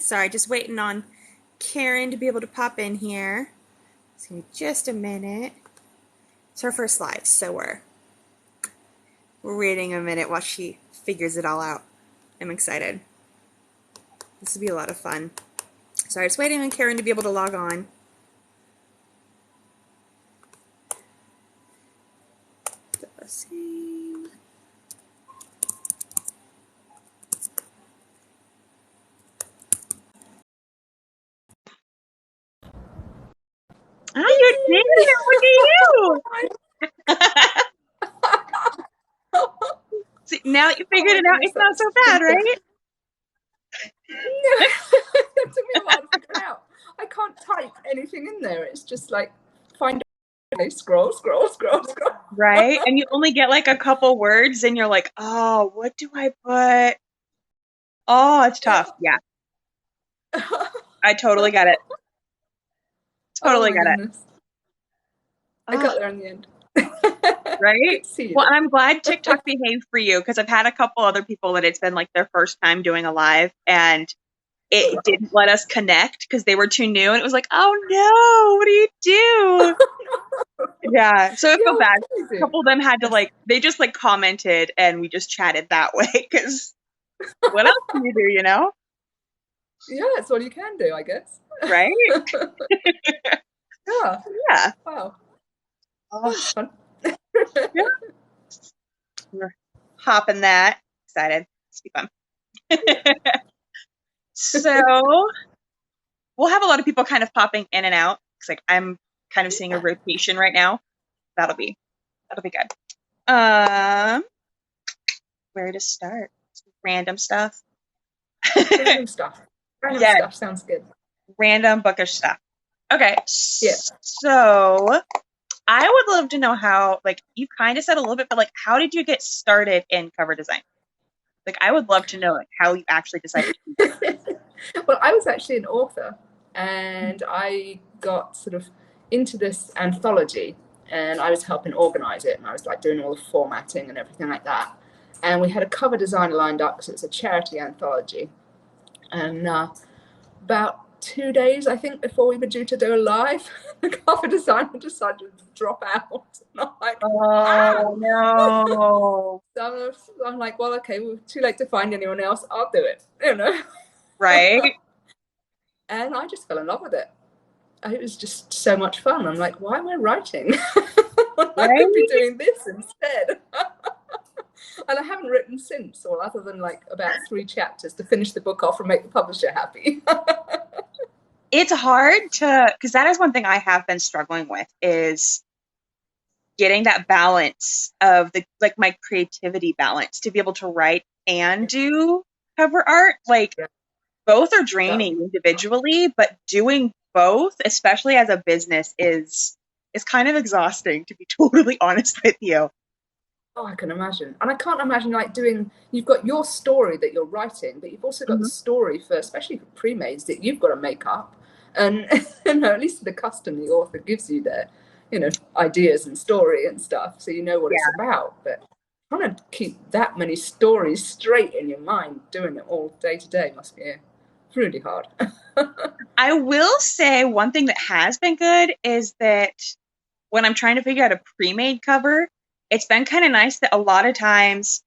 Sorry, just waiting on Karen to be able to pop in here. It's gonna be just a minute. It's her first live, so we're waiting a minute while she figures it all out. I'm excited. This will be a lot of fun. Sorry, just waiting on Karen to be able to log on. Same. Oh, you did it! Look at you! See, now that you figured it out, it's not so bad, right? It took me a while to figure it out. I can't type anything in there. It's just like find a scroll. Right? And you only get like a couple words and you're like, oh, what do I put? Oh, it's tough. Yeah. I totally get it. Totally get it. I got there in the end. Right? Well, and I'm glad TikTok behaved for you because I've had a couple other people that it's been like their first time doing a live and it didn't let us connect because they were too new. And it was like, oh no, what do you do? Yeah. So I feel bad. A couple of them had to like, they just like commented and we just chatted that way because what else can you do, you know? Yeah, it's all you can do, I guess. Right? Yeah. Yeah. Wow. Oh, fun. Yeah. We're hopping that. Excited. It's be fun. So we'll have a lot of people kind of popping in and out. It's like I'm kind of seeing a rotation right now. That'll be good. Where to start? Some random stuff. Random stuff. Random stuff sounds good. Random bookish stuff. Okay. Yeah. So I would love to know how, like, you kind of said a little bit, but like, how did you get started in cover design? Like, I would love to know like, how you actually decided to do that. Well, I was actually an author, and I got sort of into this anthology, and I was helping organize it, and I was like doing all the formatting and everything like that. And we had a cover designer lined up because it's a charity anthology. And about 2 days, I think, before we were due to go live, the cover designer decided to drop out. And I'm like, oh no. So I'm like, well, okay, well, too late to find anyone else. I'll do it, you know. Right. And I just fell in love with it. It was just so much fun. I'm like, why am I writing? I could be doing this instead. And I haven't written since, or other than like about 3 chapters to finish the book off and make the publisher happy. It's hard to, because that is one thing I have been struggling with is getting that balance of the, like my creativity balance to be able to write and do cover art. Like both are draining individually, but doing both, especially as a business, is kind of exhausting, to be totally honest with you. Oh, I can imagine. And I can't imagine like you've got your story that you're writing, but you've also got the story for, especially for pre-mades, that you've got to make up. And you know, at least the custom the author gives you their, you know, ideas and story and stuff, so you know what it's about. But trying to keep that many stories straight in your mind, doing it all day to day, must be really hard. I will say one thing that has been good is that when I'm trying to figure out a pre-made cover, it's been kind of nice that a lot of times,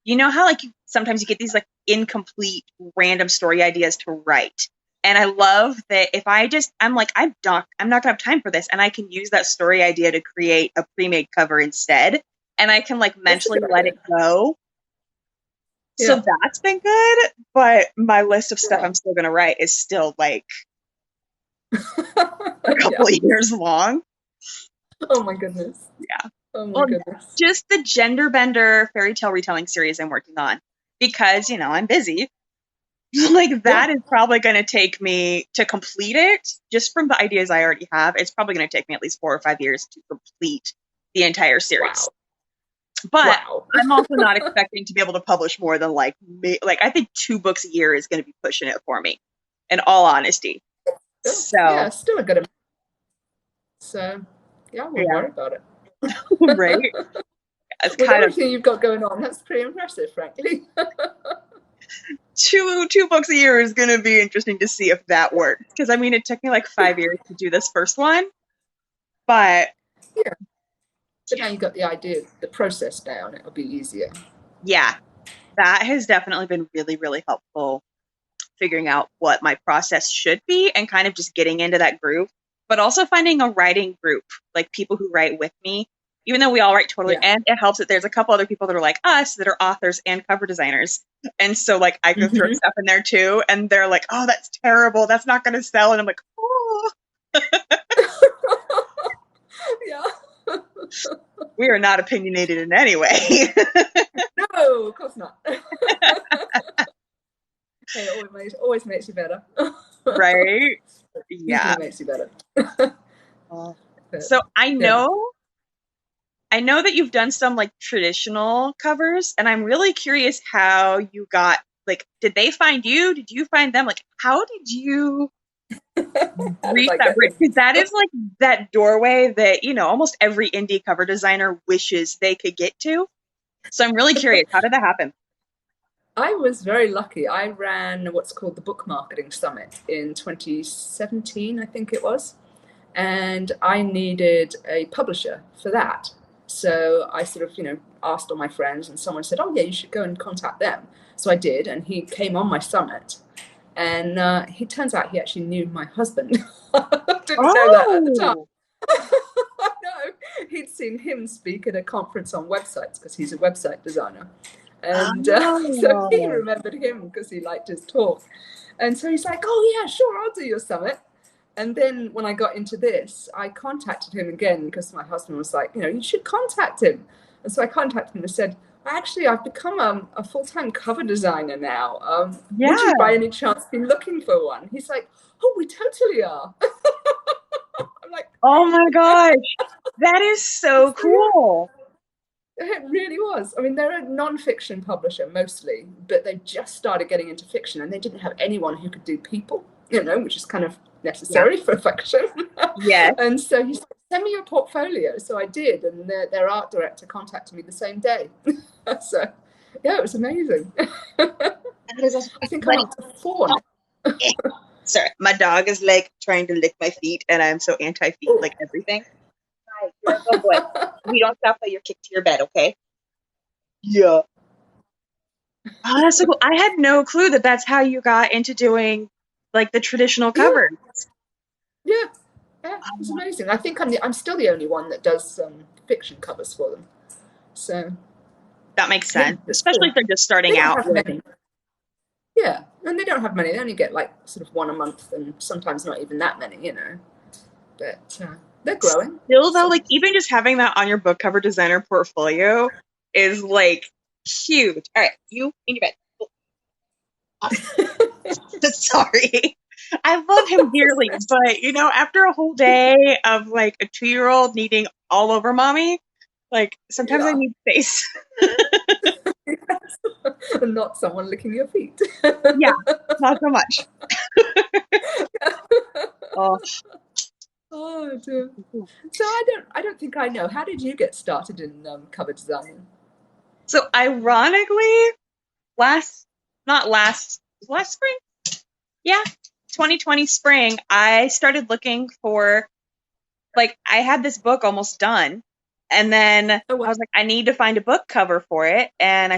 you know how like sometimes you get these like incomplete random story ideas to write. And I love that if I'm like, I'm not gonna have time for this, and I can use that story idea to create a pre-made cover instead, and I can like mentally let it go. Yeah. So that's been good, but my list of stuff I'm still gonna write is still like a couple of years long. Oh my goodness. Yeah. Oh my goodness. Just the gender bender fairy tale retelling series I'm working on, because, you know, I'm busy. Like that is probably going to take me to complete it, just from the ideas I already have. It's probably going to take me at least 4 or 5 years to complete the entire series. Wow. But I'm also not expecting to be able to publish more than like I think 2 books a year is going to be pushing it for me, in all honesty. So yeah, still a good amount. So yeah, I won't worry about it. Right. With everything you've got going on, that's pretty impressive, frankly. two books a year is going to be interesting to see if that works. Because, I mean, it took me like 5 years to do this first one. But yeah. But now you got the idea, the process down, it'll be easier. yeah, that has definitely been really, really helpful, figuring out what my process should be and kind of just getting into that groove, but also finding a writing group, like people who write with me, even though we all write totally, and it helps that there's a couple other people that are like us that are authors and cover designers. And so like I can throw stuff in there too, and they're like, oh, that's terrible, that's not going to sell. And I'm like, oh. Yeah. We are not opinionated in any way. No, of course not. Hey, it always makes you better. Right? Yeah. It makes you better. So I know that you've done some like traditional covers, and I'm really curious how you got, like, did they find you? Did you find them? Like, how did you reach that bridge? Because that is like that doorway that, you know, almost every indie cover designer wishes they could get to. So I'm really curious, how did that happen? I was very lucky. I ran what's called the Book Marketing Summit in 2017, I think it was. And I needed a publisher for that. So I sort of, asked all my friends, and someone said, oh, yeah, you should go and contact them. So I did, and he came on my summit. And he turns out he actually knew my husband. Didn't know that at the time. No, he'd seen him speak at a conference on websites because he's a website designer. And so he remembered him because he liked his talk. And so he's like, oh, yeah, sure, I'll do your summit. And then when I got into this, I contacted him again because my husband was like, you should contact him. And so I contacted him and said, actually, I've become a full-time cover designer now. Would you by any chance be looking for one? He's like, oh, we totally are. I'm like, oh my gosh, that is so cool. It really was. I mean, they're a non-fiction publisher mostly, but they just started getting into fiction, and they didn't have anyone who could do people, which is kind of necessary for fiction. Yeah. And so he said, send me your portfolio. So I did, and their art director contacted me the same day. So, yeah, it was amazing. I think I'm up to 4 now. Sorry, my dog is like trying to lick my feet, and I'm so anti-feet, like everything. Hi, you're a good boy. We don't stop till you're kicked to your bed, okay? Yeah. Oh, that's so cool. I had no clue that that's how you got into doing like the traditional covers. Yeah, it's amazing. I think I'm still the only one that does fiction covers for them. So that makes sense, especially if they're just starting out. Yeah, and they don't have many. They only get like sort of 1 a month, and sometimes not even that many, But they're growing. Still, though, like even just having that on your book cover designer portfolio is like huge. All right, you in your bed. Sorry. I love him dearly, but after a whole day of like a 2-year-old needing all over mommy, like sometimes I need space. And not someone licking your feet. Yeah, not so much. Oh dear. So I don't think I know. How did you get started in cover design? So ironically, last spring? Yeah, 2020 spring, I started looking for, like, I had this book almost done, and then I was like, I need to find a book cover for it, and I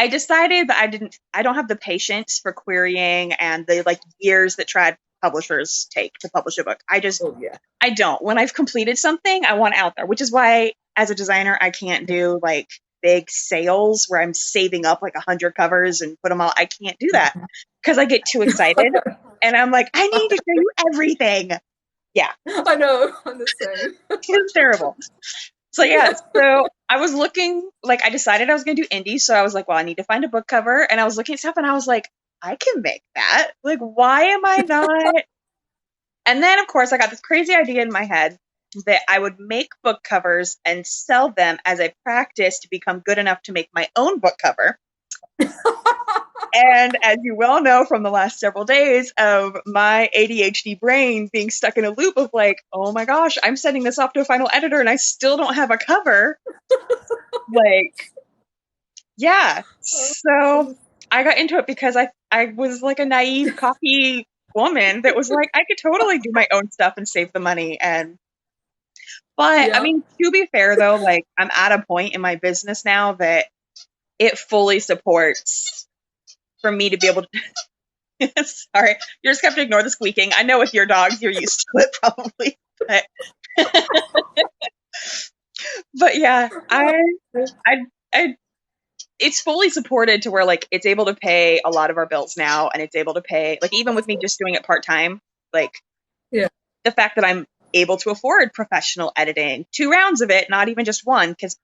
decided that I don't have the patience for querying and the like years that trad publishers take to publish a book. I don't. When I've completed something, I want it out there, which is why as a designer, I can't do like big sales where I'm saving up like 100 covers and put them all. I can't do that because I get too excited and I'm like, I need to show you everything. Yeah. I know. I'm the same. It's terrible. So yeah, so I was looking, like I decided I was going to do indie. So I was like, well, I need to find a book cover. And I was looking at stuff and I was like, I can make that. Like, why am I not? And then of course I got this crazy idea in my head that I would make book covers and sell them as a practice to become good enough to make my own book cover. And as you well know from the last several days of my ADHD brain being stuck in a loop of like, oh my gosh, I'm sending this off to a final editor and I still don't have a cover. Like, yeah. So I got into it because I was like a naive, cocky woman that was like, I could totally do my own stuff and save the money. But I Yeah. mean, to be fair though, like I'm at a point in my business now that it fully supports for me to be able to. Sorry, you're just gonna have to ignore the squeaking. I know with your dogs, you're used to it probably. But, but yeah, I, I, it's fully supported to where like it's able to pay a lot of our bills now, and it's able to pay like even with me just doing it part time, like Yeah. the fact that I'm able to afford professional editing, 2 rounds of it, not even just one, because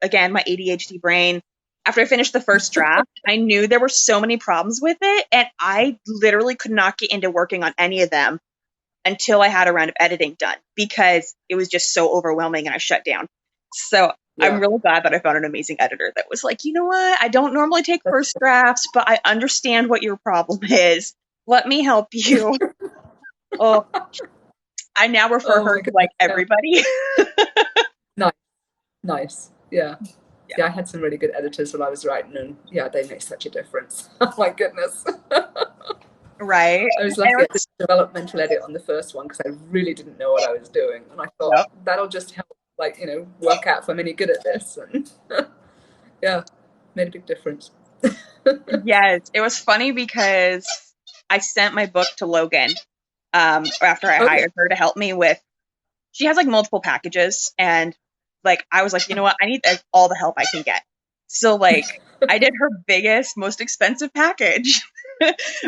again, my ADHD brain. After I finished the first draft, I knew there were so many problems with it, and I literally could not get into working on any of them until I had a round of editing done because it was just so overwhelming and I shut down. So I'm Yeah. really glad that I found an amazing editor that was like, you know what? I don't normally take first drafts, but I understand what your problem is. Let me help you. Oh, I now refer Oh her my to like goodness. Yeah. everybody. Nice. Nice. Yeah. Yeah. Yeah, I had some really good editors when I was writing, and yeah, they make such a difference. Oh my goodness. Right. I was And lucky it at the developmental edit on the first one because I really didn't know what I was doing, and I thought yep. that'll just help, like work out if I'm any good at this. And yeah, made a big difference. Yes. It was funny because I sent my book to Logan after I Okay. hired her to help me with. She has like multiple packages, and like I was like, you know what, I need all the help I can get. So like I did her biggest, most expensive package,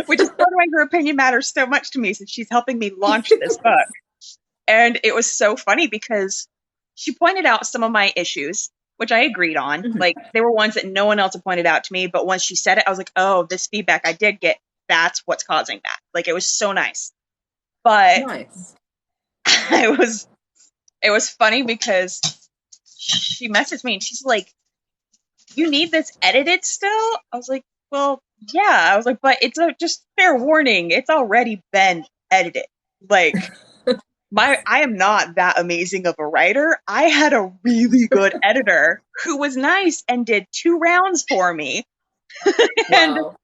which is part of why her opinion matters so much to me since she's helping me launch this book. And it was so funny because she pointed out some of my issues, which I agreed on. Mhm. Like they were ones that no one else had pointed out to me, but once she said it, I was like, oh, this feedback I did get, that's what's causing that. Like it was so nice. But Nice. it was funny because she messaged me and she's like, you need this edited still? I was like, well, yeah. I was like, but it's just fair warning. It's already been edited. Like, I am not that amazing of a writer. I had a really good editor who was nice and did 2 rounds for me. And Wow.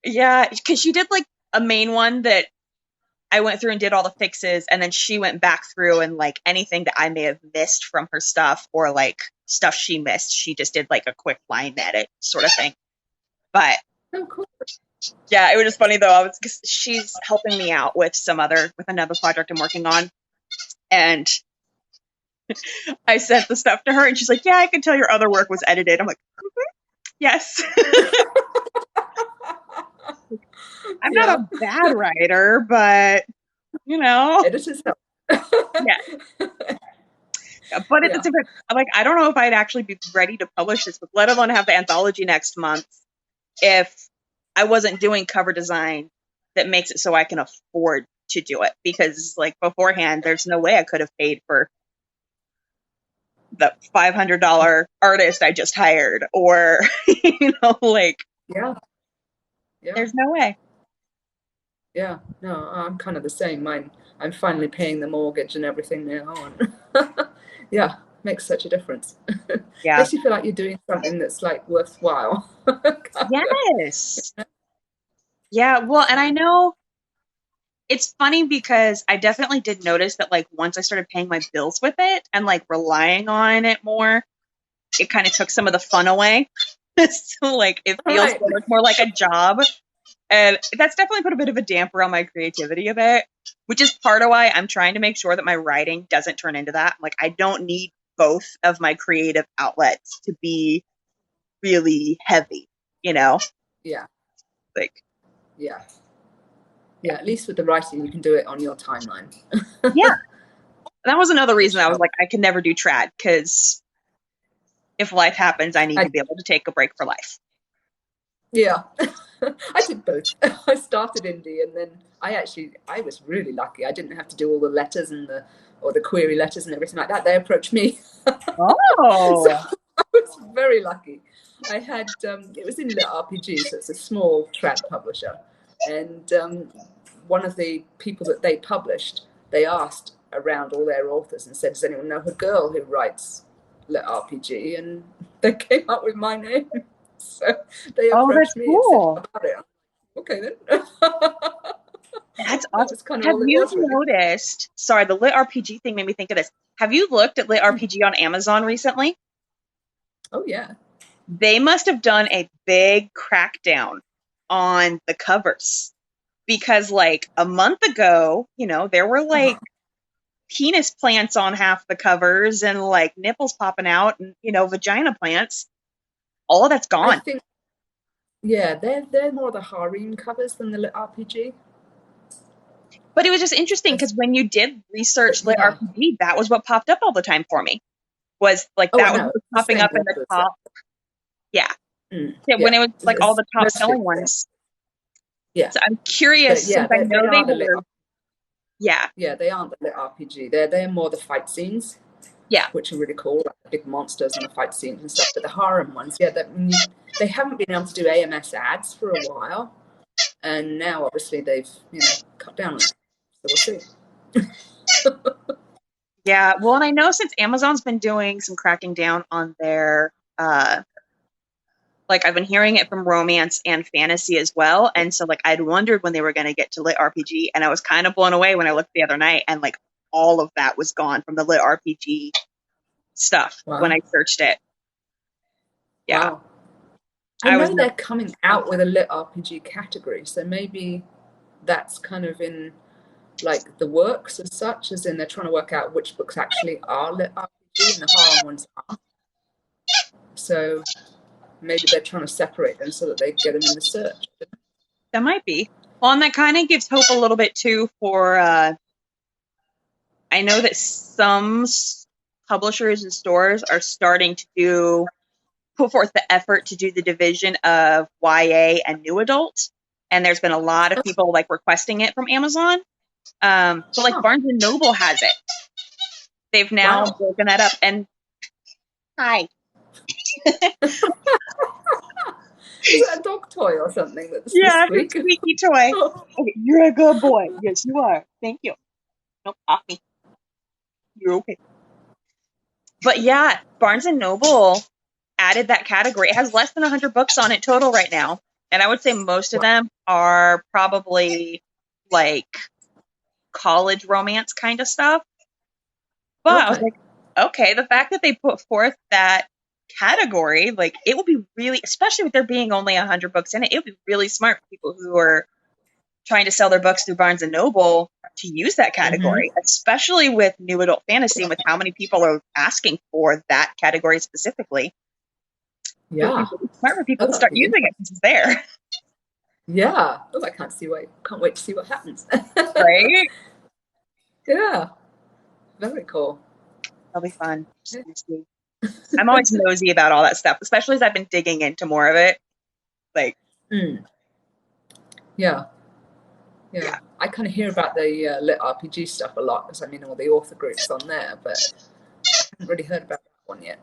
yeah, because she did like a main one that I went through and did all the fixes, and then she went back through and like anything that I may have missed from her stuff or like stuff she missed, she just did like a quick line edit sort of thing. But Oh, cool. yeah, it was just funny though. Cause she's helping me out with another project I'm working on, and I sent the stuff to her, and she's like, "Yeah, I can tell your other work was edited." I'm like, "Yes." I'm not Yeah. a bad writer, but you know, Editors help. yeah. But at the Yeah. same time, like, I don't know if I'd actually be ready to publish this book, let alone have the anthology next month, if I wasn't doing cover design that makes it so I can afford to do it. Because, like, beforehand, there's no way I could have paid for the $500 artist I just hired, or, like, Yeah. Yeah. there's no way. Yeah. No, I'm kind of the same. I'm finally paying the mortgage and everything now, and yeah, makes such a difference. Yeah. Makes you feel like you're doing something that's like worthwhile. Kind of. Yes. Yeah. Well, and I know it's funny because I definitely did notice that, like, once I started paying my bills with it and, like, relying on it more, it kind of took some of the fun away. So, like, it All feels right. so much more like a job. And that's definitely put a bit of a damper on my creativity a bit, which is part of why I'm trying to make sure that my writing doesn't turn into that. Like, I don't need both of my creative outlets to be really heavy, you know? Yeah. Like, Yeah. Yeah. At least with the writing, you can do it on your timeline, yeah. That was another reason which I was helps. like, I can never do trad, because if life happens, I need I to be able to take a break for life. Yeah, I did both. I started indie, and then I was really lucky. I didn't have to do all the letters and the query letters and everything like that. They approached me, so Oh. I was very lucky. I had it was in Lit RPG, so it's a small trad publisher, and one of the people that they published, they asked around all their authors and said, "Does anyone know a girl who writes Lit RPG?" And they came up with my name. So they Oh, that's approached me and said cool. about it. Okay then. That's That awesome. was kind of Have all it you was, really. noticed? Sorry, the Lit RPG thing made me think of this. Have you looked at Lit RPG on Amazon recently? Oh yeah. They must have done a big crackdown on the covers because, like, a month ago, there were like penis plants on half the covers and like nipples popping out and vagina plants. All of that's I gone. think, yeah, they're more the harem covers than the lit RPG. But it was just interesting because when you did research But Lit yeah. RPG, that was what popped up all the time for me. Was like Oh, I that was know. what was The popping same up in the authors, yeah. top. Yeah. Yeah, when Yeah. it was like all It's the top mostly selling the same. ones. Yeah. So I'm But curious yeah, since I they know they are the lit were. Yeah. Yeah, they aren't the lit RPG. They're more the fight scenes, Yeah. which are really cool, like the big monsters and the fight scenes and stuff. But the harem ones, yeah, they haven't been able to do AMS ads for a while, and now obviously they've cut down on it. So we'll see. Yeah. Well, and I know since Amazon's been doing some cracking down on their like I've been hearing it from romance and fantasy as well. And so like I'd wondered when they were going to get to Lit RPG, and I was kind of blown away when I looked the other night and like all of that was gone from the Lit RPG stuff when Wow. I searched it. Yeah. Wow. I I was know they're coming out with a lit RPG category, so maybe that's kind of in like the works as such, as in they're trying to work out which books actually are lit RPG and the harem ones are. So maybe they're trying to separate them so that they get them in the search. that might be. Well, and that kind of gives hope a little bit too for I know that some publishers and stores are starting to put forth the effort to do the division of YA and new adult. And there's been a lot of people like requesting it from Amazon. But like Barnes and Noble has it. They've now broken that up. And hi. Is that a dog toy or something? Yeah, it's a squeaky toy. Okay, you're a good boy. Yes, you are. Thank you. Nope, off me. You're okay. But yeah, Barnes and Noble added that category. It has less than 100 books on it total right now. And I would say most of them are probably like college romance kind of stuff. But I was like, okay, the fact that they put forth that category, like it would be really, especially with there being only 100 books in it, it would be really smart for people who are trying to sell their books through Barnes and Noble to use that category, especially with new adult fantasy and with how many people are asking for that category specifically. Yeah. It would be smart for people to start using it since it's there. Yeah. Oh, I can't wait to see what happens. Right? Yeah. Very cool. That'll be fun. I'm always nosy about all that stuff, especially as I've been digging into more of it. Like, yeah. I kind of hear about the lit RPG stuff a lot because all the author groups on there, but I haven't really heard about that one yet.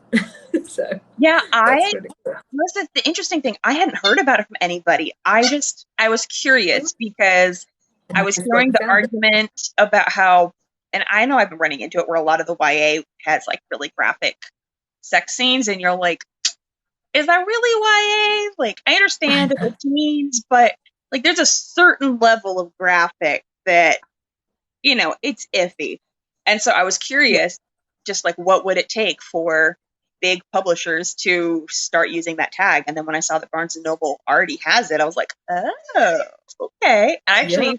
So yeah, that's really cool. This is the interesting thing. I hadn't heard about it from anybody. I was curious because I was hearing the argument about how, and I know I've been running into it where a lot of the YA has like really graphic sex scenes, and you're like, is that really YA? Like, I understand it's teens, but like, there's a certain level of graphic that, it's iffy. And so I was curious, just like, what would it take for big publishers to start using that tag? And then when I saw that Barnes and Noble already has it, I was like, oh, okay. And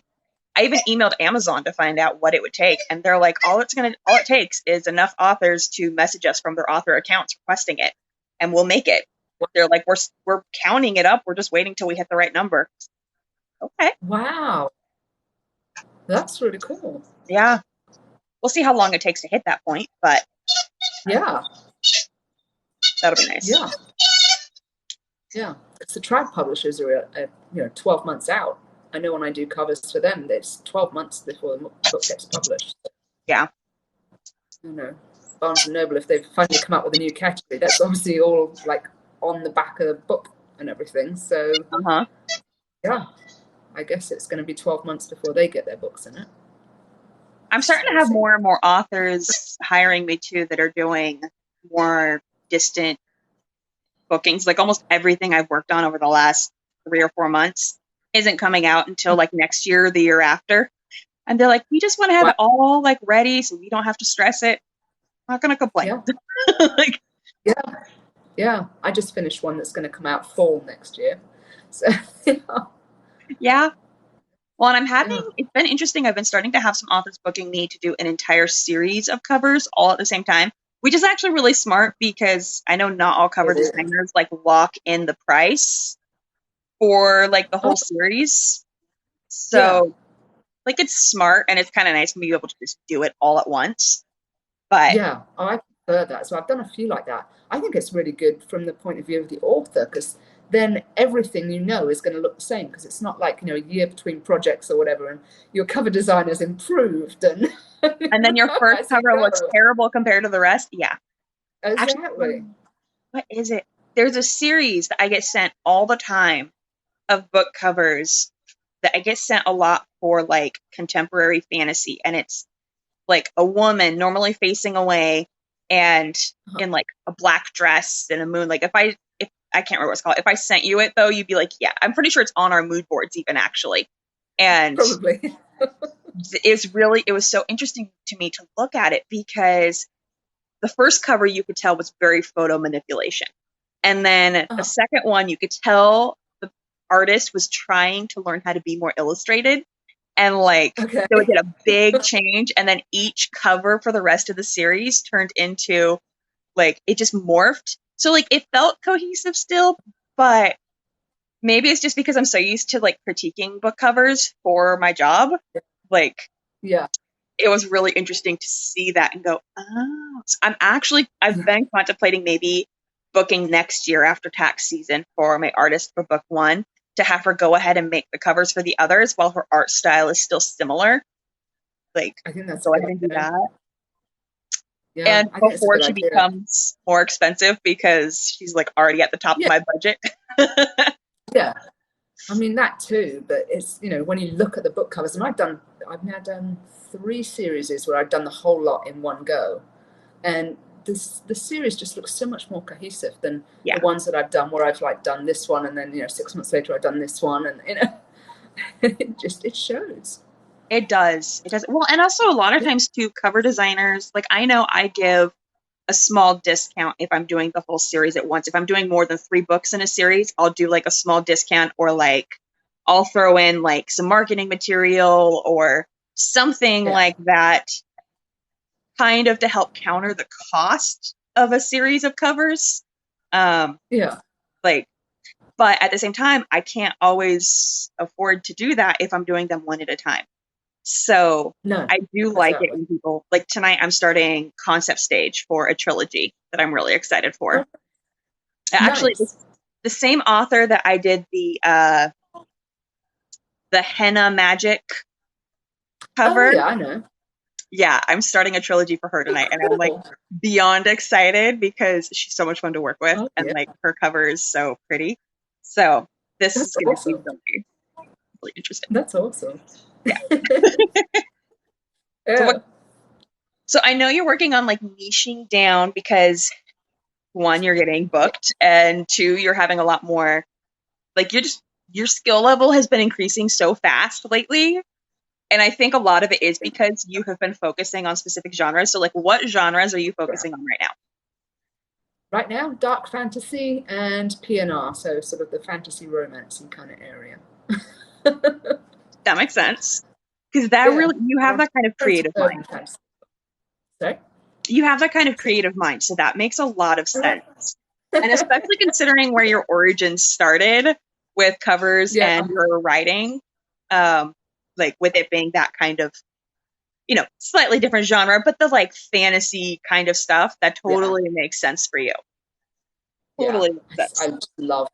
I even emailed Amazon to find out what it would take, and they're like, all it takes is enough authors to message us from their author accounts requesting it, and we'll make it. They're like, we're counting it up. We're just waiting till we hit the right number. Okay. Wow. That's really cool. Yeah. We'll see how long it takes to hit that point, but yeah, that'll be nice. Yeah. Because the Tribe publishers are 12 months out. I know when I do covers for them, there's 12 months before the book gets published. Yeah. Barnes and Noble, if they've finally come up with a new category, that's obviously all like on the back of the book and everything. So, yeah, I guess it's going to be 12 months before they get their books in it. I'm starting to have more and more authors hiring me too that are doing more distant bookings. Like almost everything I've worked on over the last 3 or 4 months isn't coming out until like next year or the year after. And they're like, we just want to have it all like ready so we don't have to stress it. I'm not going to complain. Yeah. Like, yeah. I just finished one that's going to come out fall next year. So, yeah. Well, and it's been interesting. I've been starting to have some authors booking me to do an entire series of covers all at the same time, which is actually really smart because I know not all cover designers like lock in the price for like the whole series. So like it's smart and it's kind of nice to be able to just do it all at once. But yeah, I prefer that. So I've done a few like that. I think it's really good from the point of view of the author, because then everything is going to look the same, because it's not like, a year between projects or whatever, and your cover design has improved and then your first cover looks terrible compared to the rest. Yeah. Exactly. Actually, what is it? There's a series that I get sent all the time of book covers that I get sent a lot for like contemporary fantasy, and it's like a woman normally facing away and in like a black dress and a moon. Like if I can't remember what it's called. If I sent you it though, you'd be like, yeah, I'm pretty sure it's on our mood boards even actually. And probably it was so interesting to me to look at it because the first cover you could tell was very photo manipulation. And then the second one, you could tell the artist was trying to learn how to be more illustrated. And like, so it did a big change. And then each cover for the rest of the series turned into like, it just morphed. So like, it felt cohesive still, but maybe it's just because I'm so used to like critiquing book covers for my job. Like, yeah, it was really interesting to see that and go, oh, so I've been contemplating maybe booking next year after tax season for my artist for book 1 to have her go ahead and make the covers for the others while her art style is still similar. Like, I think that's go ahead and do that. Yeah, and before she becomes more expensive because she's like already at the top of my budget. Yeah. I mean, that too, but it's, when you look at the book covers, and I've now done 3 series where I've done the whole lot in one go. And the series just looks so much more cohesive than the ones that I've done where I've like done this one and then, 6 months later I've done this one, and, it shows. It does. Well, and also a lot of times too, cover designers, like I know I give a small discount if I'm doing the whole series at once. If I'm doing more than 3 books in a series, I'll do like a small discount, or like I'll throw in like some marketing material or something like that, kind of to help counter the cost of a series of covers. But at the same time, I can't always afford to do that if I'm doing them one at a time. So I do like it when people, like tonight I'm starting concept stage for a trilogy that I'm really excited for. Actually, the same author that I did the henna magic cover. Oh, yeah, I know. Yeah, I'm starting a trilogy for her tonight, and I'm like beyond excited because she's so much fun to work with, and like her cover is so pretty. So this is going to be really interesting. That's awesome. Yeah. So I know you're working on like niching down because 1, you're getting booked, and 2, you're having a lot more, like your skill level has been increasing so fast lately. And I think a lot of it is because you have been focusing on specific genres. So like what genres are you focusing on right now? Right now, dark fantasy and PNR, so sort of the fantasy romancing kind of area. That makes sense. Because really, you have that kind of creative mind. Sorry? You have that kind of creative mind, so that makes a lot of sense. And especially considering where your origins started with covers and your writing, like with it being that kind of, slightly different genre, but the like fantasy kind of stuff, that totally makes sense for you. Totally makes sense. I just love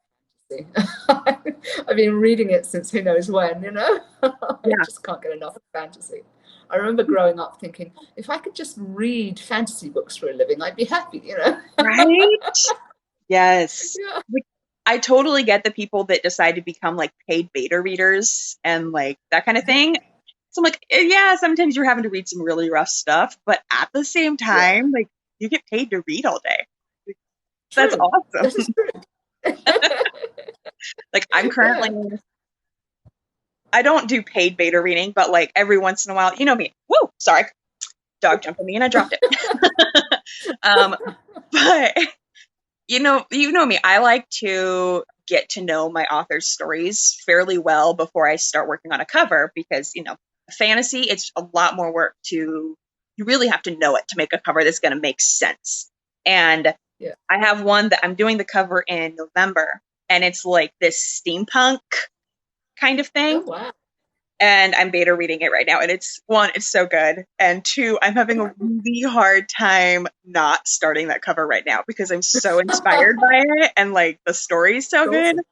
fantasy. I've been reading it since who knows when, I just can't get enough of fantasy. I remember growing up thinking, if I could just read fantasy books for a living, I'd be happy, Right? Yes. Yeah. I totally get the people that decide to become like paid beta readers and like that kind of thing. So I'm like, yeah, sometimes you're having to read some really rough stuff, but at the same time, like you get paid to read all day. That's awesome. This is true. Like I'm currently, I don't do paid beta reading, but like every once in a while, you know me. Woo! Sorry, dog jumped on me and I dropped it. But you know me. I like to get to know my author's stories fairly well before I start working on a cover because fantasy, it's a lot more work to. You really have to know it to make a cover that's going to make sense. And Yeah. I have one that I'm doing the cover in November, and it's like this steampunk kind of thing. Oh wow. And I'm beta reading it right now. And it's so good. And two, I'm having a really hard time not starting that cover right now because I'm so inspired by it. And like the story's so That's good. awesome.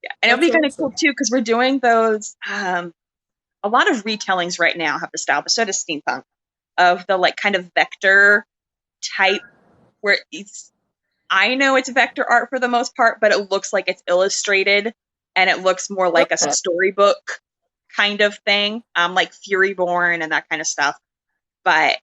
Yeah. And it'll be kind of cool awesome. too because we're doing those. A lot of retellings right now have the style, but so does steampunk, of the like kind of vector type where I know it's vector art for the most part, but it looks like it's illustrated and it looks more like a storybook kind of thing, like Furyborn and that kind of stuff. But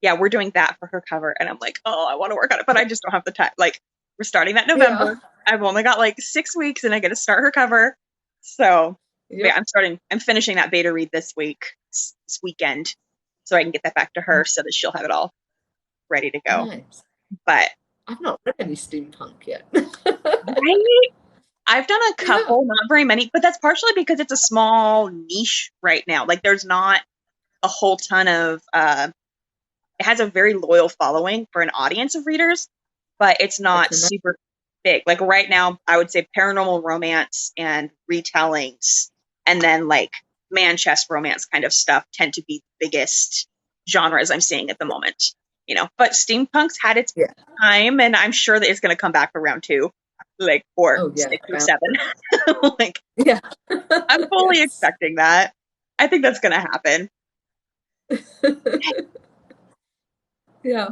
yeah, we're doing that for her cover, and I'm like, oh, I want to work on it, but I just don't have the time. Like, we're starting that November. Yeah. I've only got like 6 weeks, and I get to start her cover. So Yep. yeah, I'm finishing that beta read this weekend, so I can get that back to her so that she'll have it all ready to go. Nice. But I've not read any steampunk yet. right? I've done a couple, not very many, but that's partially because it's a small niche right now. Like, there's not a whole ton of it has a very loyal following for an audience of readers, but it's not super big. Like right now, I would say paranormal romance and retellings, and then like man chest romance kind of stuff tend to be the biggest genres I'm seeing at the moment. But steampunk's had its time, and I'm sure that it's going to come back for round 2, like or 6 or 7. Like, yeah, I'm fully expecting that. I think that's going to happen. Yeah,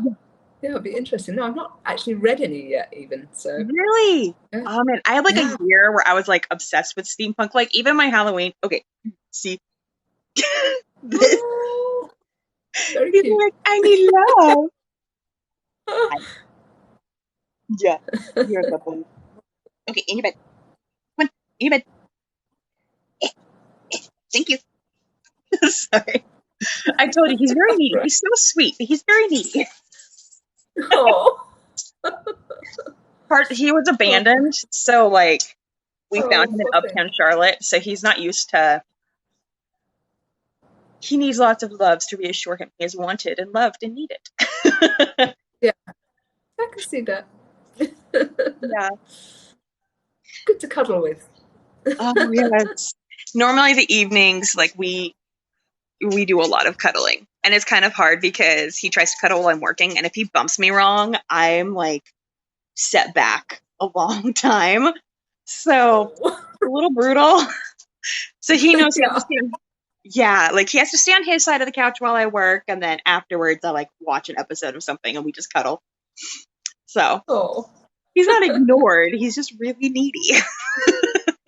it'll be interesting. No, I've not actually read any yet, even. So really, man, I had like a year where I was like obsessed with steampunk. Like even my Halloween. Okay, see, this. Oh, very He's cute. like, I need love. Yeah, you're a good one. Okay, in your bed. Come on, in your bed. Thank you. Sorry, I told you he's very needy. He's so sweet, but he's very needy. Oh. He was abandoned, so like we found him in Uptown Charlotte, so he's not used to. He needs lots of loves to reassure him he is wanted and loved and needed. Yeah, I can see that. Yeah, good to cuddle with. Oh yes. Normally the evenings, like we do a lot of cuddling, and it's kind of hard because he tries to cuddle while I'm working, and if he bumps me wrong, I'm like set back a long time. So a little brutal. So he knows he has to stand. Yeah, like he has to stay on his side of the couch while I work, and then afterwards I like watch an episode of something and we just cuddle. So he's not ignored, he's just really needy.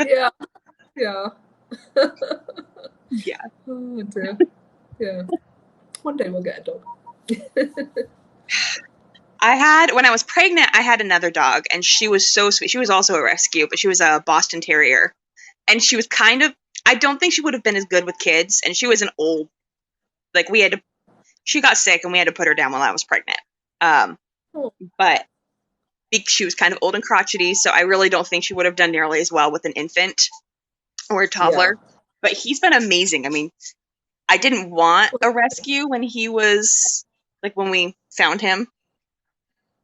Yeah. Yeah. Oh dear. Yeah. One day we'll get a dog. When I was pregnant, I had another dog, and she was so sweet. She was also a rescue, but she was a Boston Terrier. And she was I don't think she would have been as good with kids, and she was an old, like she got sick and we had to put her down while I was pregnant. But she was kind of old and crotchety, so I really don't think she would have done nearly as well with an infant or a toddler. Yeah. But he's been amazing. I mean, I didn't want a rescue when he was, like, when we found him.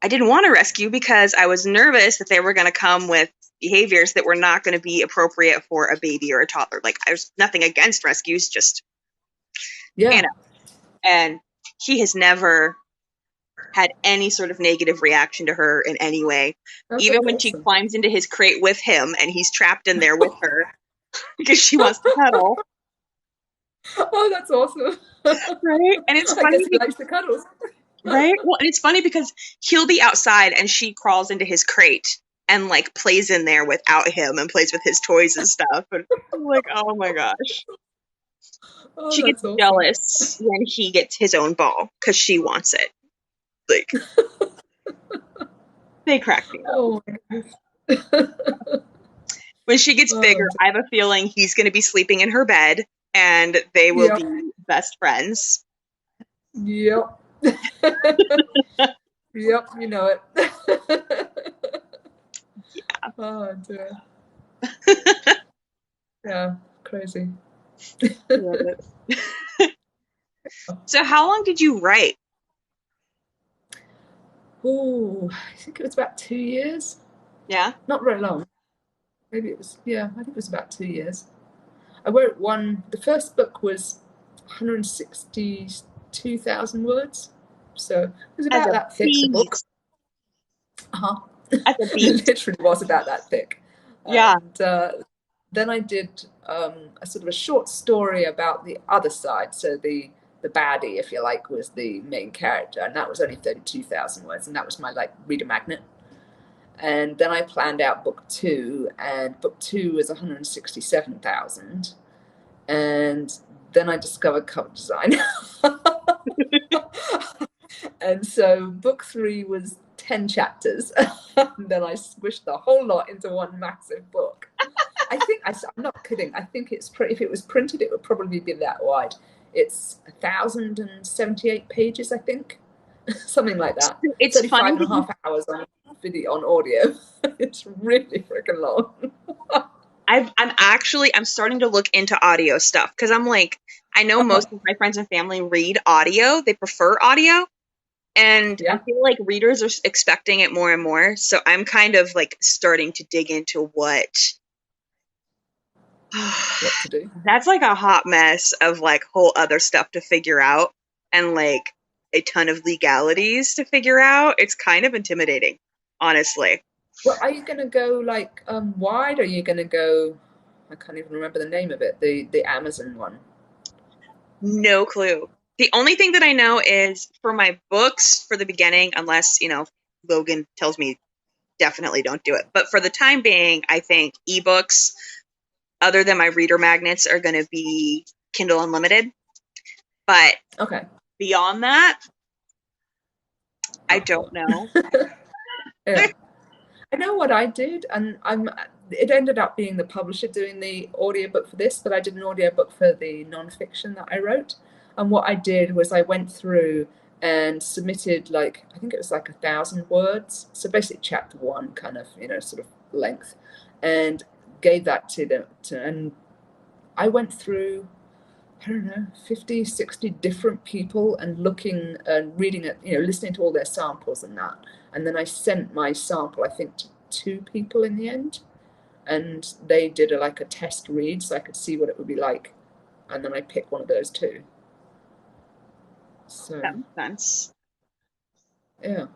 I didn't want a rescue because I was nervous that they were going to come with behaviors that were not going to be appropriate for a baby or a toddler. Like, there's nothing against rescues, just, And he has never had any sort of negative reaction to her in any way. Even when she climbs into his crate with him and he's trapped in there with her because she wants to cuddle. Oh, that's awesome. Right? And it's funny. I guess he likes the cuddles. Right? Well, and it's funny because he'll be outside and she crawls into his crate and like plays in there without him and plays with his toys and stuff. And I'm like, oh my gosh. Oh, she gets jealous when he gets his own ball because she wants it. Like, they crack me up. Oh my goodness. When she gets Oh, bigger, I have a feeling he's going to be sleeping in her bed and they will yep, be best friends. yep, yep. You know it. Oh dear. Yeah, crazy. Love it. So how long did you write? Oh, I think it was about 2 years. Yeah. Not very long. Maybe it was, yeah, I think it was about 2 years. I wrote one, the first book was 162,000 words. So it was As about a that thick, the book. beast. Uh-huh. As a beast. It literally was about that thick. Yeah. And then I did a sort of a short story about the other side. So the baddie, if you like, was the main character, and that was only 32,000 words, and that was my like reader magnet. And then I planned out book two, and book two was 167,000. And then I discovered cover design. And so book three was 10 chapters. And then I squished the whole lot into one massive book. I think, I'm not kidding, I think it's, if it was printed, it would probably be that wide. It's 1,078 pages, I think. Something like that. It's 35 funny and a half hours on video, on audio. It's really freaking long. I'm starting to look into audio stuff because I'm like, I know most of my friends and family read audio. They prefer audio. And I Yeah. feel like readers are expecting it more and more. So I'm kind of like starting to dig into what to do. That's like a hot mess of like whole other stuff to figure out and like a ton of legalities to figure out. It's kind of intimidating, honestly. Well, are you going to go like wide? Or are you going to go? I can't even remember the name of it. The Amazon one. No clue. The only thing that I know is for my books for the beginning, unless, Logan tells me definitely don't do it. But for the time being, I think ebooks, other than my reader magnets, are going to be Kindle Unlimited. But Okay. beyond that, I don't know. Yeah. I know what I did, and it ended up being the publisher doing the audiobook for this, but I did an audiobook for the nonfiction that I wrote. And what I did was I went through and submitted, like, I think it was like 1,000 words. So basically chapter one kind of, sort of length, and gave that to them. And I went through, I don't know, 50, 60 different people and looking and reading it, listening to all their samples and that. And then I sent my sample, I think, to two people in the end. And they did like a test read so I could see what it would be like. And then I picked one of those two. So That makes sense. Yeah,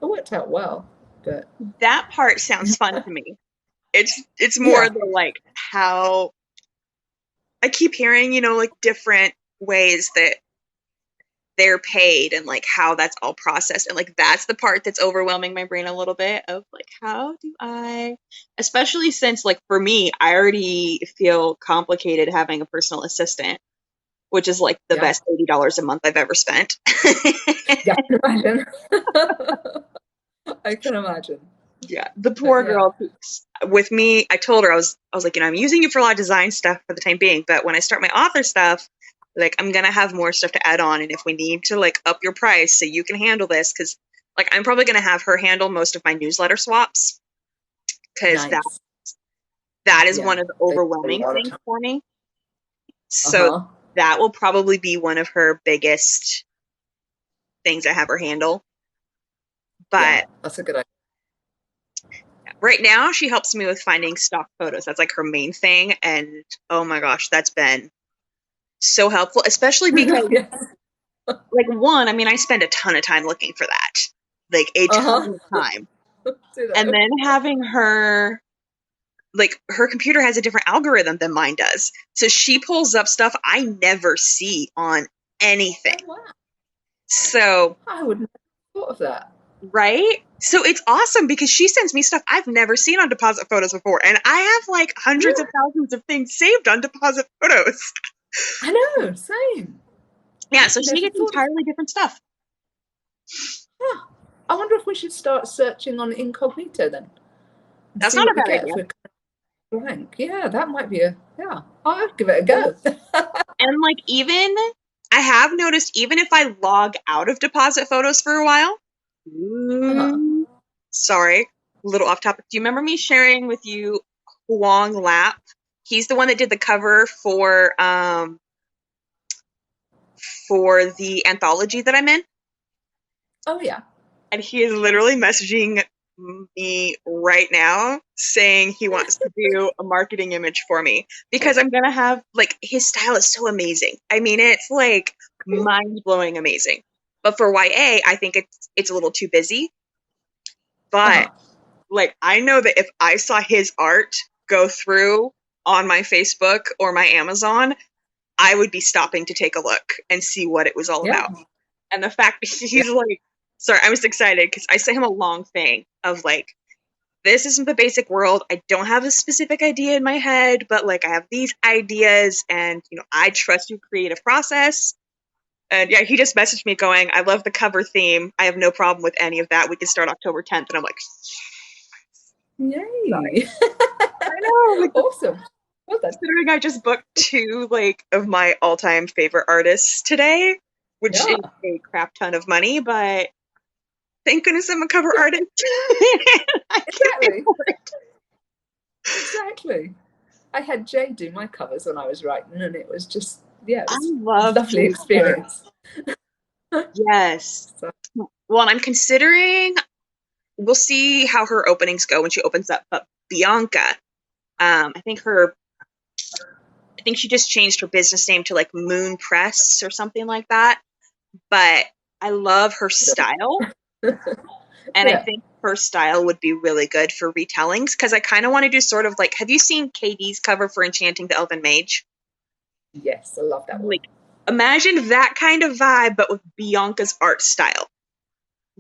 it worked out well. But that part sounds fun to me. It's more the like how I keep hearing, like different ways that they're paid and like how that's all processed. And like that's the part that's overwhelming my brain a little bit of like, how do I, especially since like for me, I already feel complicated having a personal assistant, which is like the best $80 a month I've ever spent. Yeah, I can imagine. I can imagine. Yeah, the poor girl with me. I told her I was like, I'm using you for a lot of design stuff for the time being, but when I start my author stuff, like I'm gonna have more stuff to add on, and if we need to like up your price so you can handle this, because like I'm probably gonna have her handle most of my newsletter swaps, because that is one of the overwhelming things for me. So that will probably be one of her biggest things I have her handle. But that's a good idea. Right now, she helps me with finding stock photos. That's like her main thing. And oh my gosh, that's been so helpful, especially because, like, one, I mean, I spend a ton of time looking for that, like a ton of time. And then having her, like, her computer has a different algorithm than mine does. So she pulls up stuff I never see on anything. Oh, wow. So I wouldn't have thought of that. Right? So it's awesome because she sends me stuff I've never seen on deposit photos before. And I have like hundreds of thousands of things saved on deposit photos. I know, same. Yeah, so she gets entirely different stuff. Huh. I wonder if we should start searching on incognito then. That's See not a what we bad get idea. for blank. Yeah, that might be I'll give it a go. And like even I have noticed even if I log out of deposit photos for a while, Uh-huh. sorry, a little off topic. Do you remember me sharing with you Huang Lap? He's the one that did the cover for the anthology that I'm in. Oh yeah. And he is literally messaging me right now saying he wants to do a marketing image for me because I'm gonna have like his style is so amazing. I mean, it's like mind blowing amazing. But for YA, I think it's a little too busy. But Uh-huh. like I know that if I saw his art go through on my Facebook or my Amazon, I would be stopping to take a look and see what it was all Yeah. about. And the fact that Yeah. he's like, sorry, I was excited because I sent him a long thing of like, this isn't the basic world. I don't have a specific idea in my head, but like I have these ideas and, you know, I trust your creative process. And yeah, he just messaged me going, I love the cover theme. I have no problem with any of that. We can start October 10th. And I'm like, sorry. Yay. I know. Like, Awesome. Well done. considering I just booked two like of my all-time favorite artists today, which Yeah. is a crap ton of money, but thank goodness I'm a cover artist. I Exactly. can afford it. Exactly. I had Jay do my covers when I was writing, and it was just it I was love a lovely Jay's experience. Yes. So, Well, and I'm considering we'll see how her openings go when she opens up. But Bianca, I think she just changed her business name to like Moon Press or something like that. But I love her style. And I yeah. think her style would be really good for retellings because I kind of want to do sort of like, have you seen Katie's cover for Enchanting the Elven Mage? Yes, I love that one. Like, imagine that kind of vibe, but with Bianca's art style.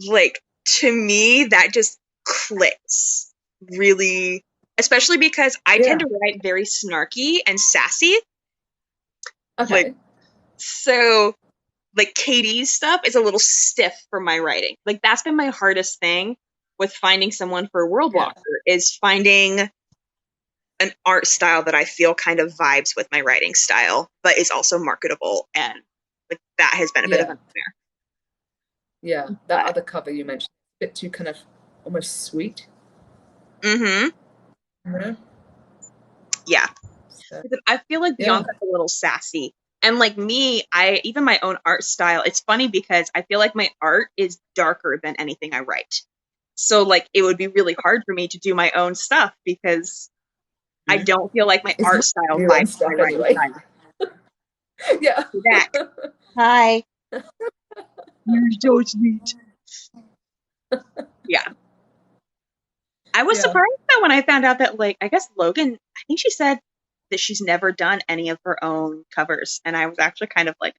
Like, to me, that just clicks really, especially because I tend to write very snarky and sassy. Okay. Like, so, like, Katie's stuff is a little stiff for my writing. Like, that's been my hardest thing with finding someone for World Walker is finding an art style that I feel kind of vibes with my writing style, but is also marketable. And like, that has been a bit of a nightmare. Yeah, that other cover you mentioned, a bit too kind of almost sweet. Mm-hmm. You Yeah. So, I feel like Bianca's a little sassy. And like me, even my own art style, it's funny because I feel like my art is darker than anything I write. So like it would be really hard for me to do my own stuff because I don't feel like my art style your own vibes stuff my writing anyway. style. Yeah. Back. Hi. You're so sweet. Yeah. I was surprised though when I found out that like I guess Logan, I think she said that she's never done any of her own covers, and I was actually kind of like,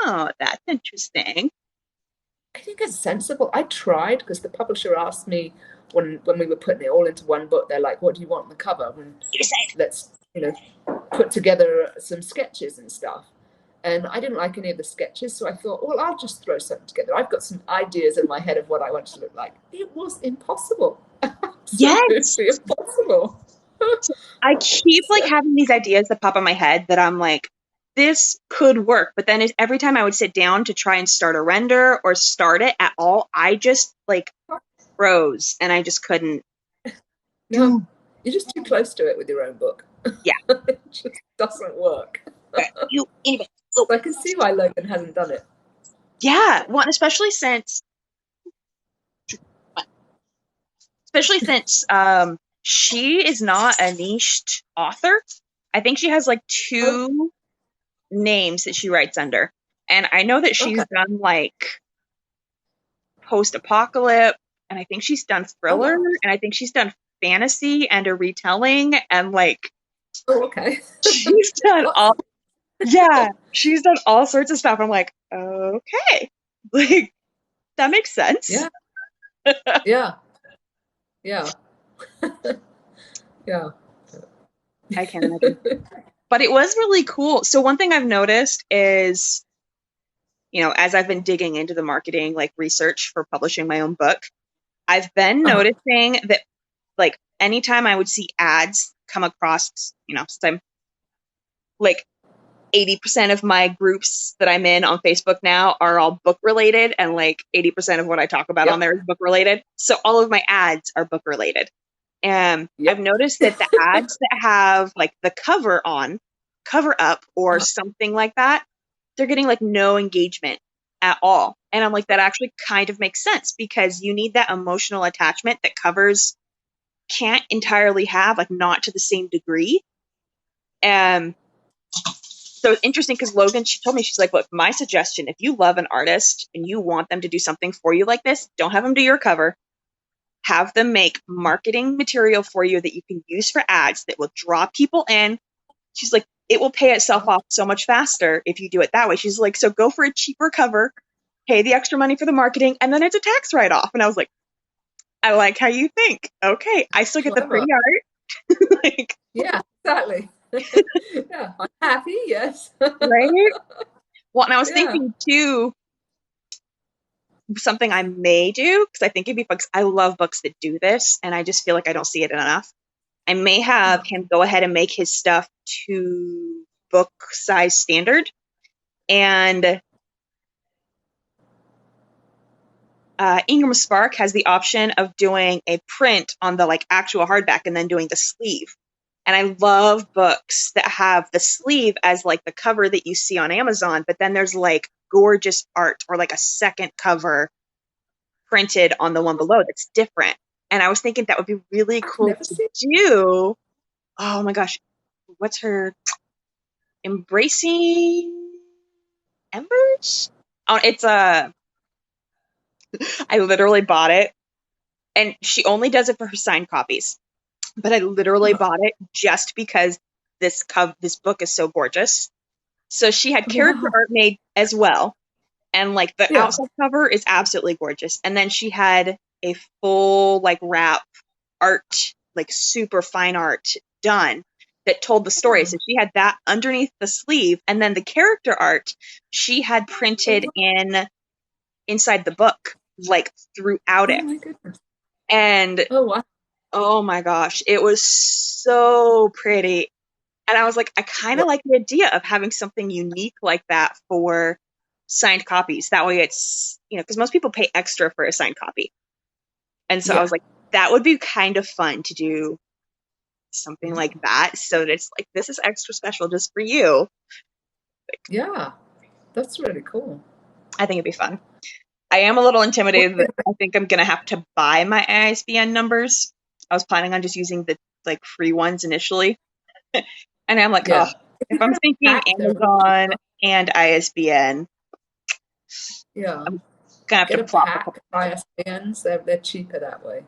oh, that's interesting. I think it's sensible. I tried because the publisher asked me when we were putting it all into one book. They're like, "What do you want on the cover?" And let's put together some sketches and stuff. And I didn't like any of the sketches, so I thought, well, I'll just throw something together. I've got some ideas in my head of what I want to look like. It was impossible. Yes, impossible. I keep like having these ideas that pop in my head that I'm like, this could work, but then every time I would sit down to try and start a render or start it at all, I just like froze and I just couldn't. No, you're just too close to it with your own book. Yeah, it just doesn't work. Anyway, so I can see why Logan hasn't done it. Yeah, well, especially since she is not a niched author. I think she has like two names that she writes under. And I know that she's done like post-apocalypse, and I think she's done thriller, and I think she's done fantasy and a retelling, and like she's done she's done all sorts of stuff. I'm like, okay. Like that makes sense. Yeah. Yeah. Yeah. Yeah. I can imagine. But it was really cool. So one thing I've noticed is, as I've been digging into the marketing, like research for publishing my own book, I've been noticing that like anytime I would see ads come across, since I'm like 80% of my groups that I'm in on Facebook now are all book related, and like 80% of what I talk about on Yep. there is book related. So all of my ads are book related. And I've Yep. noticed that the ads that have like the cover up or something like that, they're getting like no engagement at all. And I'm like, that actually kind of makes sense because you need that emotional attachment that covers can't entirely have, like not to the same degree. And so it's interesting because Logan, she told me, she's like, look, my suggestion, if you love an artist and you want them to do something for you like this, don't have them do your cover. Have them make marketing material for you that you can use for ads that will draw people in. She's like, it will pay itself off so much faster if you do it that way. She's like, so go for a cheaper cover, pay the extra money for the marketing, and then it's a tax write-off. And I was like, I like how you think. Okay, I still get the Clever. pretty art. Like, Yeah, exactly. Yeah, I'm happy, yes. right? Well, and I was Yeah. thinking too, something I may do, because I think it'd be fun, 'cause I love books that do this, and I just feel like I don't see it enough. I may have him go ahead and make his stuff to book size standard, and Ingram Spark has the option of doing a print on the like actual hardback and then doing the sleeve. And I love books that have the sleeve as like the cover that you see on Amazon, but then there's like gorgeous art or like a second cover printed on the one below that's different. And I was thinking that would be really I've cool never to seen. do. Oh my gosh, what's her Embracing Embers? Oh, it's a. I literally bought it, and she only does it for her signed copies. But I literally bought it just because this book is so gorgeous. So she had character Wow. art made as well, and like the Yeah. outside cover is absolutely gorgeous. And then she had a full like wrap art, like super fine art done that told the story. So she had that underneath the sleeve, and then the character art she had printed in inside the book, like throughout Oh it. my goodness. And Oh wow. oh my gosh, it was so pretty. And I was like, I kind of What? like the idea of having something unique like that for signed copies. That way it's, because most people pay extra for a signed copy. And so I Yeah. was like, that would be kind of fun to do something like that. So that it's like, this is extra special just for you. Yeah. That's really cool. I think it'd be fun. I am a little One intimidated thing that I think I'm going to have to buy my ISBN numbers. I was planning on just using the like free ones initially. And I'm like, oh, Yeah. If if you I'm get a thinking pack, they're Amazon and ISBN, yeah. I'm gonna have to Get a plop a couple. pack of ISBNs. They're cheaper that way.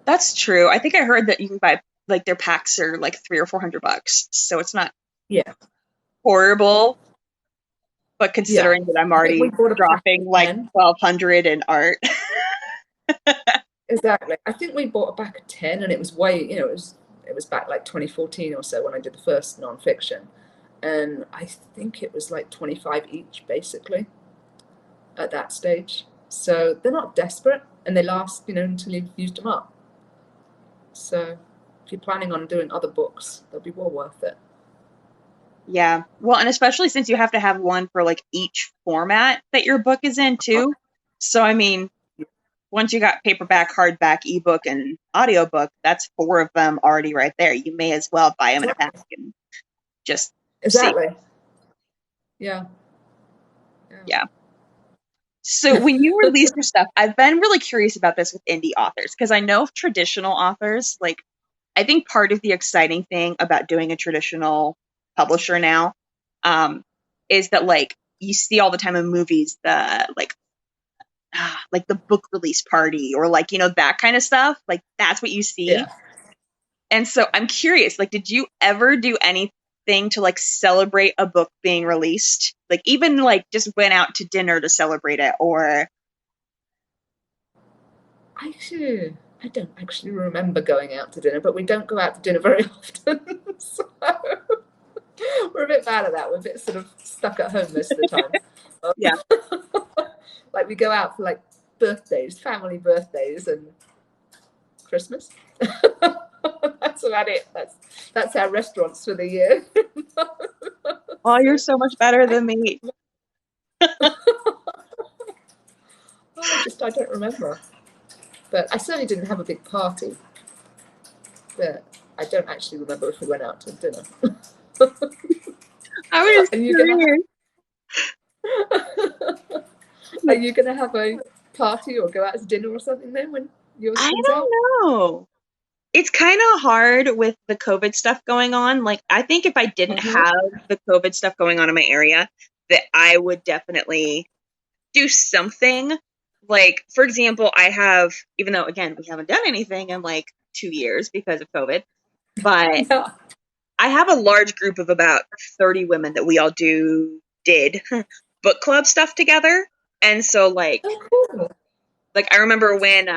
That's true. I think I heard that you can buy like their packs are like $300 or $400, so it's not Yeah. horrible. But Yeah. considering that I'm I think we already bought a pack dropping of like 10. 1,200 in art, Exactly. I think we bought a pack of 10 and it was way, it was back like 2014 or so when I did the first non-fiction. And I think it was like 25 each basically at that stage. So they're not desperate and they last, until you've used them up. So if you're planning on doing other books, they'll be well worth it. yeah. Well, and especially since you have to have one for like each format that your book is in too. So I mean, once you got paperback, hardback, ebook, and audiobook, that's 4 of them already right there. You may as well buy them in a pack and just see. Exactly. Yeah. Yeah. So when you release your stuff, I've been really curious about this with indie authors because I know traditional authors, like I think part of the exciting thing about doing a traditional publisher now, is that like you see all the time in movies the like the book release party or like that kind of stuff. Like that's what you see. Yeah. And so I'm curious, like, did you ever do anything to like celebrate a book being released? Like even like just went out to dinner to celebrate it or I don't actually remember going out to dinner, but we don't go out to dinner very often. So we're a bit bad at that. We're a bit sort of stuck at home most of the time. yeah. Like we go out for like birthdays, family birthdays, and Christmas. That's about it. That's our restaurants for the year. Oh, you're so much better than me. I don't remember. But I certainly didn't have a big party. But I don't actually remember if we went out to dinner. I was Are you gonna curious. Are you gonna have a party or go out to dinner or something then when yours I comes out? don't know. It's kind of hard with the COVID stuff going on. Like, I think if I didn't have the COVID stuff going on in my area, that I would definitely do something. Like, for example, I have, even though, again, we haven't done anything in like 2 years because of COVID, but Yeah. I have a large group of about 30 women that we all did book club stuff together. And so, Oh, cool. I remember when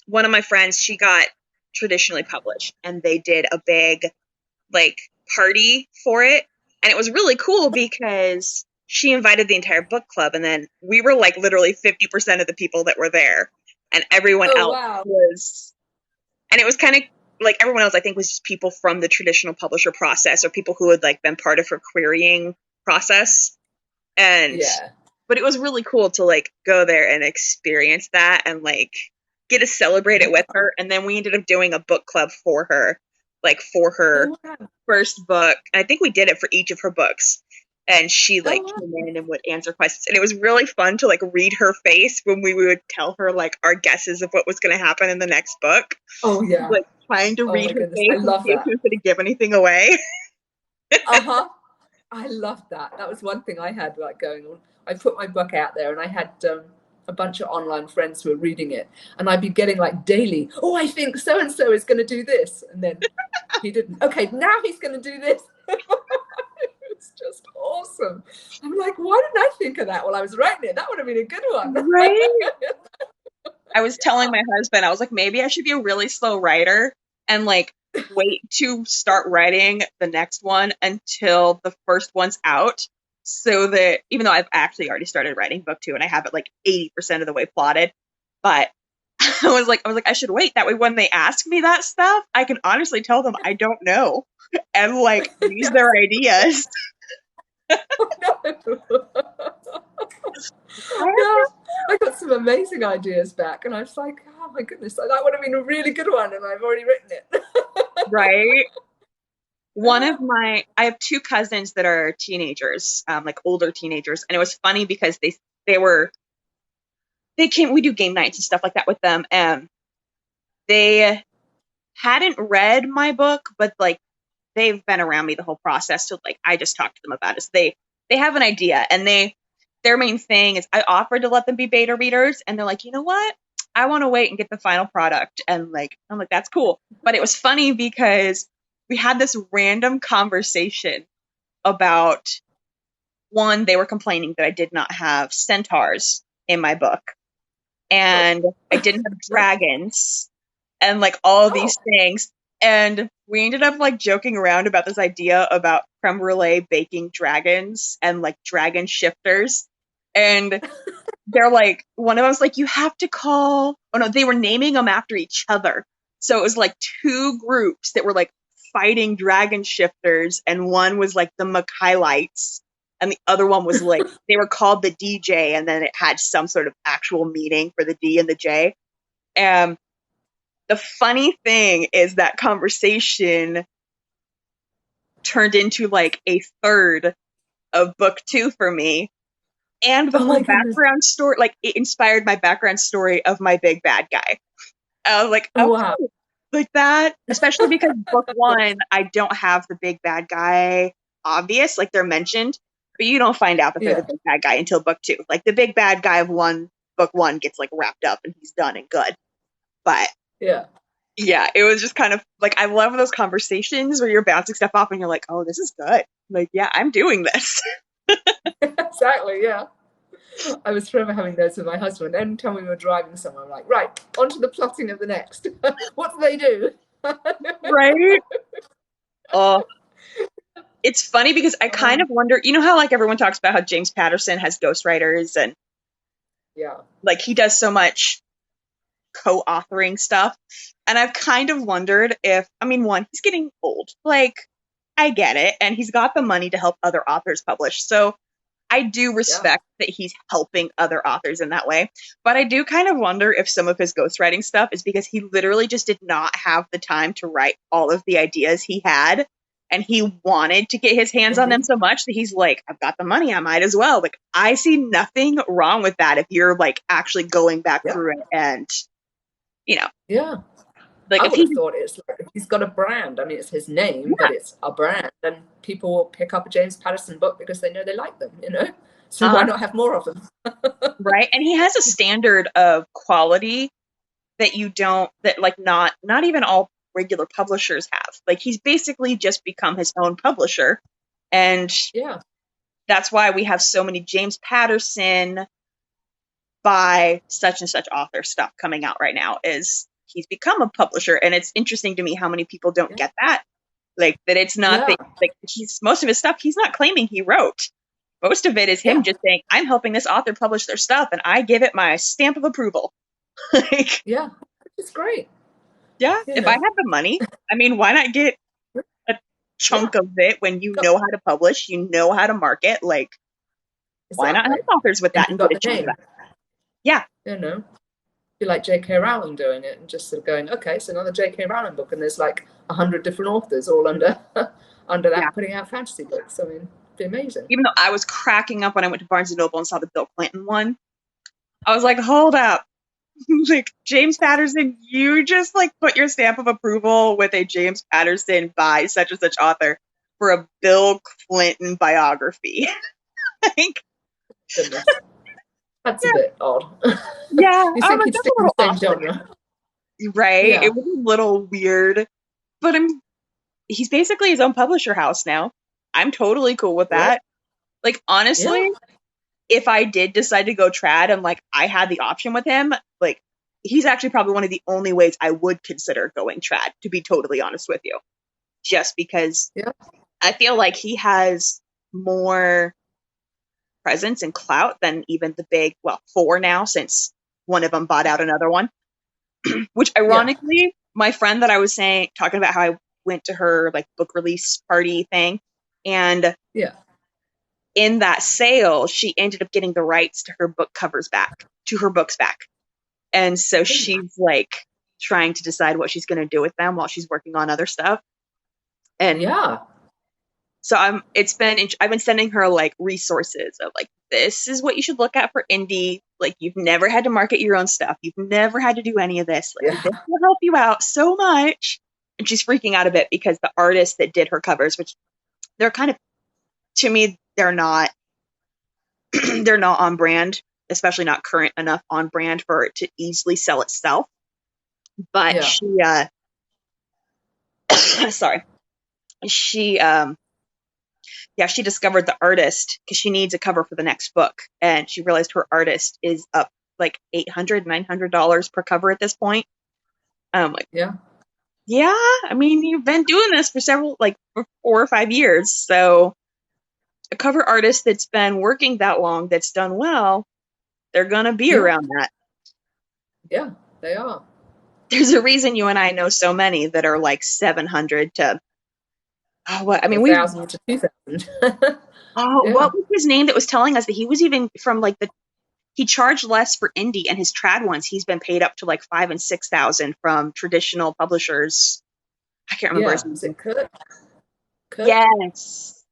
one of my friends, she got traditionally published, and they did a big like party for it, and it was really cool because she invited the entire book club, and then we were like literally 50% of the people that were there, and everyone Oh, else wow. and it was kind of like everyone else I think was just people from the traditional publisher process or people who had like been part of her querying process. And Yeah. but it was really cool to like go there and experience that and like get to celebrate it with her. And then we ended up doing a book club for her, like for her Oh, wow. first book. And I think we did it for each of her books. And she Oh, like wow. came in and would answer questions. And it was really fun to like read her face when we would tell her like our guesses of what was going to happen in the next book. Oh, yeah. Like trying to Oh, read my her goodness. face I in love case that. she was going to give anything away. Uh-huh. I loved that. That was one thing I had like going on. I put my book out there and I had a bunch of online friends who were reading it, and I'd be getting like daily, oh, I think so and so is going to do this, and then he didn't. Okay, now he's going to do this. It's just awesome. I'm like, why didn't I think of that while I was writing it? That would have been a good one. Right? I was telling my husband, I was like, maybe I should be a really slow writer and like wait to start writing the next one until the first one's out. So that even though I've actually already started writing book 2 and I have it like 80% of the way plotted, but I was like, I should wait. That way when they ask me that stuff, I can honestly tell them I don't know and like use their ideas. Yeah, I got some amazing ideas back, and I was like, oh my goodness, that would have been a really good one, and I've already written it. Right? I have 2 cousins that are teenagers, like older teenagers, and it was funny because we do game nights and stuff like that with them, and they hadn't read my book, but like they've been around me the whole process, so like I just talked to them about it. So they have an idea, and their main thing is I offered to let them be beta readers, and they're like, you know what? I want to wait and get the final product, and like I'm like, that's cool. But it was funny because we had this random conversation about one, they were complaining that I did not have centaurs in my book, and I didn't have dragons, and like all these things. And we ended up like joking around about this idea about creme brulee baking dragons and like dragon shifters. And they're like, one of them was like, you have to call, oh no, they were naming them after each other. So it was like 2 groups that were like fighting dragon shifters, and one was like the Mikhailites, and the other one was like, they were called the DJ, and then it had some sort of actual meaning for the D and the J. And the funny thing is that conversation turned into like a third of book 2 for me. And the whole background story, like it inspired my background story of my big bad guy. I was like, Oh, okay, wow. like that, especially because book 1, I don't have the big bad guy obvious, like they're mentioned, but you don't find out that they're the big bad guy until book 2. Like the big bad guy of book 1 gets like wrapped up and he's done and good. But yeah, it was just kind of like, I love those conversations where you're bouncing stuff off and you're like, oh, this is good. Like, yeah, I'm doing this. Exactly, yeah. I was forever having those with my husband. Every time we were driving somewhere, I'm like, right, on to the plotting of the next. What do they do? Right? Oh, it's funny because I kind of wonder, you know how like everyone talks about how James Patterson has ghostwriters and yeah, like he does so much co-authoring stuff. And I've kind of wondered if, I mean, one, he's getting old. Like, I get it. And he's got the money to help other authors publish. So I do Yeah. respect that he's helping other authors in that way. But I do kind of wonder if some of his ghostwriting stuff is because he literally just did not have the time to write all of the ideas he had. And he wanted to get his hands on them so much that he's like, I've got the money, I might as well. Like, I see nothing wrong with that if you're like actually going back Yeah. through it and, you know, Yeah. like I if would he, have thought it's like he's got a brand. I mean, it's his name, but it's a brand, and people will pick up a James Patterson book because they know they like them, you know? So why not have more of them? right? And he has a standard of quality that you don't, that like not even all regular publishers have. Like he's basically just become his own publisher. And Yeah. that's why we have so many James Patterson by such and such author stuff coming out right now, is he's become a publisher. And it's interesting to me how many people don't get that. Like that it's not Yeah. that, like he's, most of his stuff he's not claiming he wrote. Most of it is him Yeah. just saying, I'm helping this author publish their stuff and I give it my stamp of approval. Like, Yeah. It's great. yeah, You if I know. had the money, I mean, why not get a chunk of it when you know how to publish, you know how to market? Like, why not help Exactly. authors with And that you've and get got a the chunk of name, that? Yeah, you know. Be like J.K. Rowling doing it and just sort of going, okay, it's another J.K. Rowling book, and there's like 100 different authors all under under yeah. that putting out fantasy books. I mean, it'd be amazing. Even though I was cracking up when I went to Barnes and Noble and saw the Bill Clinton one, I was like, hold up. Like, James Patterson, you just like put your stamp of approval with a James Patterson by such and such author for a Bill Clinton biography. Like, Goodness. That's a bit odd. yeah, You I'm think like, he'd that's stick a in the little same awkward, genre? right? Yeah. It was a little weird, but he's basically his own publisher house now. I'm totally cool with Yeah. that. Like, honestly, Yeah. if I did decide to go trad and like I had the option with him, like he's actually probably one of the only ways I would consider going trad, to be totally honest with you. Just because Yeah. I feel like he has more presence and clout than even the big, well, four now, since one of them bought out another one. Which Yeah. ironically, my friend that I was saying, talking about how I went to her like book release party thing, and Yeah. in that sale, she ended up getting the rights to her book covers back, to her books back. And so she's like trying to decide what she's going to do with them while she's working on other stuff. And Yeah. so I've been sending her like resources of like, this is what you should look at for indie. Like, you've never had to market your own stuff. You've never had to do any of this. Like, Yeah. this will help you out so much. And she's freaking out a bit because the artists that did her covers, which they're kind of, to me, they're not they're not on brand, especially not current enough on brand for it to easily sell itself. But Yeah. she sorry. She she discovered the artist because she needs a cover for the next book, and she realized her artist is up like $800-900 per cover at this point. I'm like, Yeah. yeah, I mean, you've been doing this for for 4 or 5 years, so a cover artist that's been working that long, that's done well, they're gonna be Yeah. around that. Yeah. They are. There's a reason you and I know so many that are like 700 to, oh, what, I mean, 1,000 to 2,000. oh, Yeah. what was his name that was telling us that he was even from like he charged less for indie, and his trad ones, he's been paid up to like 5,000 and 6,000 from traditional publishers. I can't remember Yeah. his name. Is it Kurt? Kurt? Yes.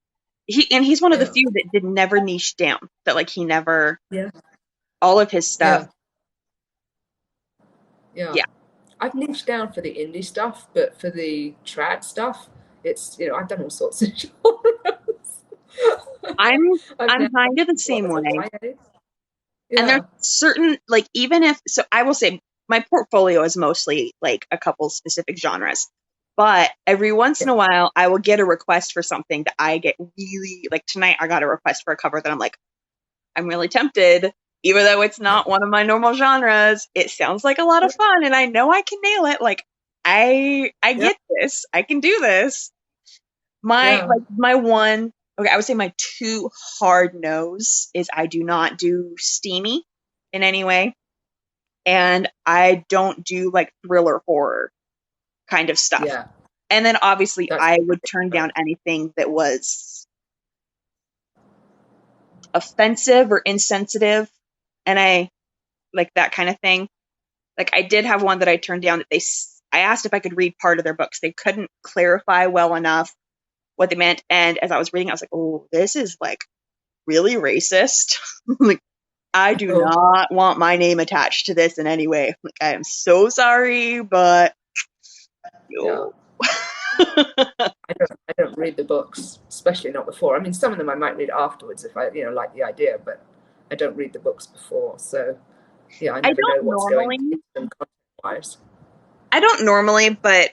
He's one of the Yeah. few that did never niche down, that like he never, Yeah. all of his stuff. Yeah. Yeah. I've niched down for the indie stuff, but for the trad stuff, it's, I've done all sorts of genres. I'm I've now kind of the done, same what, way. YA? And there's Yeah. certain, like, even if, so I will say my portfolio is mostly like a couple specific genres, but every once in a while I will get a request for something that I get really, like tonight I got a request for a cover that I'm like, I'm really tempted, even though it's not one of my normal genres. It sounds like a lot of fun and I know I can nail it. Like, I Yeah. get this. I can do this. Yeah. My one, okay, I would say my two hard no's is I do not do steamy in any way. And I don't do like thriller horror. kind of stuff. Yeah. And then obviously That's I would turn down anything that was offensive or insensitive, and I like that kind of thing. Like I did have one that I turned down that I asked if I could read part of their books. They couldn't clarify well enough what they meant, and as I was reading, I was like, "Oh, this is like really racist." Like, I do not want my name attached to this in any way. Like, I am so sorry, but yo. I don't read the books, especially not before. I mean, some of them I might read afterwards if I, like the idea, but I don't read the books before. So, yeah, I never know what's going into them content-wise. I don't normally, but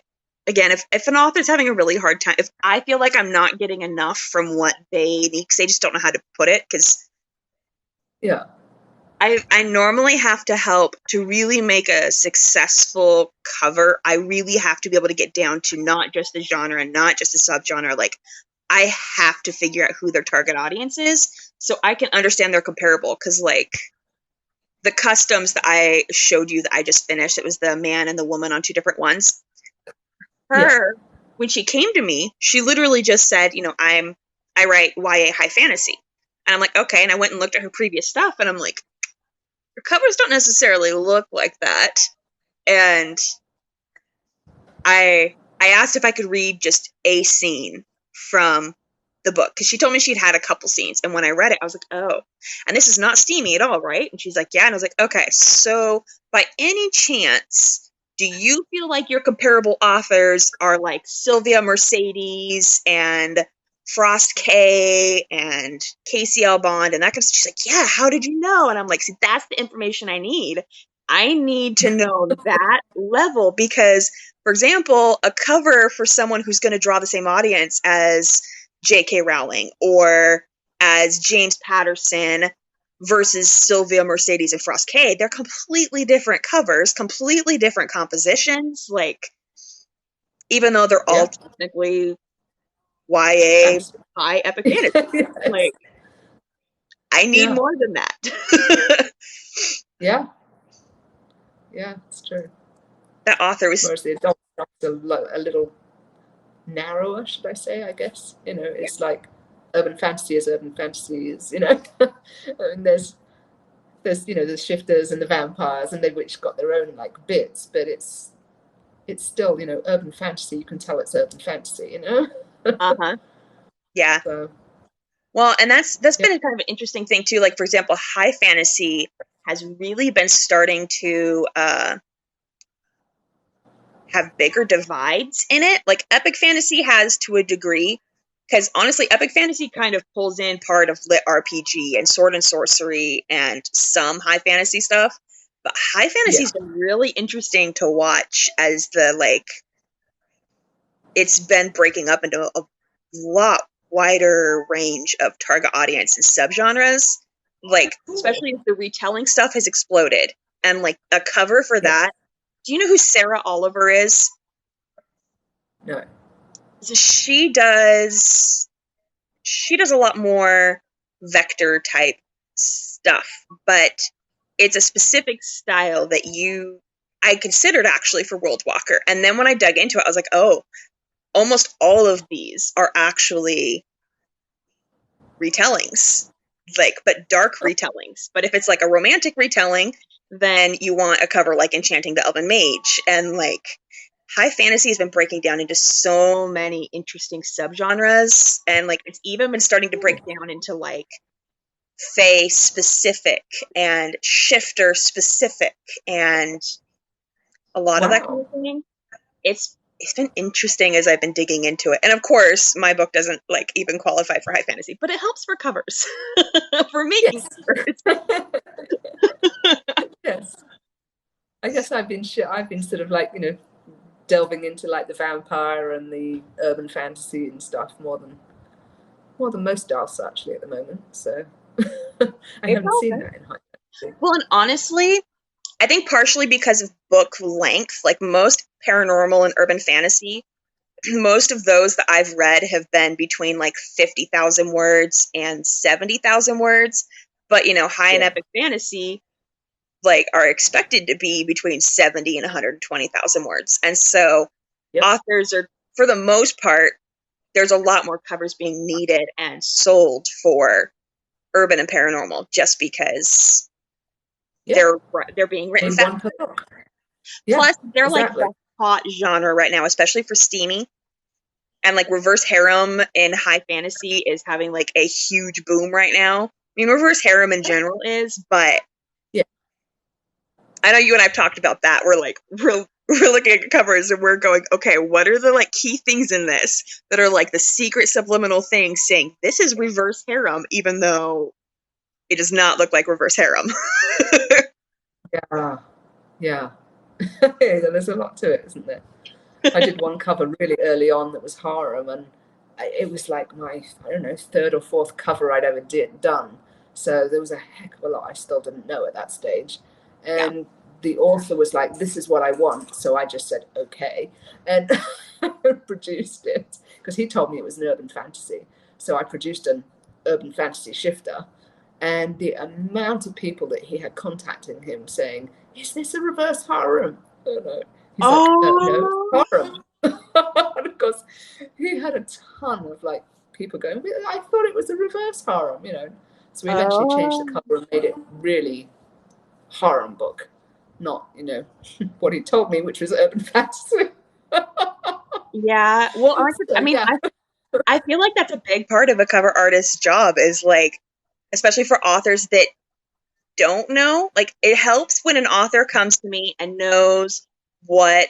again, if an author's having a really hard time, if I feel like I'm not getting enough from what they need, because they just don't know how to put it, because yeah, I normally have to help to really make a successful cover. I really have to be able to get down to not just the genre, not just the subgenre. Like, I have to figure out who their target audience is so I can understand they're comparable. Because, like, the customs that I showed you that I just finished, it was the man and the woman on two different ones. When she came to me, she literally just said, I write YA high fantasy. And I'm like, okay. And I went and looked at her previous stuff, and I'm like, her covers don't necessarily look like that. And I asked if I could read just a scene from the book, because she told me she'd had a couple scenes, and when I read it, I was like, oh, and this is not steamy at all, right? And she's like, yeah. And I was like, okay, so by any chance, do you feel like your comparable authors are like Sylvia Mercedes and Frost K and Casey L. Bond and that kind of stuff? She's like, yeah, how did you know? And I'm like, see, that's the information I need. I need to know that level, because, for example, a cover for someone who's going to draw the same audience as J.K. Rowling or as James Patterson versus Sylvia Mercedes and Frost K, they're completely different covers, completely different compositions. Like, even though they're all technically YA high epic fantasy, like, I need more than that. Yeah, it's true. That author was... Whereas the adult stuff's a little narrower, should I say, I guess. It's like urban fantasy is, I mean, there's the shifters and the vampires, and they've each got their own like bits, but it's still, urban fantasy. You can tell it's urban fantasy, Uh-huh. Yeah. So, well, and that's been a kind of an interesting thing too. Like, for example, high fantasy has really been starting to have bigger divides in it. Like, epic fantasy has to a degree, because honestly, epic fantasy kind of pulls in part of lit RPG and sword and sorcery and some high fantasy stuff. But high fantasy's been really interesting to watch as it's been breaking up into a lot wider range of target audience and subgenres. Like, especially as the retelling stuff has exploded. And like a cover for that. Do you know who Sarah Oliver is? No. So she does a lot more vector type stuff, but it's a specific style that I considered actually for World Walker. And then when I dug into it, I was like, oh, almost all of these are actually retellings, but dark retellings. But if it's like a romantic retelling, then you want a cover like Enchanting the Elven Mage. And like, high fantasy has been breaking down into so many interesting subgenres, and like, it's even been starting to break down into like Fae specific and shifter specific and a lot of that kind of thing. It's been interesting as I've been digging into it. And of course, my book doesn't like even qualify for high fantasy, but it helps for covers. For making covers. Yes. I guess I've been sort of like, delving into like the vampire and the urban fantasy and stuff more than most else actually at the moment. So I haven't seen that in high fantasy. Well, and honestly, I think partially because of book length, like most paranormal and urban fantasy, most of those that I've read have been between like 50,000 words and 70,000 words. But, high and epic fantasy like are expected to be between 70 and 120,000 words. And so Yep. authors are, for the most part, there's a lot more covers being needed and sold for urban and paranormal just because Yeah. they're being written Need fast. one per book. Yeah, Plus, they're like exactly. the hot genre right now, especially for steamy. And like reverse harem in high fantasy is having like a huge boom right now. I mean, reverse harem in general is, but Yeah. I know you and I've talked about that. We're looking at covers and we're going, okay, what are the like key things in this that are like the secret subliminal things saying this is reverse harem, even though it does not look like reverse harem. Yeah. Yeah. Yeah, there's a lot to it, isn't there? I did one cover really early on that was harem, and it was like my, I don't know, third or fourth cover I'd ever done. So there was a heck of a lot I still didn't know at that stage. Yeah. And the author was like, "This is what I want." So I just said, "Okay," and produced it because he told me it was an urban fantasy. So I produced an urban fantasy shifter, and the amount of people that he had contacting him saying, "Is this a reverse harem?" Oh no. He's like, "No, it's Oh, harem." And of course, he had a ton of like people going, "I thought it was a reverse harem," you know. So we eventually changed the oh, cover and made it really harem book, not, you know, what he told me, which was urban fantasy. yeah. Well, I So mean, yeah, I feel like that's a big part of a cover artist's job is like, especially for authors that don't know, like it helps when an author comes to me and knows what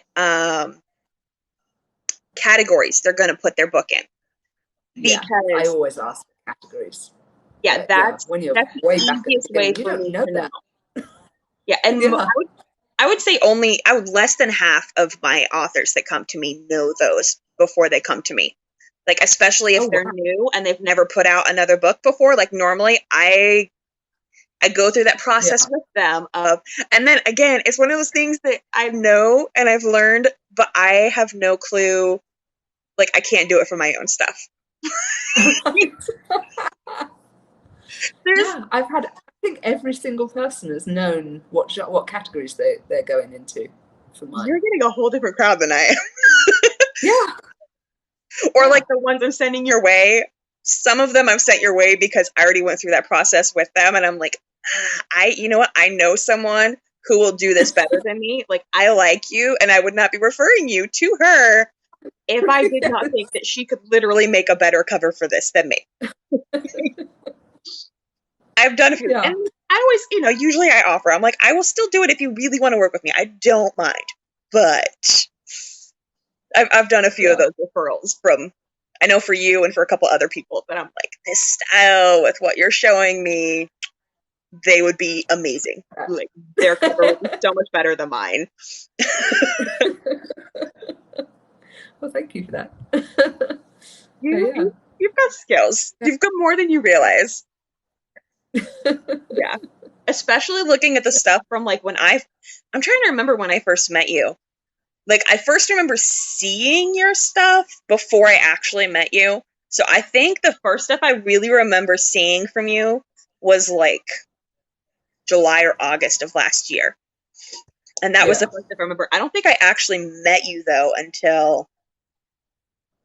categories they're going to put their book in yeah. I because always ask for categories. yeah, But yeah, when you're that's the way back at the easiest way beginning, you for don't me know to know. that. Yeah, and Yeah, I would say only I would less than half of my authors that come to me know those before they come to me. Like especially oh if they're wow, new and they've never put out another book before, like normally I go through that yeah. process with them of, and then again, it's one of those things that I know and I've learned, but I have no clue. Like I can't do it for my own stuff. Right. There's, Yeah, I've had. I think every single person has known what categories they're going into for mine. you're getting a whole different crowd than I am. Yeah, Or yeah, like the ones I'm sending your way. Some of them I've sent your way because I already went through that process with them, and I'm like, you know what? I know someone who will do this better than me. Like I like you, and I would not be referring you to her if I did not think that she could literally make a better cover for this than me. I've done a few, and yeah, I always, usually I offer. I'm like, I will still do it if you really want to work with me. I don't mind, but I've done a few of yeah. those referrals from. I know for you and for a couple other people, but I'm like, this style with what you're showing me, they would be amazing. Like their cover would be so much better than mine. Well, thank you for that. So You, yeah, you you've got skills. You've got more than you realize. yeah. Yeah. Especially looking at the stuff from like I'm trying to remember when I first met you. Like I first remember seeing your stuff before I actually met you. So I think the first stuff I really remember seeing from you was like July or August of last year. And that was the Yeah. first stuff I remember. I don't think I actually met you though until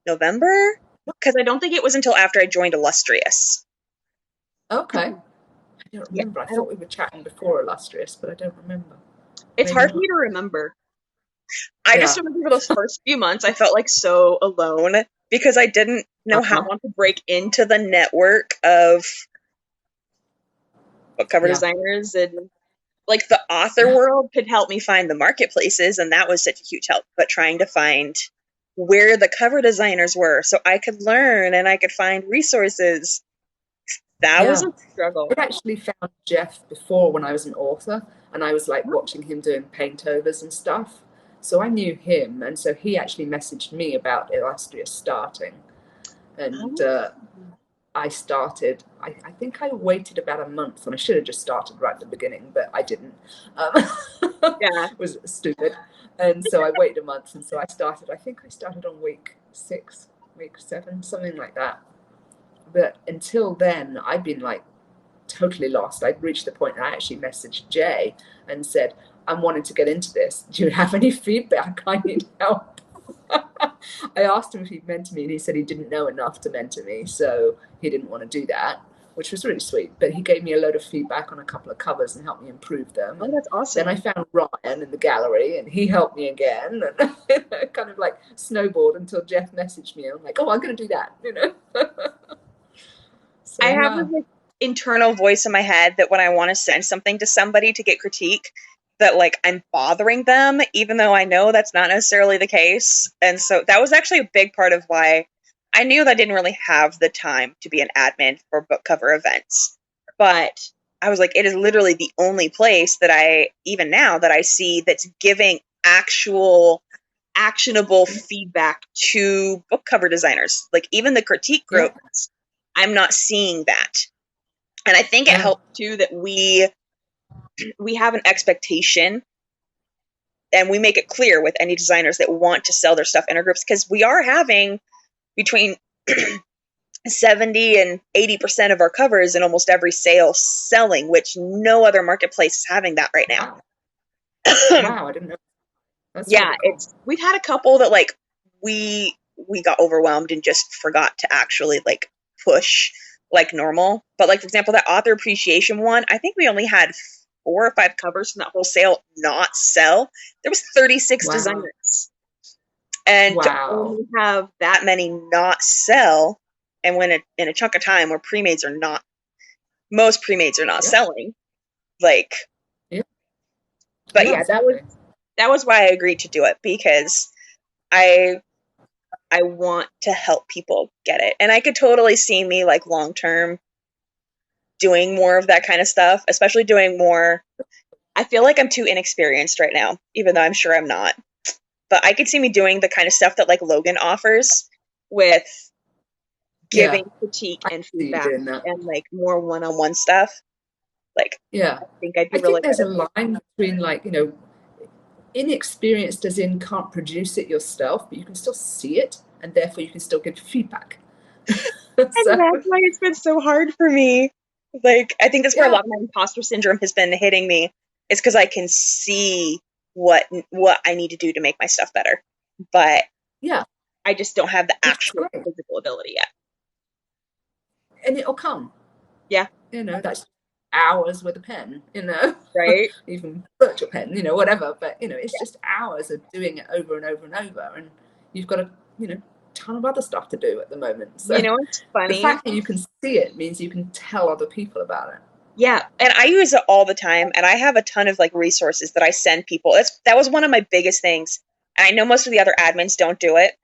November because I don't think it was until after I joined Illustrious. Okay. I don't Yeah, remember. I I don't. thought we were chatting before Illustrious, but I don't remember. It's Maybe hard for not. me to remember. I just Yeah. remember for those first few months, I felt like so alone because I didn't know how Uh-huh. to break into the network of book cover Yeah. designers and like the author Yeah. world could help me find the marketplaces, and that was such a huge help. But trying to find where the cover designers were so I could learn and I could find resources, that was Yeah. a struggle. I actually found Jeff before when I was an author, and I was like watching him doing paint overs and stuff. So I knew him, and so he actually messaged me about Illustrious starting. And Oh. I started, I think I waited about a month, and I should have just started right at the beginning, but I didn't. Yeah. It was stupid. And so I waited a month, and so I think I started on week 6, week 7, something like that. But until then, I'd been like totally lost. I'd reached the point that I actually messaged Jay and said, I'm wanting to get into this. Do you have any feedback? I need help. I asked him if he'd mentor me, and he said he didn't know enough to mentor me, so he didn't want to do that, which was really sweet. But he gave me a load of feedback on a couple of covers and helped me improve them. Oh, And that's then awesome. I found Ryan in the gallery, and he helped me again, and it kind of like snowballed until Jeff messaged me. And I'm like, oh, I'm going to do that, you know. So I have yeah, this like internal voice in my head that when I want to send something to somebody to get critique, that like I'm bothering them, even though I know that's not necessarily the case. And so that was actually a big part of why I knew that I didn't really have the time to be an admin for book cover events. But I was like, it is literally the only place that I, even now, that I see that's giving actual actionable feedback to book cover designers. Like even the critique yeah, groups, I'm not seeing that. And I think it no, helps too that we have an expectation and we make it clear with any designers that want to sell their stuff in our groups, because we are having between 70 and 80% of our covers in almost every sale selling, which no other marketplace is having that right now. wow, wow, I didn't know. That's Yeah, really cool. we've had a couple that like we got overwhelmed and just forgot to actually like push like normal. But like for example, that author appreciation one, I think we only had 4 or 5 covers from that whole sale not sell. There was 36 Wow, designers, and to wow, only have that many not sell, and when in a chunk of time where most pre-mades are not yeah, selling, like. yeah, But yeah, yeah, exactly. that was why I agreed to do it, because I want to help people get it. And I could totally see me like long term doing more of that kind of stuff, especially doing more. I feel like I'm too inexperienced right now, even though I'm sure I'm not. But I could see me doing the kind of stuff that like Logan offers with Yeah, giving critique I and see you feedback doing that. and like more one-on-one stuff. Like Yeah, I think I'd I be really think good there's a at it. line between like, inexperienced as in can't produce it yourself, but you can still see it, and therefore you can still give feedback. And So that's why it's been so hard for me. Like, I think that's where a yeah, lot of my imposter syndrome has been hitting me. It's because I can see what I need to do to make my stuff better, but yeah, I just don't have the which is actual great, physical ability yet. and it'll come. Yeah, That's hours with a pen. right. Even virtual pen. Whatever. But it's Yeah. just hours of doing it over and over and over, and you've got a ton of other stuff to do at the moment. You So know what's the funny? fact that you can see it means you can tell other people about it. Yeah, and I use it all the time, and I have a ton of like resources that I send people. That was one of my biggest things, and I know most of the other admins don't do it,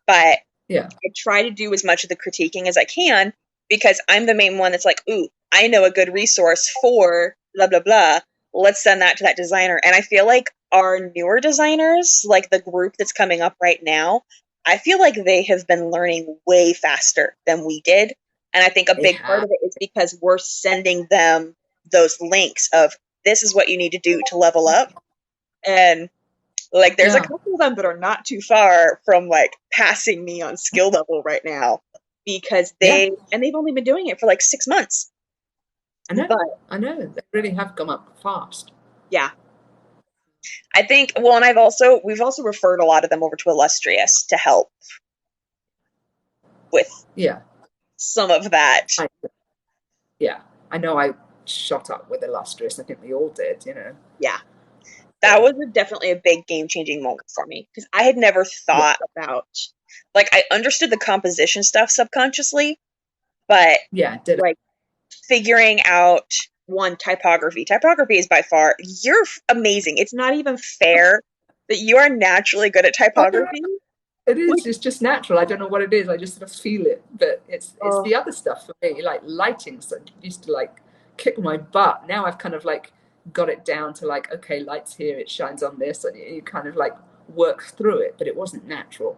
but Yeah. I try to do as much of the critiquing as I can, because I'm the main one that's like, ooh, I know a good resource for blah, blah, blah. Let's send that to that designer. And I feel like our newer designers, like the group that's coming up right now, I feel like they have been learning way faster than we did. And I think a They big part have. of it is because we're sending them those links of this is what you need to do to level up. And like, there's a Yeah. couple of them that are not too far from like passing me on skill level right now, because Yeah. they've only been doing it for like 6 months. I know. But I know. They really have come up fast. yeah, I think, well, and we've also referred a lot of them over to Illustrious to help with Yeah. some of that. I, yeah. I know I shot up with Illustrious. I think we all did. Yeah, that was definitely a big game changing moment for me, because I had never Yeah. thought about, like, I understood the composition stuff subconsciously, but Yeah. Did it. like figuring out one typography. Typography is by far, you're amazing. It's not even fair that you are naturally good at typography. It Like, is. It's just natural. I don't know what it is. I just sort of feel it. But it's oh, the other stuff for me, like lighting. So it used to like kick my butt. Now I've kind of like got it down to like, okay, lights here, it shines on this, and you kind of like work through it. But it wasn't natural.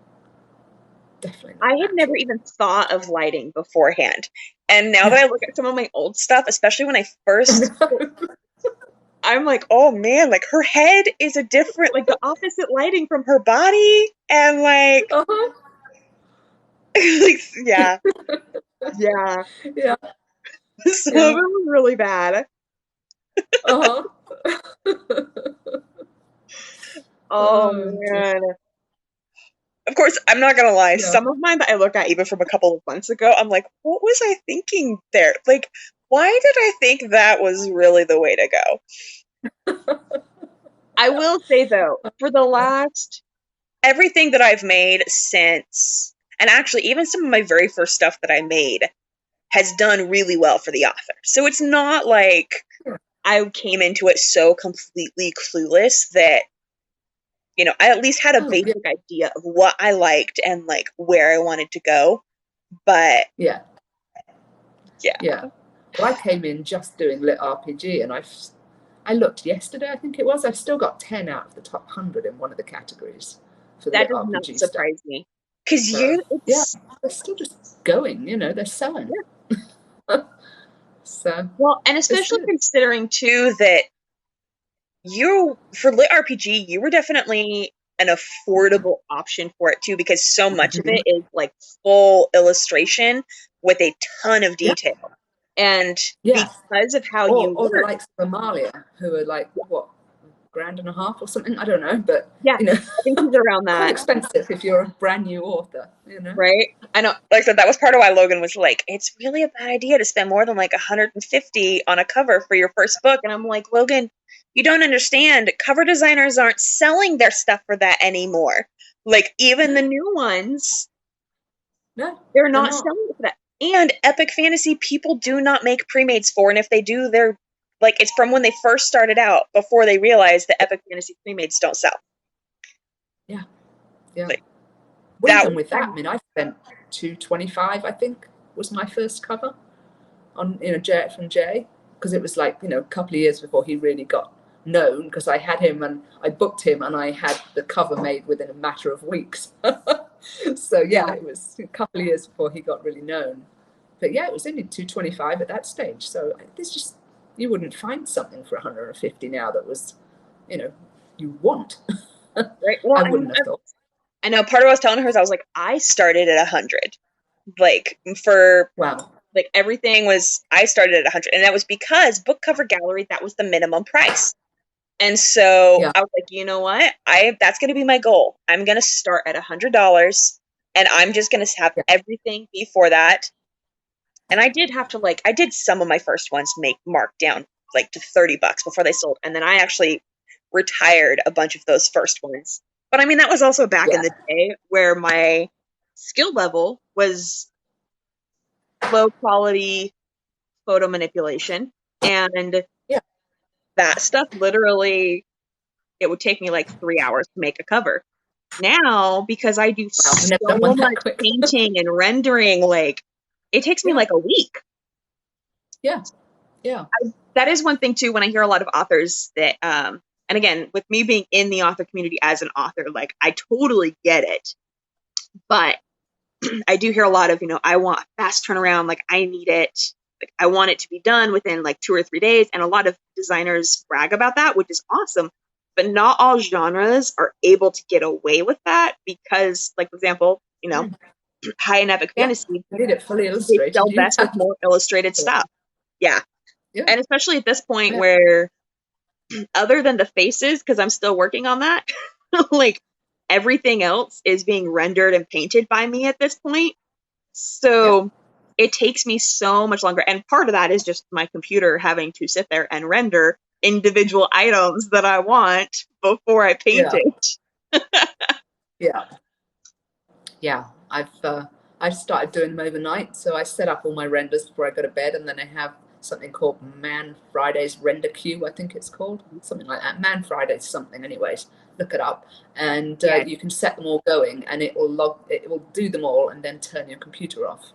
Definitely I not had never natural. even thought of lighting beforehand. And now that I look at some of my old stuff, especially when I first, I'm like, oh man, like her head is a different, like the opposite lighting from her body. And like, Uh-huh. like yeah, yeah. Yeah. Some of it Yeah. was really bad. Uh-huh. Oh Oh, dear. man. Of course, I'm not gonna lie. Yeah. Some of mine that I look at even from a couple of months ago, I'm like, what was I thinking there? Like, why did I think that was really the way to go? I will say though, for the last everything that I've made since, and actually even some of my very first stuff that I made has done really well for the author. So it's not like I came into it so completely clueless that, you know, I at least had a basic idea of what I liked and like where I wanted to go. But yeah. yeah. Well, I came in just doing lit RPG, and I looked yesterday, I think it was. I've still got 10 out of the top 100 in one of the categories for the That lit does not RPG stuff. surprise me. Because Yeah, they're still just going, you know, they're selling. Yeah. So, well, and especially considering too that for lit RPG, you were definitely an affordable option for it too, because so much of it is like full illustration with a ton of detail. And because of how you or the work, likes of Amalia, who are like, what, $1.50 or something? I don't know, but yeah, you know, I think he's around that. Quite expensive if you're a brand new author, you know. Right? I know. Like I said, that was part of why Logan was like, "It's really a bad idea to spend more than like $150 on a cover for your first book." And I'm like, Logan, you don't understand. Cover designers aren't selling their stuff for that anymore. Like even the new ones, they're not selling it for that. And epic fantasy people do not make pre-mades for, and if they do, they're like, it's from when they first started out before they realized that epic fantasy pre-mades don't sell. Yeah. Like, well, even with that, I mean, I spent $225, I think, was my first cover on, you know, J from Jay, because it was like, you know, a couple of years before he really got known, because I had him and I booked him and I had the cover made within a matter of weeks. So yeah, it was a couple of years before he got really known. But yeah, it was only $225 at that stage. So there's just, you wouldn't find something for $150 now that was, you know, you want. Right. Well, I wouldn't have thought. I know part of what I was telling her is I was like, I started at 100. Like for like everything was, I started at 100, and that was because book cover gallery, that was the minimum price. And so I was like, you know what? That's going to be my goal. I'm going to start at $100, and I'm just going to have everything before that. And I did have to I did some of my first ones make marked down like to $30 before they sold. And then I actually retired a bunch of those first ones. But I mean, that was also back in the day where my skill level was low quality photo manipulation. And that stuff literally, it would take me like 3 hours to make a cover. Now, because I do so much painting and rendering, like it takes me like a week. Yeah. That is one thing too, when I hear a lot of authors that, and again, with me being in the author community as an author, like I totally get it. But I do hear a lot of, you know, I want a fast turnaround, like I need it, like I want it to be done within like 2 or 3 days. And a lot of designers brag about that, which is awesome. But not all genres are able to get away with that because, like, for example, you know, high and epic fantasy, I did it fully illustrated. They sell best with more illustrated stuff. Yeah. And especially at this point where, other than the faces, because I'm still working on that, like everything else is being rendered and painted by me at this point. So it takes me so much longer. And part of that is just my computer having to sit there and render individual items that I want before I paint it. Yeah. I've started doing them overnight. So I set up all my renders before I go to bed, and then I have something called Man Friday's Render Queue, I think it's called. Something like that. Man Friday's something, anyways. Look it up. And you can set them all going, and it will do them all and then turn your computer off,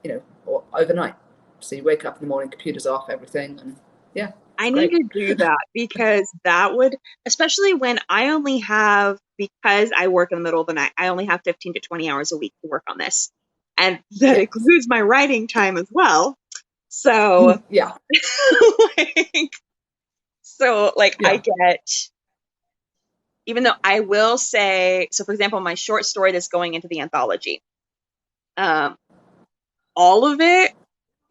you know, or overnight. So you wake up in the morning, computer's off, everything, and I need to do that, because that would, especially when I only have, because I work in the middle of the night, I only have 15 to 20 hours a week to work on this. And that includes my writing time as well. So, I get, even though I will say, so for example, my short story that's going into the anthology, all of it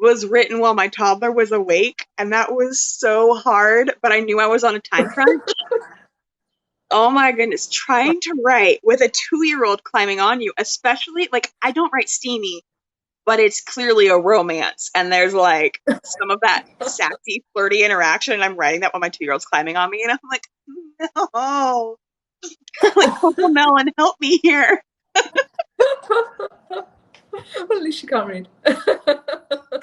was written while my toddler was awake, and that was so hard, but I knew I was on a time crunch. Oh my goodness, trying to write with a 2-year-old climbing on you, especially, like, I don't write steamy, but it's clearly a romance, and there's, like, some of that sassy, flirty interaction, and I'm writing that while my 2-year-old's climbing on me, and I'm like, no. Like, Coco Melon, help me here. Well, at least she can't read.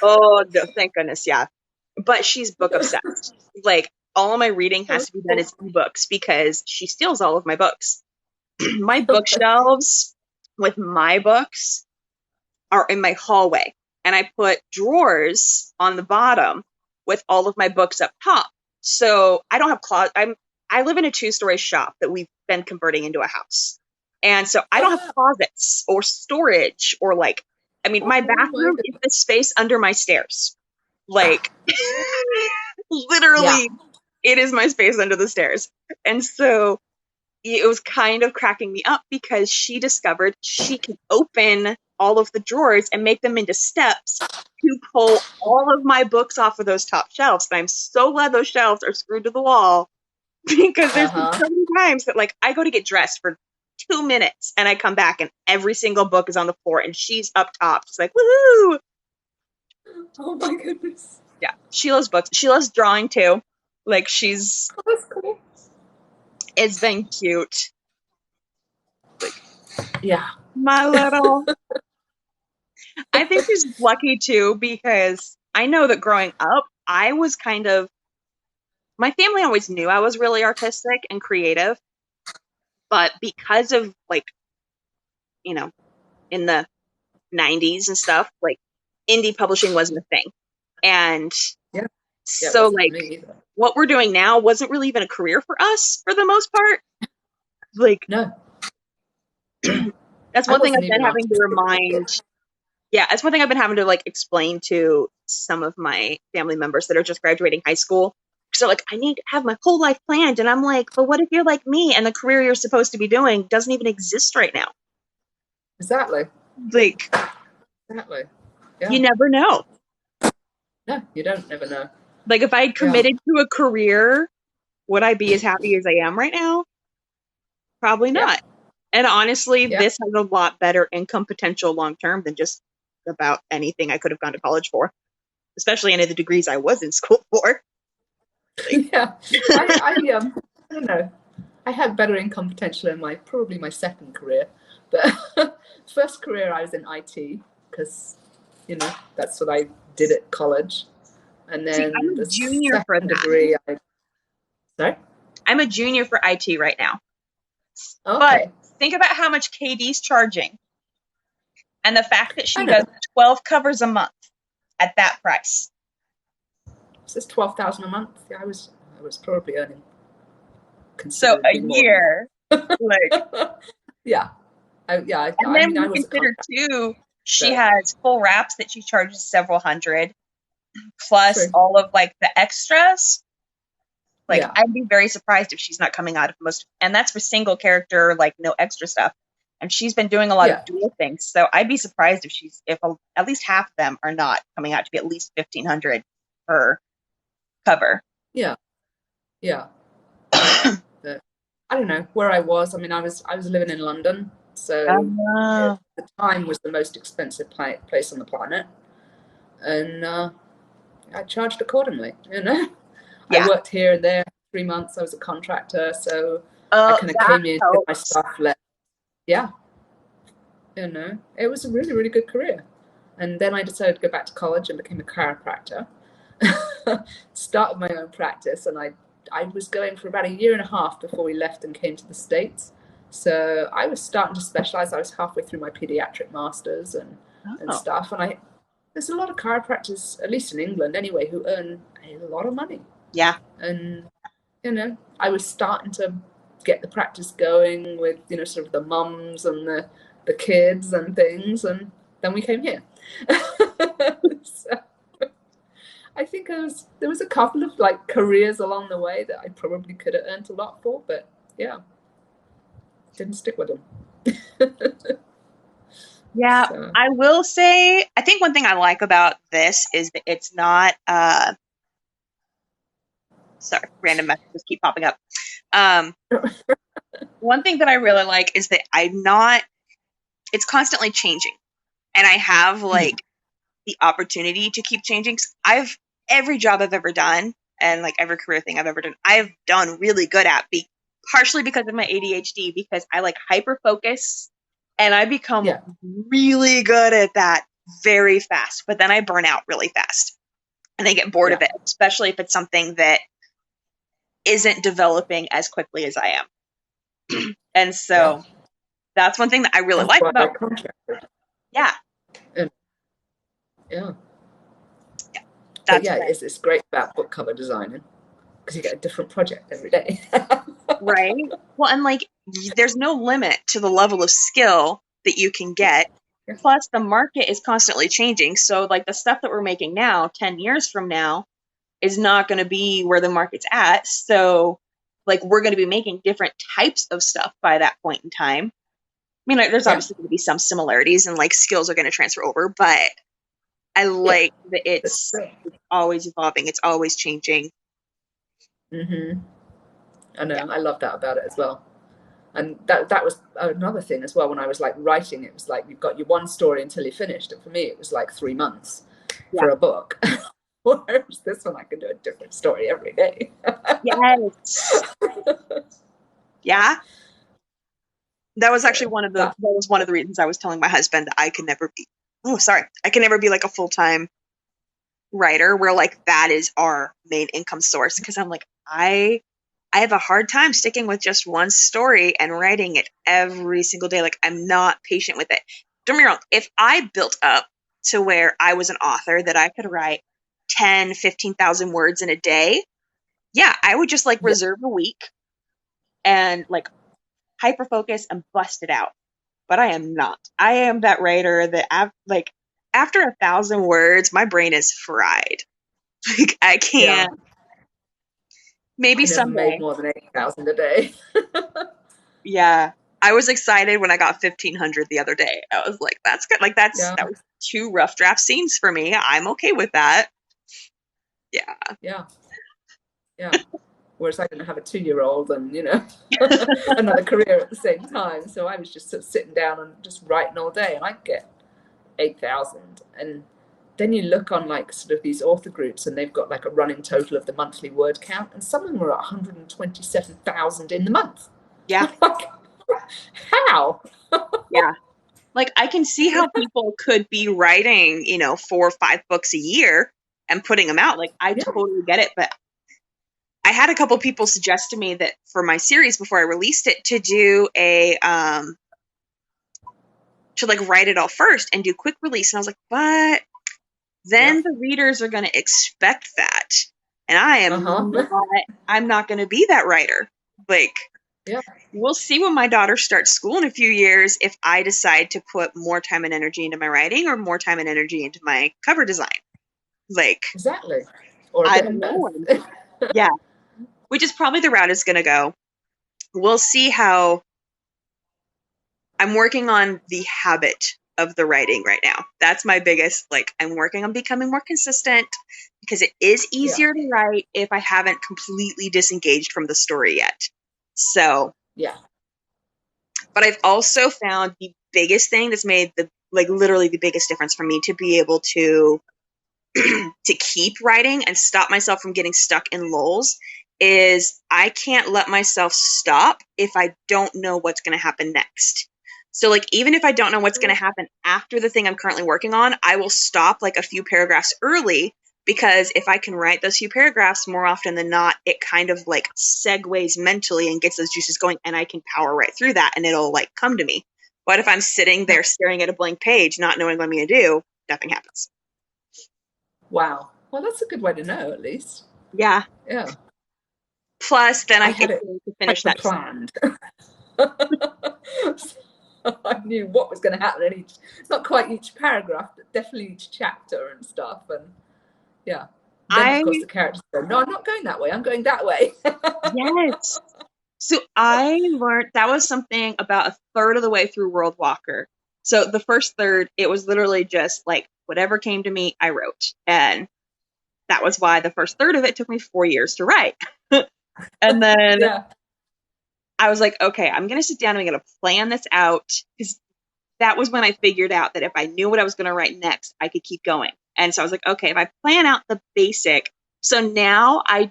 Oh, no, thank goodness, yeah. But she's book obsessed. Like, all of my reading has to be done as ebooks because she steals all of my books. My bookshelves with my books are in my hallway, and I put drawers on the bottom with all of my books up top. So I don't have closet. I live in a 2-story shop that we've been converting into a house, and so I don't have closets or storage or like. I mean, my bathroom is the space under my stairs. Like, literally, it is my space under the stairs, and so it was kind of cracking me up because she discovered she can open all of the drawers and make them into steps to pull all of my books off of those top shelves. And I'm so glad those shelves are screwed to the wall because there's been so many times that, like, I go to get dressed for 2 minutes and I come back and every single book is on the floor and she's up top. She's like, woohoo! Oh my goodness. Yeah, she loves books. She loves drawing too. Like, she's... Oh, that's cool. It's been cute. Like, yeah. My little... I think she's lucky too because I know that growing up, I was kind of... My family always knew I was really artistic and creative. But because of, like, you know, in the 90s and stuff, like, indie publishing wasn't a thing. And so, like, what we're doing now wasn't really even a career for us for the most part. Like, no. That's one thing I've been having to remind. Yeah, that's one thing I've been having to, like, explain to some of my family members that are just graduating high school. So, like, I need to have my whole life planned. And I'm like, but what if you're like me and the career you're supposed to be doing doesn't even exist right now? Exactly. Like, exactly. Yeah. You never know. No, you don't never know. Like, if I had committed to a career, would I be as happy as I am right now? Probably not. Yeah. And honestly, this has a lot better income potential long term than just about anything I could have gone to college for, especially any of the degrees I was in school for. Like, I don't know. I had better income potential in probably my second career, but first career I was in IT because, you know, that's what I did at college. And then I'm a junior for that degree. Sorry? I'm a junior for IT right now. Okay. But think about how much KD's charging. And the fact that she does 12 covers a month at that price. Is this $12,000 a month? Yeah, I was probably earning. So a year. Like, yeah. And then when you consider too, she has full wraps that she charges several hundred, plus all of, like, the extras. Like, I'd be very surprised if she's not coming out of and that's for single character, like, no extra stuff. And she's been doing a lot of dual things. So I'd be surprised if at least half of them are not coming out to be at least $1,500 per cover. Yeah. Yeah. I don't know where I was. I mean, I was living in London. So the time was the most expensive place on the planet. And I charged accordingly, you know. I worked here and there 3 months. I was a contractor, so I kind of came in, did my stuff, left. Yeah. You know, it was a really, really good career. And then I decided to go back to college and became a chiropractor. Started my own practice, and I was going for about 1.5 years before we left and came to the States. So I was starting to specialize. I was halfway through my pediatric masters and stuff. And there's a lot of chiropractors, at least in England anyway, who earn a lot of money. Yeah. And, you know, I was starting to get the practice going with, you know, sort of the mums and the kids and things. And then we came here. So I think there was a couple of, like, careers along the way that I probably could have earned a lot for, but yeah, didn't stick with them. Yeah, so. I will say, I think one thing I like about this is that it's not, sorry, random messages keep popping up. One thing that I really like is that it's constantly changing. And I have like the opportunity to keep changing. Every job I've ever done and like every career thing I've ever done, I've done really good at, partially because of my ADHD, because I like hyper focus and I become really good at that very fast. But then I burn out really fast and I get bored of it, especially if it's something that isn't developing as quickly as I am. And so that's one thing that I really like about contracted. Yeah. Yeah. That's it's great about book cover designing because you get a different project every day. Right. Well, and like there's no limit to the level of skill that you can get. Plus the market is constantly changing. So like the stuff that we're making now, 10 years from now, is not going to be where the market's at. So like we're going to be making different types of stuff by that point in time. I mean, like, there's obviously going to be some similarities and like skills are going to transfer over, but I like that it's always evolving. It's always changing. I know. I love that about it as well. And that was another thing as well. When I was like writing, it was like you've got your one story until you finished. And for me, it was like 3 months for a book. Whereas this one, I can do a different story every day. Yes. Yeah. That was actually one of the reasons I was telling my husband that I can never be like a full-time writer where like that is our main income source. Cause I'm like, I have a hard time sticking with just one story and writing it every single day. Like I'm not patient with it. Don't get me wrong. If I built up to where I was an author that I could write 10, 15,000 words in a day, I would just like reserve a week and like hyper focus and bust it out. But I am not. I am that writer that after 1,000 words, my brain is fried. Like I can't. Maybe someday. Made more than 8,000 a day. Yeah. I was excited when I got 1,500 the other day. I was like, that's good. Like that was 2 rough draft scenes for me. I'm okay with that. Yeah. Whereas I didn't have a 2-year-old and, another career at the same time. So I was just sort of sitting down and just writing all day and I'd get 8,000. And then you look on like sort of these author groups and they've got like a running total of the monthly word count. And some of them are at 127,000 in the month. Yeah. Like, how? Yeah. Like I can see how people could be writing, 4 or 5 books a year and putting them out. Like I totally get it. But I had a couple people suggest to me that for my series before I released it to do to like write it all first and do quick release. And I was like, but then the readers are going to expect that. And I am I'm not going to be that writer. Like, we'll see when my daughter starts school in a few years if I decide to put more time and energy into my writing or more time and energy into my cover design. Like, exactly. Or I don't know. Yeah. Which is probably the route it's going to go. We'll see how. I'm working on the habit of the writing right now. That's my biggest, I'm working on becoming more consistent because it is easier to write if I haven't completely disengaged from the story yet. So, but I've also found the biggest thing that's made literally the biggest difference for me to be able to keep writing and stop myself from getting stuck in lulls is I can't let myself stop if I don't know what's going to happen next. So even if I don't know what's going to happen after the thing I'm currently working on, I will stop a few paragraphs early because if I can write those few paragraphs more often than not, it kind of segues mentally and gets those juices going and I can power right through that and it'll come to me. But if I'm sitting there staring at a blank page, not knowing what I'm going to do, nothing happens. Wow. Well, that's a good way to know at least. Yeah. Yeah. Plus, then I get to finish that planned. I knew what was going to happen in not quite each paragraph, but definitely each chapter and stuff. And then, of course, the characters go, no, I'm not going that way. I'm going that way. Yes. So I learned that was something about a third of the way through World Walker. So the first third, it was literally just whatever came to me, I wrote. And that was why the first third of it took me 4 years to write. And then I was like, okay, I'm going to sit down and I'm going to plan this out, because that was when I figured out that if I knew what I was going to write next, I could keep going. And so I was like, okay, if I plan out the basic, so now I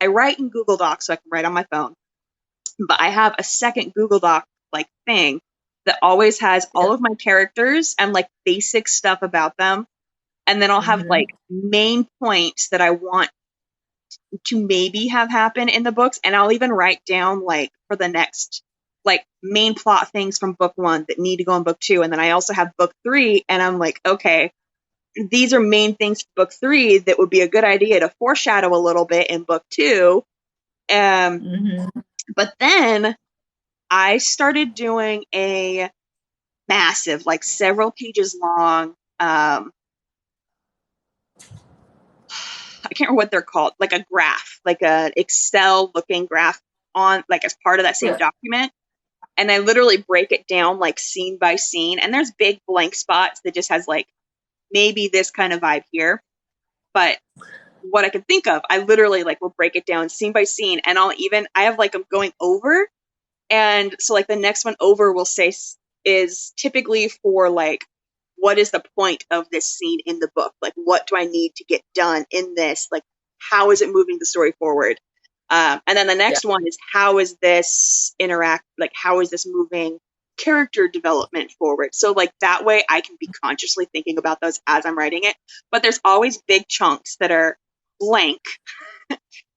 write in Google Docs so I can write on my phone, but I have a second Google Doc like thing that always has all of my characters and like basic stuff about them. And then I'll have like main points that I want to maybe have happen in the books. And I'll even write down like for the next like main plot things from book 1 that need to go in book 2. And then I also have book 3 and I'm like, okay, these are main things for book 3 that would be a good idea to foreshadow a little bit in book 2. But then I started doing a massive, like several pages long, I can't remember what they're called, like a graph, like a Excel looking graph on like as part of that same document. And I literally break it down like scene by scene. And there's big blank spots that just has like maybe this kind of vibe here. But what I can think of, I literally like will break it down scene by scene. And I have like I'm going over. And so like the next one over will say is typically for like, what is the point of this scene in the book? Like, what do I need to get done in this? Like, how is it moving the story forward? And then the next one is how is this how is this moving character development forward? So like that way I can be consciously thinking about those as I'm writing it. But there's always big chunks that are blank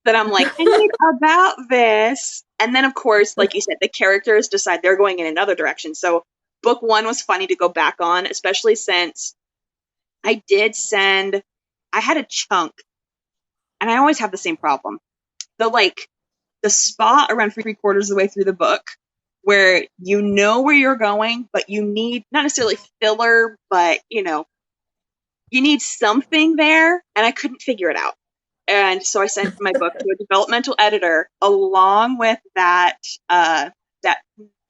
that I'm like, I need about this. And then of course, like you said, the characters decide they're going in another direction. So book 1 was funny to go back on, especially since I had a chunk, and I always have the same problem. The spot around 3/4 of the way through the book where you know where you're going, but you need not necessarily filler, but you need something there, and I couldn't figure it out. And so I sent my book to a developmental editor along with that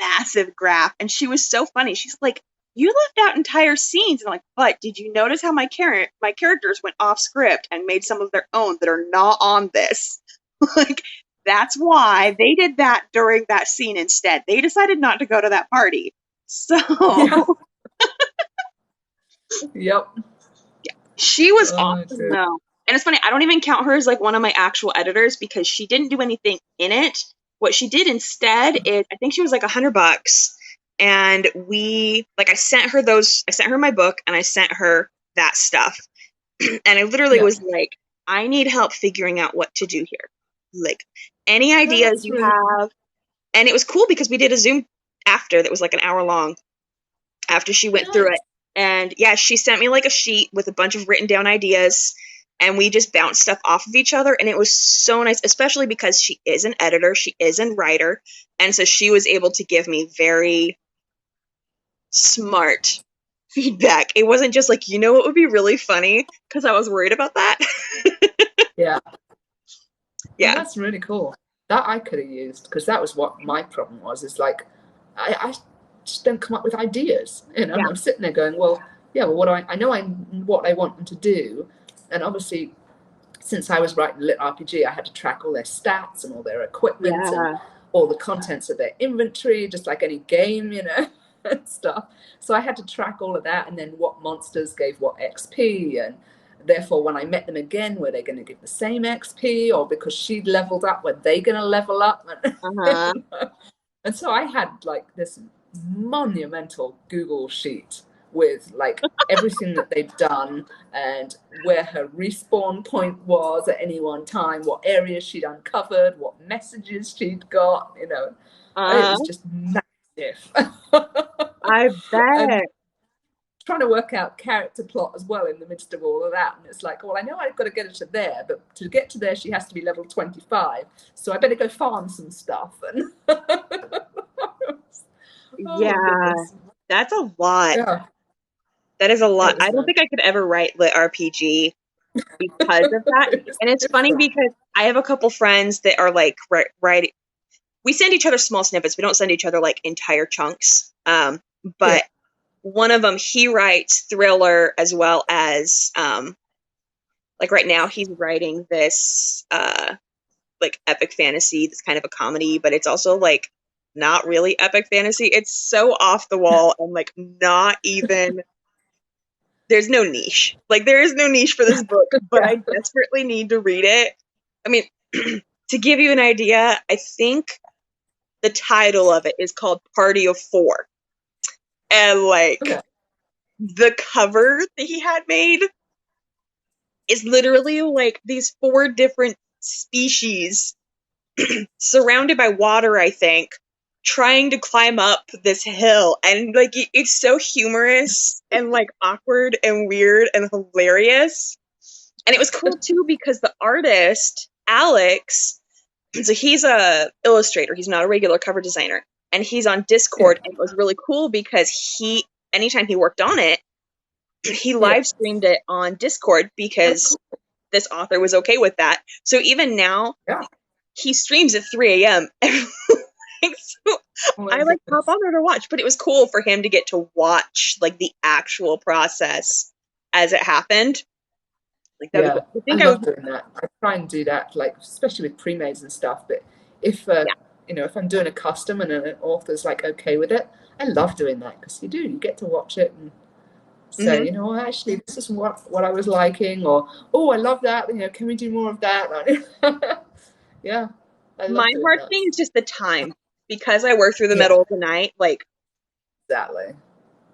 massive graph. And she was so funny. She's like, you left out entire scenes. And I'm like, but did you notice how my characters went off script and made some of their own that are not on this? Like, that's why they did that during that scene instead. They decided not to go to that party. So Yep. She was awesome though. And it's funny, I don't even count her as like one of my actual editors because she didn't do anything in it. What she did instead is, I think she was like $100, and I sent her my book and I sent her that stuff. And I literally was like, I need help figuring out what to do here. Like, any ideas you have? And it was cool because we did a Zoom after that was like an hour long after she went through it. And yeah, she sent me like a sheet with a bunch of written down ideas, and we just bounced stuff off of each other. And it was so nice, especially because she is an editor, she is a writer. And so she was able to give me very smart feedback. It wasn't just like, what would be really funny? Because I was worried about that. Yeah. Yeah. That's really cool. That I could have used, because that was what my problem was. Is like, I just don't come up with ideas. And I'm sitting there going, well, what I know what I want them to do. And obviously, since I was writing Lit RPG, I had to track all their stats and all their equipment and all the contents of their inventory, just like any game, and stuff. So I had to track all of that, and then what monsters gave what XP, and therefore when I met them again, were they going to give the same XP, or because she'd leveled up, were they going to level up? And so I had like this monumental Google sheet with like everything that they'd done and where her respawn point was at any one time, what areas she'd uncovered, what messages she'd got, it was just massive. I bet. And trying to work out character plot as well in the midst of all of that, and it's like, well, I know I've got to get her to there, but to get to there she has to be level 25, so I better go farm some stuff. And that's a lot. That is a lot. I don't think I could ever write Lit RPG because of that. And it's funny because I have a couple friends that are like writing. We send each other small snippets. We don't send each other like entire chunks. But one of them, he writes thriller as well as like right now he's writing this like epic fantasy that's kind of a comedy, but it's also like not really epic fantasy. It's so off the wall and like not even, there's no niche. Like there is no niche for this book, but I desperately need to read it. I mean, to give you an idea, I think the title of it is called Party of Four. And like the cover that he had made is literally like these 4 different species surrounded by water, I think, trying to climb up this hill. And like it's so humorous and like awkward and weird and hilarious. And it was cool too because the artist, Alex, so he's a illustrator, he's not a regular cover designer, and he's on Discord. And it was really cool because anytime he worked on it, he live streamed it on Discord because this author was okay with that. So even now, he streams at 3 a.m. So I like pop on there to watch, but it was cool for him to get to watch like the actual process as it happened. Like that was, I think I love doing that. I try and do that, like especially with pre-mades and stuff. But if you know, if I'm doing a custom and an author's like okay with it, I love doing that because you get to watch it and say, you know, actually this is what I was liking, or oh, I love that. You know, can we do more of that? Yeah. My hard thing is just the time because I work through the middle of the night. Like exactly.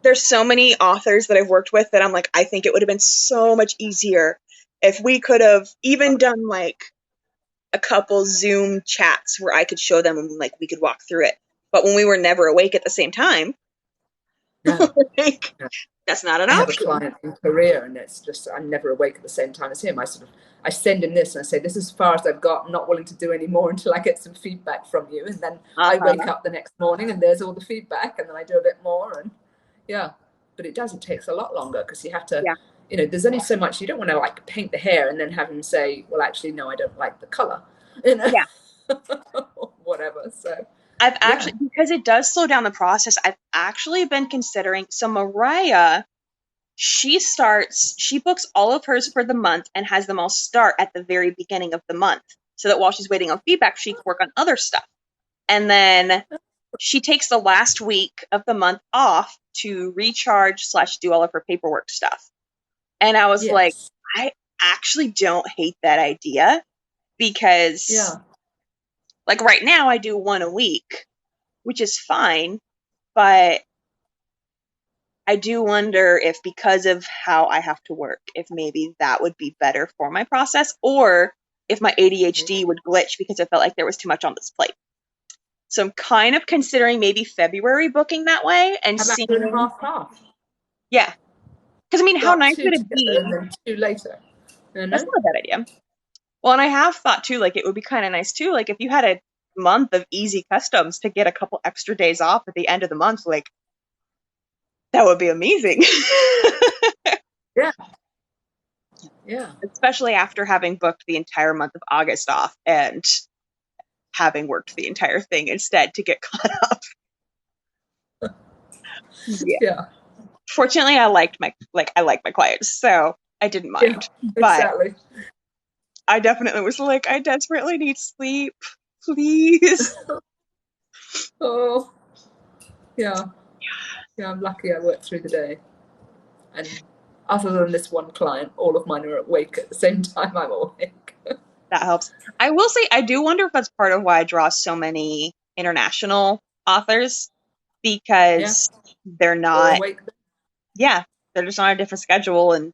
There's so many authors that I've worked with that I'm like, I think it would have been so much easier if we could have even done like a couple Zoom chats where I could show them and like we could walk through it. But when we were never awake at the same time, like, that's not an option. I have a client in Korea and it's just, I'm never awake at the same time as him. I send him this and I say, this is as far as I've got. I'm not willing to do any more until I get some feedback from you. And then I wake up the next morning and there's all the feedback and then I do a bit more. And but it takes a lot longer because you have to, you know, there's only so much. You don't want to like paint the hair and then have him say, well, actually, no, I don't like the color, you know? Whatever. So I've actually, because it does slow down the process, I've actually been considering, so Mariah, she books all of hers for the month and has them all start at the very beginning of the month so that while she's waiting on feedback, she can work on other stuff. And then she takes the last week of the month off to recharge / do all of her paperwork stuff. And I was like, I actually don't hate that idea because like right now I do 1 a week, which is fine, but I do wonder if because of how I have to work, if maybe that would be better for my process, or if my ADHD would glitch because I felt like there was too much on this plate. So I'm kind of considering maybe February booking that way and seeing half. Yeah. Because I mean, how nice would it be? And then 2 later. That's not a bad idea. Well, and I have thought too, like it would be kind of nice too, like if you had a month of easy customs to get a couple extra days off at the end of the month, like that would be amazing. Yeah. Especially after having booked the entire month of August off and having worked the entire thing instead to get caught up. Fortunately, I like my clients, so I didn't mind. Exactly. But I definitely was like, I desperately need sleep, please. I'm lucky I worked through the day. And other than this one client, all of mine are awake at the same time I'm awake. That helps. I will say, I do wonder if that's part of why I draw so many international authors, because they're not awake. They're just on a different schedule. And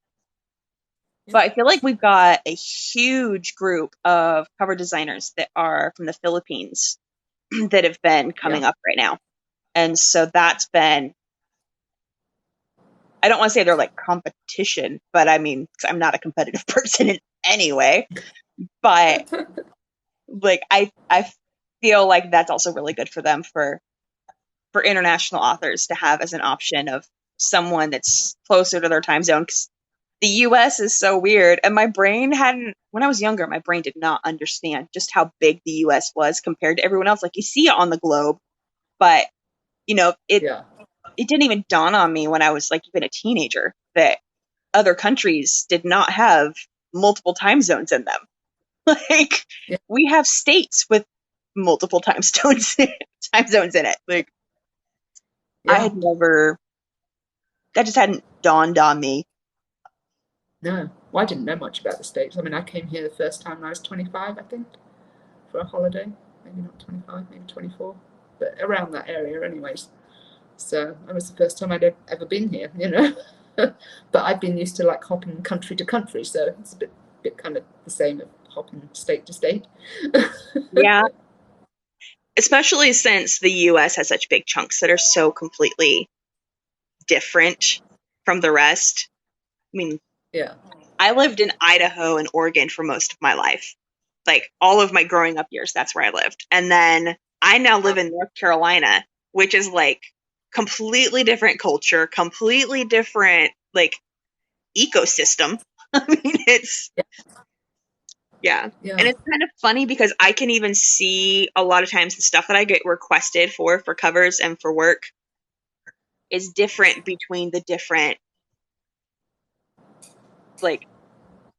but I feel like we've got a huge group of cover designers that are from the Philippines that have been coming up right now. And so that's been, I don't want to say they're like competition, but I mean, I'm not a competitive person in any way. But like I feel like that's also really good for them for international authors to have as an option of someone that's closer to their time zone, because the US is so weird. And my brain when I was younger, my brain did not understand just how big the US was compared to everyone else. Like you see it on the globe, but you know, it didn't even dawn on me when I was like even a teenager that other countries did not have multiple time zones in them. Like we have states with multiple time zones time zones in it. Like, Yeah. I had never, that just hadn't dawned on me. No. Well, I didn't know much about the States. I mean, I came here the first time when I was 25, I think, for a holiday. Maybe not 25, maybe 24, but around that area, anyways. So that was the first time I'd ever been here, you know. But I've been used to like hopping country to country, so it's a bit kind of the same of hopping state to state. Yeah. Especially since the US has such big chunks that are so completely different from the rest. I mean, Yeah. I lived in Idaho and Oregon for most of my life. Like, all of my growing up years, that's where I lived. And then I now live in North Carolina, which is like completely different culture, completely different like ecosystem. I mean, it's yeah. Yeah. And it's kind of funny because I can even see a lot of times the stuff that I get requested for covers and for work is different between the different, like,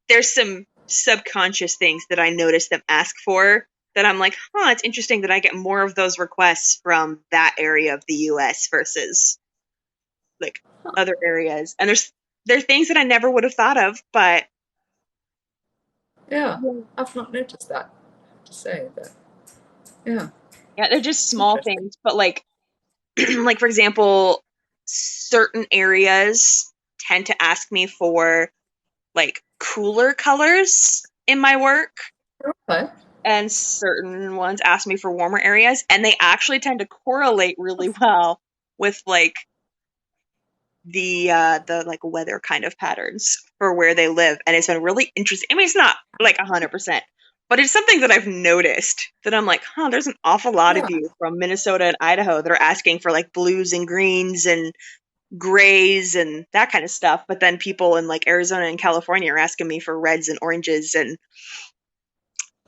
there's some subconscious things that I notice them ask for that I'm like, huh, it's interesting that I get more of those requests from that area of the US versus like other areas. And there are things that I never would have thought of, but Yeah. I've not noticed that, to say, but yeah, yeah, they're just it's small interesting. things. But like like for example, certain areas tend to ask me for like cooler colors in my work, Okay. and certain ones ask me for warmer areas, and they actually tend to correlate really well with like the like weather kind of patterns for where they live. And it's been really interesting. I mean, it's not like 100%, but it's something that I've noticed that I'm like, huh, there's an awful lot of Yeah. you from Minnesota and Idaho that are asking for like blues and greens and grays and that kind of stuff, but then people in like Arizona and California are asking me for reds and oranges, and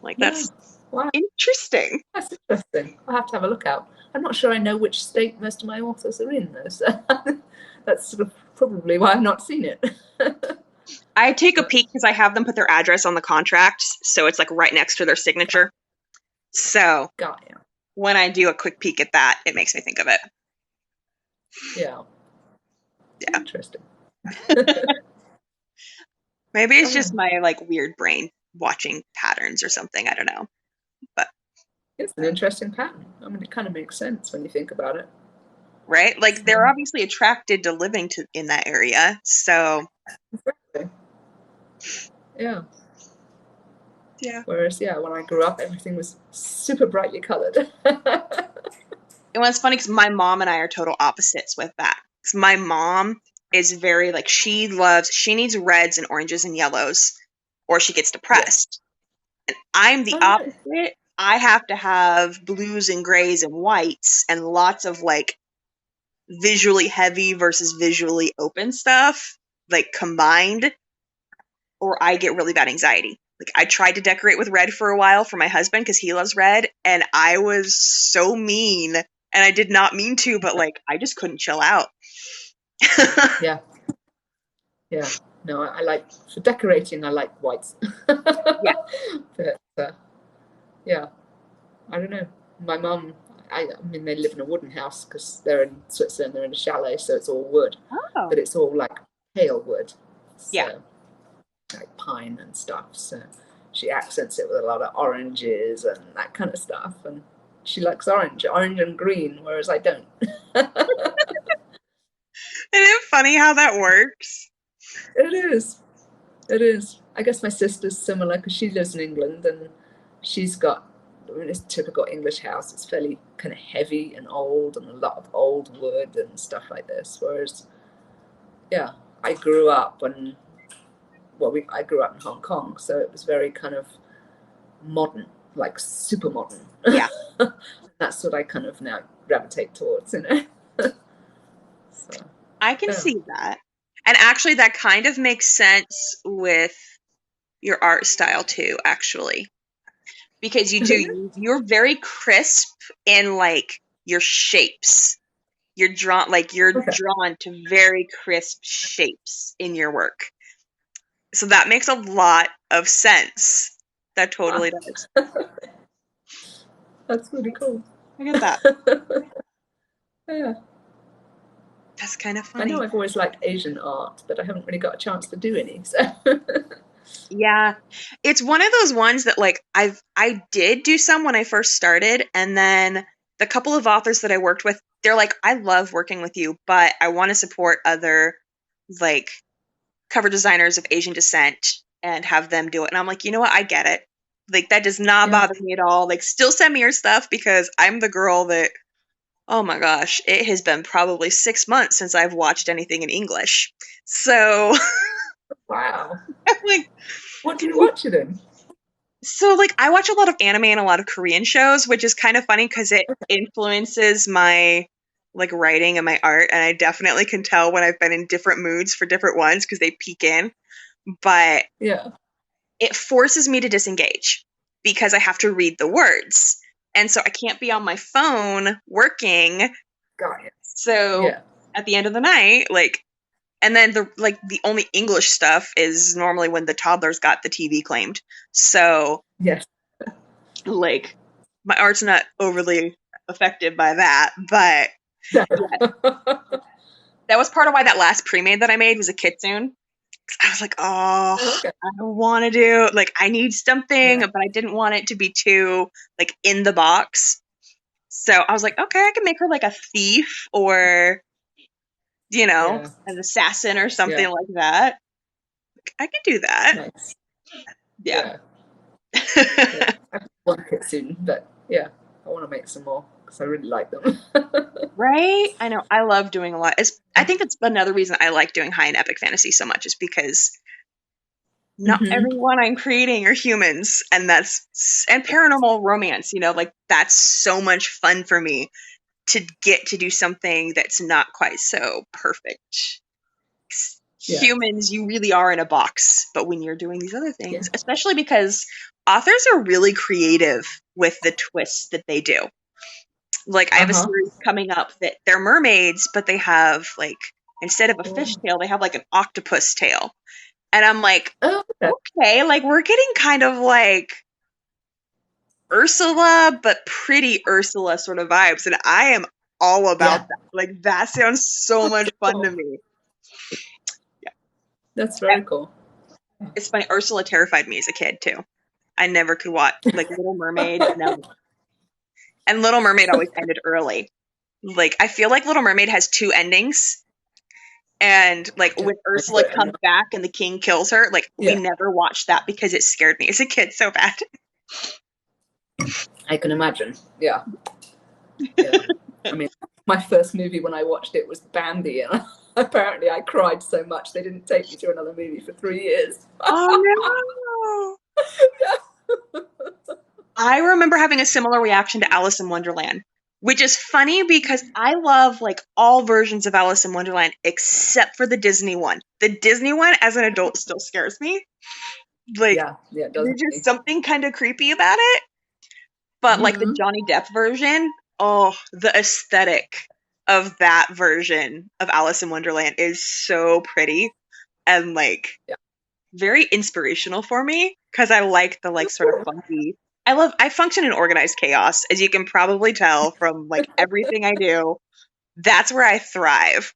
like, Yeah. that's Wow. interesting. That's interesting. I'll have to have a look out. I'm not sure I know which state most of my authors are in, though, so that's sort of probably why I've not seen it. I take a But, peek because I have them put their address on the contract, so it's like right next to their signature. So got you. when I do a quick peek at that, it makes me think of it. Yeah. Yeah. Interesting. Maybe it's Oh, just my like weird brain watching patterns or something. I don't know. But it's an interesting pattern. I mean, it kind of makes sense when you think about it. right? Like, they're So, obviously attracted to living in that area. So exactly. Yeah. yeah. Whereas, yeah, when I grew up, everything was super brightly coloured. And what's funny, because my mom and I are total opposites with that. 'Cause my mom is very like, she needs reds and oranges and yellows, or she gets Yeah. depressed. And I'm the Oh, right. opposite. I have to have blues and grays and whites and lots of like visually heavy versus visually open stuff, like, combined, or I get really bad anxiety. Like, I tried to decorate with red for a while for my husband because he loves red, and I was so mean, and I did not mean to, but like, I just couldn't chill out. Yeah. Yeah. No, I like, for decorating, I like whites. Yeah. But, yeah, I don't know. My mum, I mean, they live in a wooden house because they're in Switzerland, they're in a chalet, so it's all wood, Oh. but it's all like pale wood. Yeah. So, like pine and stuff. So she accents it with a lot of oranges and that kind of stuff. And she likes orange and green, whereas I don't. Isn't it funny how that works? It is. It is. I guess my sister's similar because she lives in England and she's got, I mean, it's a typical English house. It's fairly kind of heavy and old and a lot of old wood and stuff like this. Whereas, yeah, I grew up and, well, I grew up in Hong Kong, so it was very kind of modern, like super modern. Yeah. That's what I kind of now gravitate towards, you know. So, I can yeah. see that. And actually, that kind of makes sense with your art style too, actually. Because you're very crisp in like your shapes. You're Okay. drawn to very crisp shapes in your work. So that makes a lot of sense. That totally does. That's really cool. I get that. Yeah. That's kind of I know funny. I've always liked Asian art, but I haven't really got a chance to do any. So Yeah. It's one of those ones that like I did do some when I first started, and then the couple of authors that I worked with, they're like, I love working with you, but I want to support other like cover designers of Asian descent and have them do it. And I'm like, you know what? I get it. Like that does not yeah, bother me at all. Like still send me your stuff because I'm the girl that, oh my gosh, it has been probably 6 months since I've watched anything in English. So wow. like What do you watch it in? so like I watch a lot of anime and a lot of Korean shows, which is kind of funny because it influences my like writing and my art, and I definitely can tell when I've been in different moods for different ones because they peek in. But Yeah, it forces me to disengage because I have to read the words. And so I can't be on my phone working. got it. So Yeah, at the end of the night, like, and then the only English stuff is normally when the toddlers got the TV claimed. So yes. like my art's not overly affected by that, but No. yeah, that was part of why that last pre-made that I made was a kitsune. I was like, oh, Okay. I don't want to do like I need something, Yeah. but I didn't want it to be too like in the box. So I was like, okay, I can make her like a thief or Yeah. an assassin or something Yeah. like that. I can do that. Nice. Yeah. Yeah. Yeah. I want it soon, but yeah, I want to make some more because I really like them. Right? I know. I love doing a lot. I think that's another reason I like doing high and epic fantasy so much is because not hmm everyone I'm creating are humans, and and paranormal romance, like that's so much fun for me to get to do something that's not quite so perfect. Yeah. Humans, you really are in a box, but when you're doing these other Yeah. things, especially because authors are really creative with the twists that they do. Like I have a Uh-huh. series coming up that they're mermaids, but they have like instead of a fish Oh, tail, they have like an octopus tail. And I'm like, okay. okay, like we're getting kind of like Ursula, but pretty Ursula sort of vibes. And I am all about Yeah. that. Like that sounds so much fun to Cool. me. That's very cool. It's funny, Ursula terrified me as a kid too. I never could watch like Little Mermaid, no. And Little Mermaid always ended early. Like I feel like Little Mermaid has two endings. And like Just when Ursula remember it comes enough. back and the king kills her, like we Yeah, never watched that because it scared me as a kid so bad. I can imagine. Yeah. Yeah. I mean, my first movie when I watched it was Bambi, and apparently I cried so much they didn't take me to another movie for 3 years. Oh no! I remember having a similar reaction to Alice in Wonderland, which is funny because I love like all versions of Alice in Wonderland except for the Disney one. The Disney one as an adult still scares me. Like Yeah, yeah, it does there's just me. something kind of creepy about it. But like the Mm-hmm. Johnny Depp version, oh, the aesthetic of that version of Alice in Wonderland is so pretty and like Yeah. very inspirational for me because I like the like sort of funky. I function in organized chaos, as you can probably tell from like everything I do. That's where I thrive,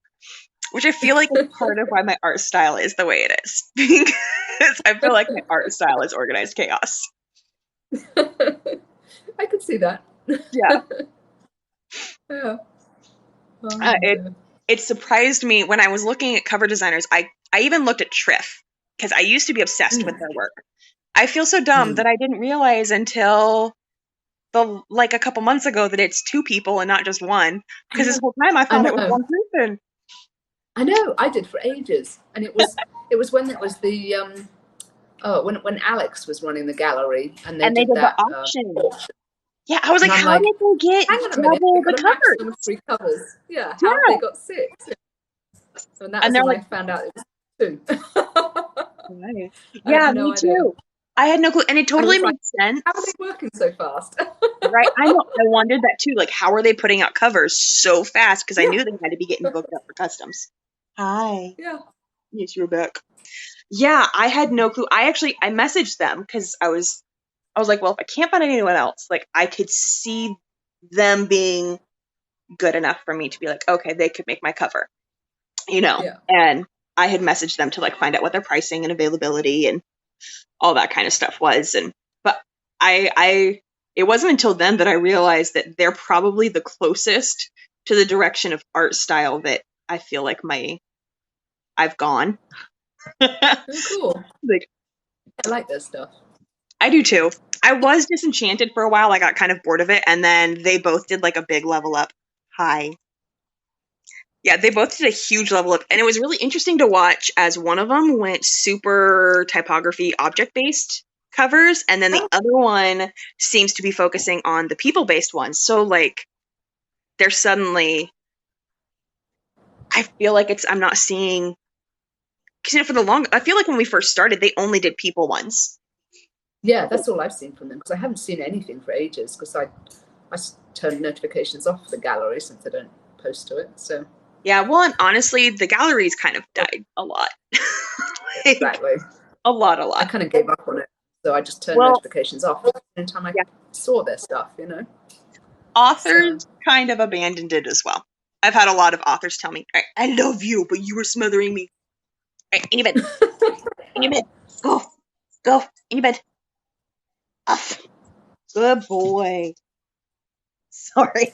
which I feel like is part of why my art style is the way it is. Because I feel like my art style is organized chaos. I could see that. Yeah. Yeah. Uh, Oh, it dear. it surprised me when I was looking at cover designers. I even looked at Triff because I used to be obsessed with Mm, their work. I feel so dumb mm. that I didn't realize until a couple months ago that it's two people and not just one. I Because this know. whole time I I thought it was know. one person. I know. I did for ages, and it was when it was the when Alex was running the gallery, and they And they did did the that auction. auction, Yeah, I was like, and I'm how like, did they get hang on a minute, double they the got a covers? maximum of 3 covers. Yeah, how have Yeah. they got 6? And that And was they're when like, I found out it was 2. right. I had Yeah, no me idea. too. I had no clue. And it I totally was like, made how are they sense. working so fast? Right. I know. I wondered that too. Like, how are they putting out covers so fast? Because I Yeah, knew they had to be getting booked up for customs. Hi. yeah. Yes, you're back. Yeah, I had no clue. I messaged them because I was like, well, if I can't find anyone else, like I could see them being good enough for me to be like, okay, they could make my cover, Yeah. and I had messaged them to like find out what their pricing and availability and all that kind of stuff was. But it wasn't until then that I realized that they're probably the closest to the direction of art style that I feel like I've gone. Oh, cool. Like, I like that stuff. I do too. I was disenchanted for a while. I got kind of bored of it, and then they both did like a big level up. Hi. Yeah, they both did a huge level up, and it was really interesting to watch as one of them went super typography object-based covers, and then the other one seems to be focusing on the people-based ones. So like they're suddenly, I feel like I'm not seeing, because I feel like when we first started, they only did people ones. Yeah, that's all I've seen from them, because I haven't seen anything for ages, because I turned notifications off for the gallery since I don't post to it. So yeah, well, and honestly, the galleries kind of died a lot. Like, exactly. A lot. I kind of gave up on it, so I just turned notifications off every time I saw their stuff. Authors kind of abandoned it as well. I've had a lot of authors tell me, I love you, but you were smothering me. All right, in your bed. In your bed. Go. In your bed. Off. Good boy. Sorry.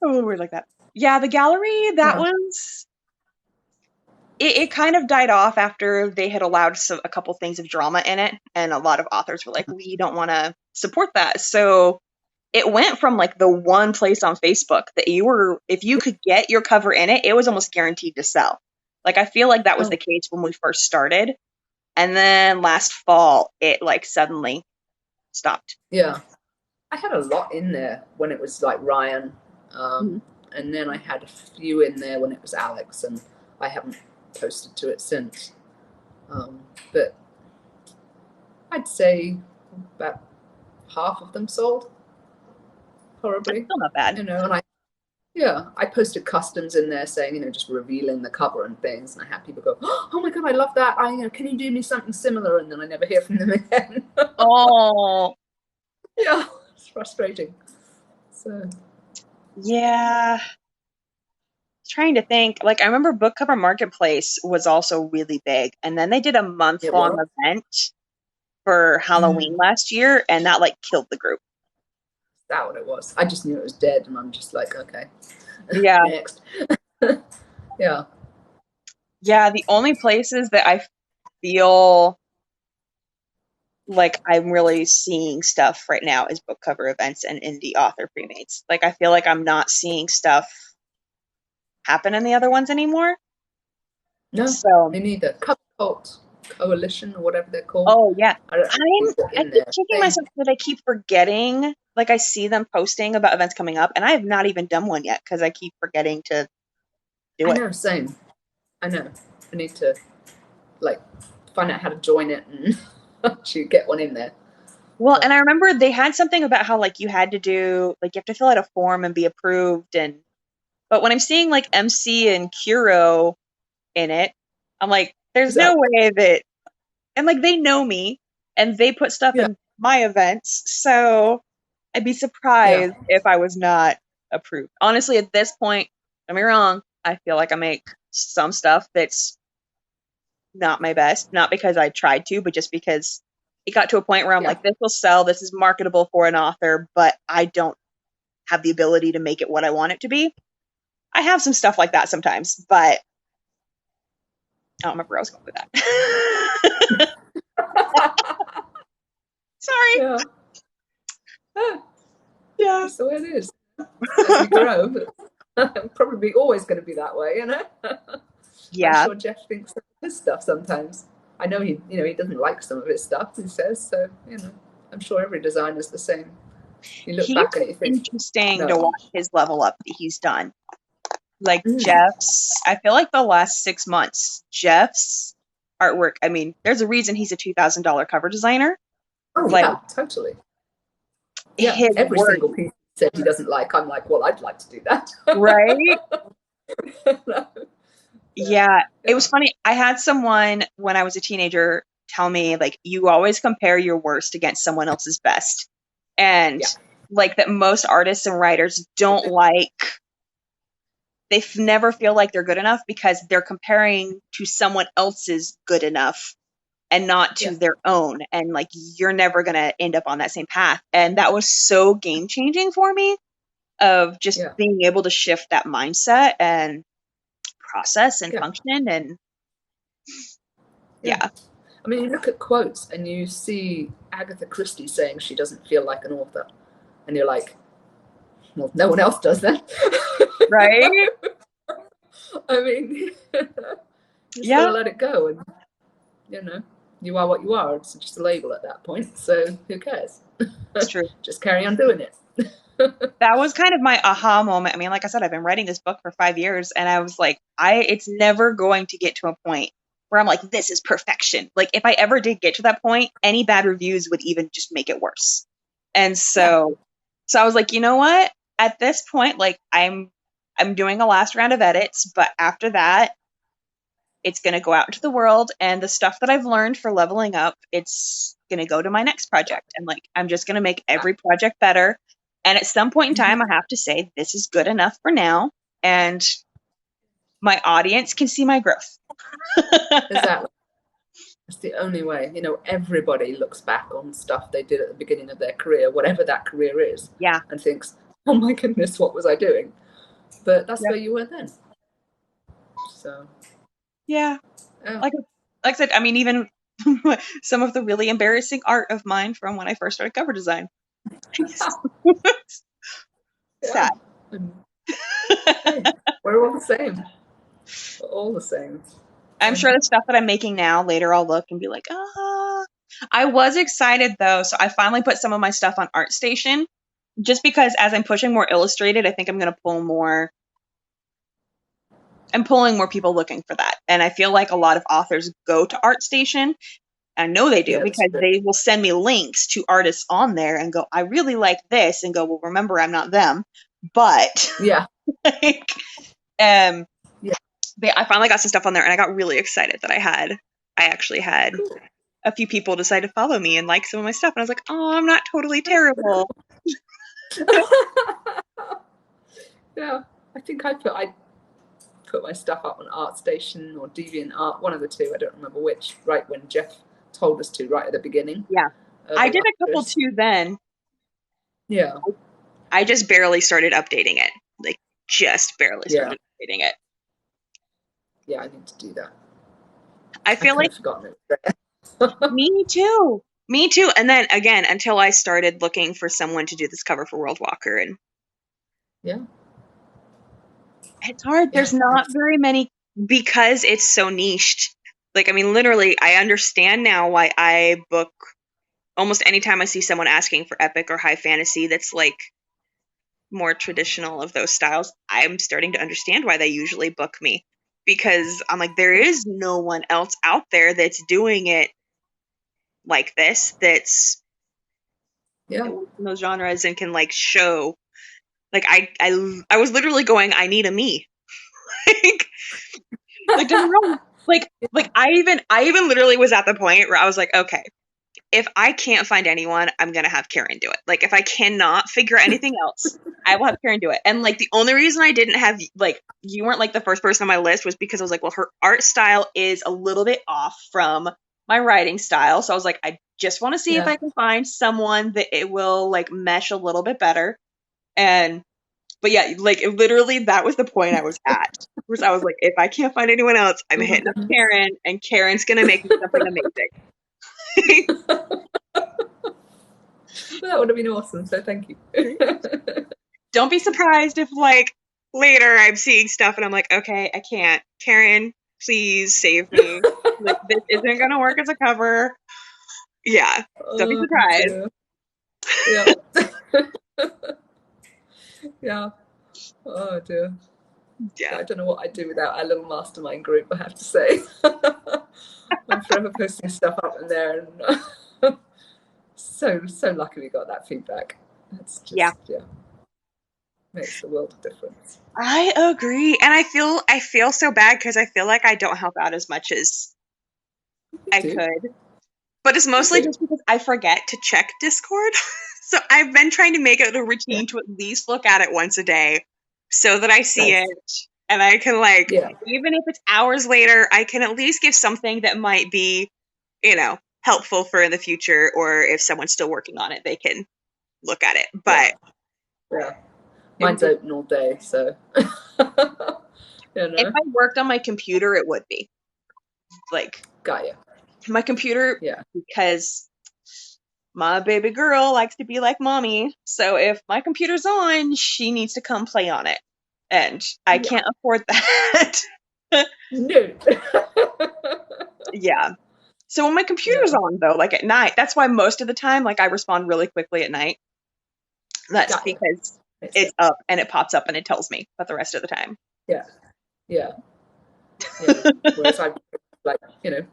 Oh, weird like that. Yeah, the gallery, that was... It kind of died off after they had allowed a couple things of drama in it, and a lot of authors were like, we don't want to support that. So it went from like the one place on Facebook that if you could get your cover in it, it was almost guaranteed to sell. Like, I feel like that was the case when we first started. And then last fall, it like suddenly stopped. Yeah. I had a lot in there when it was like Ryan. And then I had a few in there when it was Alex, and I haven't posted to it since. But I'd say about half of them sold. Probably. That's still not bad. And I posted customs in there saying, just revealing the cover and things, and I had people go, oh my god, I love that. Can you do me something similar? And then I never hear from them again. Oh. Yeah, it's frustrating. So. Yeah. Trying to think. Like, I remember Book Cover Marketplace was also really big, and then they did a month-long event for Halloween last year, and that like killed the group. Is that what it was? I just knew it was dead, and I'm just like, okay. Yeah. Next. Yeah. Yeah, the only places that I feel like I'm really seeing stuff right now is book cover events and indie author premates. Like, I feel like I'm not seeing stuff happen in the other ones anymore. No, so me neither. Cover Cult Coalition or whatever they're called. Oh yeah, I keep kicking myself that I keep forgetting. Like, I see them posting about events coming up, and I have not even done one yet because I keep forgetting to do it. I know, same. I know. I need to like find out how to join it and actually get one in there. Well, and I remember they had something about how like you had to do like you have to fill out a form and be approved, but when I'm seeing like MC and Kuro in it, I'm like, there's no way that, and like they know me and they put stuff in my events, so I'd be surprised if I was not approved. Honestly, at this point, don't get me wrong, I feel like I make some stuff that's not my best, not because I tried to, but just because it got to a point where I'm like, this will sell, this is marketable for an author, but I don't have the ability to make it what I want it to be. I have some stuff like that sometimes, but I don't remember where I was going with that. Sorry. Yeah. That's the way it is. As you grow, probably always going to be that way, Yeah. I'm sure Jeff thinks of his stuff sometimes. I know he doesn't like some of his stuff, he says, so, I'm sure every designer's the same. You look back and you think, interesting to watch his level up that he's done. Like Jeff's, I feel like the last 6 months, Jeff's artwork, I mean, there's a reason he's a $2,000 cover designer. Oh, like, yeah, totally. Yeah, every single piece he said he doesn't like, I'm like, well, I'd like to do that. Right? Yeah, it was funny. I had someone when I was a teenager tell me, like, you always compare your worst against someone else's best. And like that most artists and writers don't like, they never feel like they're good enough because they're comparing to someone else's good enough and not to their own. And like, you're never going to end up on that same path. And that was so game changing for me of just being able to shift that mindset and process and function. And I mean, you look at quotes and you see Agatha Christie saying she doesn't feel like an author. And you're like, well, no one else does that. Right? I mean, you just gotta let it go. And, you know, you are what you are. It's just a label at that point. So who cares? It's true. Just carry on doing it. That was kind of my aha moment. I mean, like I said, I've been writing this book for 5 years, and I was like, it's never going to get to a point where I'm like, this is perfection. Like, if I ever did get to that point, any bad reviews would even just make it worse. And so I was like, you know what? At this point, like, I'm doing a last round of edits, but after that, it's going to go out into the world, and the stuff that I've learned for leveling up, it's going to go to my next project. And like, I'm just going to make every project better. And at some point in time, I have to say, this is good enough for now. And my audience can see my growth. Exactly. It's the only way. You know, everybody looks back on stuff they did at the beginning of their career, whatever that career is, and thinks, oh my goodness, what was I doing? But that's where you were then. So. Like I said, I mean, even some of the really embarrassing art of mine from when I first started cover design. Sad. Hey, we're all the same. We're all the same. I'm sure the stuff that I'm making now, later I'll look and be like, I was excited though. So I finally put some of my stuff on ArtStation just because as I'm pushing more illustrated, I think I'm going to pull more. I'm pulling more people looking for that. And I feel like a lot of authors go to ArtStation. I know they do because they will send me links to artists on there and go, I really like this, and go, well, remember, I'm not them. But like, I finally got some stuff on there, and I got really excited that I actually had a few people decide to follow me and like some of my stuff. And I was like, oh, I'm not totally terrible. I think I put my stuff up on ArtStation or DeviantArt, one of the two, I don't remember which, right when Jeff told us to, right at the beginning. I did a couple too then. I just barely started updating it. Like, just barely started updating it. I need to do that. I feel like forgotten it. Me too. And then again, until I started looking for someone to do this cover for World Walker, and it's hard. There's not very many because it's so niched. Like, I mean, literally, I understand now why I book almost anytime I see someone asking for epic or high fantasy that's like more traditional of those styles. I'm starting to understand why they usually book me, because I'm like, there is no one else out there that's doing it like this, that's in those genres and can like show. Like, I was literally going, I need a me. like I even literally was at the point where I was like, okay, if I can't find anyone, I'm gonna have Karen do it. Like, if I cannot figure out anything else, I will have Karen do it. And like, the only reason I didn't have, like, you weren't like the first person on my list was because I was like, well, her art style is a little bit off from my writing style. So I was like, I just want to see if I can find someone that it will like mesh a little bit better. But yeah, like, literally, that was the point I was at. Was I was like, if I can't find anyone else, I'm hitting up Karen, and Karen's gonna make me something amazing. That would have been awesome. So thank you. Don't be surprised if like later I'm seeing stuff and I'm like, okay, I can't. Karen, please save me. Like, this isn't gonna work as a cover. Yeah, don't be surprised. Oh dear. I don't know what I'd do without our little mastermind group, I have to say. I'm forever posting stuff up in there, and so lucky we got that feedback. It's just makes the world of difference. I agree, and I feel so bad because I feel like I don't help out as much as I could. But it's mostly just because I forget to check Discord. So I've been trying to make it a routine to at least look at it once a day so that I see Nice. it and I can like, Yeah. even if it's hours later, I can at least give something that might be, helpful for in the future, or if someone's still working on it, they can look at it. But yeah. Mine's open all day, so if I worked on my computer, it would be like got you. my computer, Yeah. because my baby girl likes to be like mommy. So if my computer's on, she needs to come play on it. And I can't afford that. No. Yeah. So when my computer's on, though, like at night, that's why most of the time, like I respond really quickly at night. That's because it's up and it pops up and it tells me, but the rest of the time. Yeah. Whereas I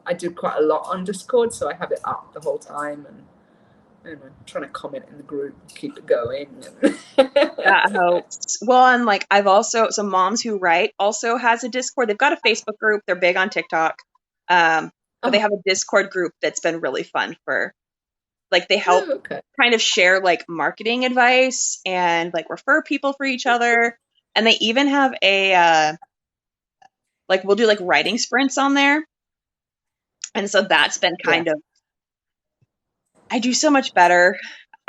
I do quite a lot on Discord, so I have it up the whole time and trying to comment in the group, keep it going. That helps. Well, and like I've also, so Moms Who Write also has a Discord. They've got a Facebook group. They're big on TikTok. But they have a Discord group that's been really fun for, like, they help kind of share like marketing advice and like refer people for each other. And they even have a, like, we'll do like writing sprints on there. And so that's been kind of, I do so much better.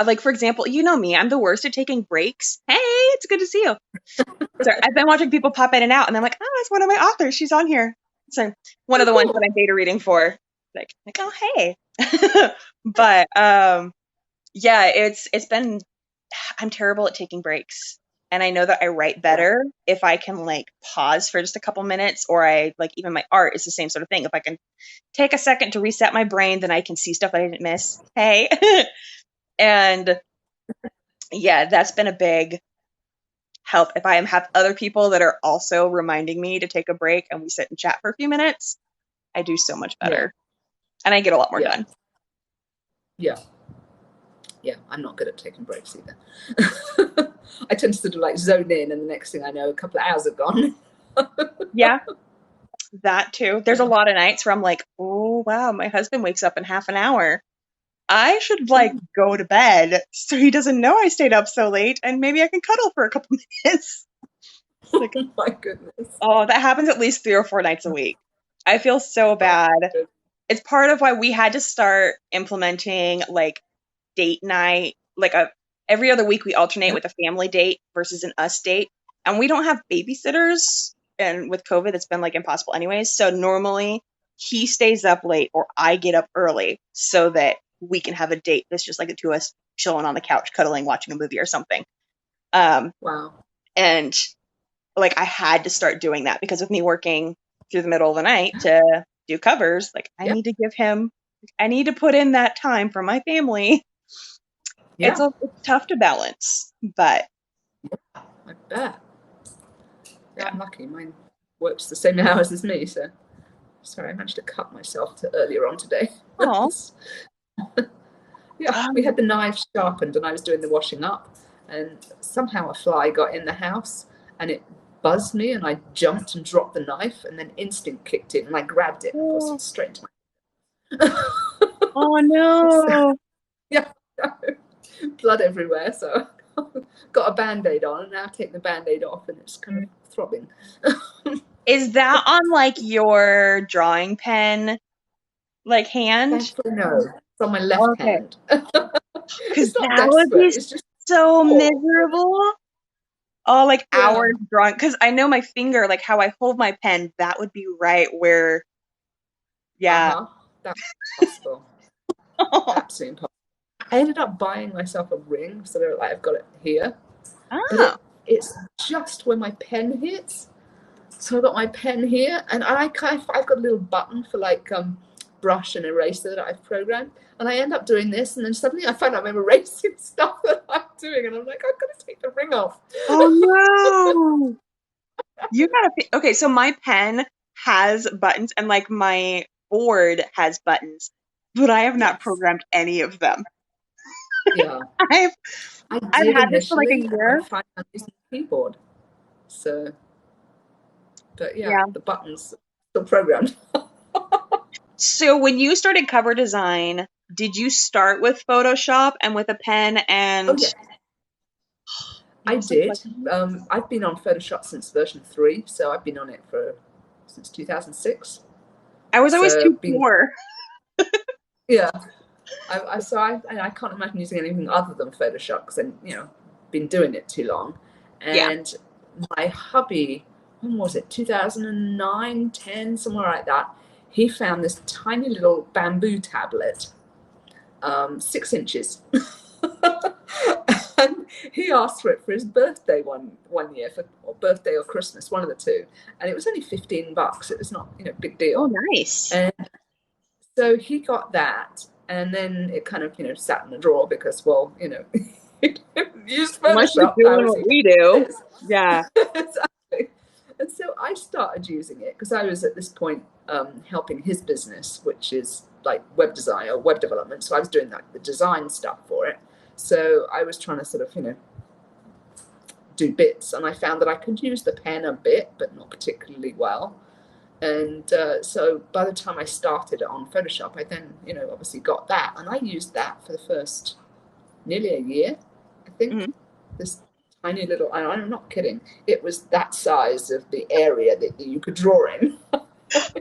Like, for example, you know me, I'm the worst at taking breaks. Hey, it's good to see you. So I've been watching people pop in and out, and I'm like, oh, it's one of my authors. She's on here. So one of the ones that I'm beta reading for. Like oh, hey. But yeah, it's been, I'm terrible at taking breaks. And I know that I write better if I can like pause for just a couple minutes, or I like, even my art is the same sort of thing. If I can take a second to reset my brain, then I can see stuff that I didn't miss. Hey. And yeah, that's been a big help. If I have other people that are also reminding me to take a break and we sit and chat for a few minutes, I do so much better. And I get a lot more done. Yeah, I'm not good at taking breaks either. I tend to sort of like zone in, and the next thing I know, a couple of hours have gone. Yeah, that too. There's a lot of nights where I'm like, oh wow, my husband wakes up in half an hour. I should like go to bed so he doesn't know I stayed up so late, and maybe I can cuddle for a couple minutes. Like, oh my goodness. Oh, that happens at least 3 or 4 nights a week. I feel so bad. It's part of why we had to start implementing like date night, like every other week we alternate with a family date versus an us date. And we don't have babysitters. And with COVID, it's been like impossible anyways. So normally he stays up late or I get up early so that we can have a date that's just like the two of us chilling on the couch, cuddling, watching a movie or something. Wow. And like I had to start doing that because of me working through the middle of the night to do covers. Like I need to give him, I need to put in that time for my family. It's tough to balance, but I bet. Yeah, I'm lucky. Mine works the same hours as me, so sorry, I managed to cut myself earlier on today. We had the knife sharpened and I was doing the washing up, and somehow a fly got in the house and it buzzed me, and I jumped and dropped the knife, and then instinct kicked in and I grabbed it and of course it straight into my oh no. Blood everywhere, so got a band-aid on, and now I take the band-aid off and it's kind of throbbing. Is that on like your drawing pen like hand? No, it's on my left hand. Because that would be so miserable. Oh, like hours drawing. Because I know my finger, like how I hold my pen, that would be right where. Yeah. That's possible. Absolutely impossible. I ended up buying myself a ring, so that I've got it here. But it's just where my pen hits. So I've got my pen here, and I've got a little button for like brush and eraser that I've programmed, and I end up doing this, and then suddenly I find out I'm erasing stuff that I'm doing, and I'm like, I've got to take the ring off. Oh no! You gotta. Okay, so my pen has buttons, and like my board has buttons, but I have not programmed any of them. Yeah, I've had this for like a year. I find I'm using the keyboard, so. But the buttons are still programmed. So when you started cover design, did you start with Photoshop and with a pen Oh and yeah, it I was like did. I've been on Photoshop since version 3, so I've been on it for since 2006. I was always So too been poor. yeah. I can't imagine using anything other than Photoshop because I've been doing it too long. Yeah. And my hubby, when was it? 2009, 10, somewhere like that. He found this tiny little bamboo tablet, 6 inches. And he asked for it for his birthday one year, or birthday or Christmas, one of the two. And it was only $15. It was not, big Oh, deal. nice. And so he got that, and then it kind of, sat in the drawer because, well, he didn't use Unless you're Photoshop. How doing was what he we going do. to do Yeah. this? Exactly. And so I started using it because I was at this point helping his business, which is like web design or web development. So I was doing like the design stuff for it. So I was trying to sort of, do bits, and I found that I could use the pen a bit, but not particularly well. And so by the time I started on Photoshop, I then, obviously got that. And I used that for the first nearly a year, I think. Mhm. This tiny little, and I'm not kidding, it was that size of the area that you could draw in. I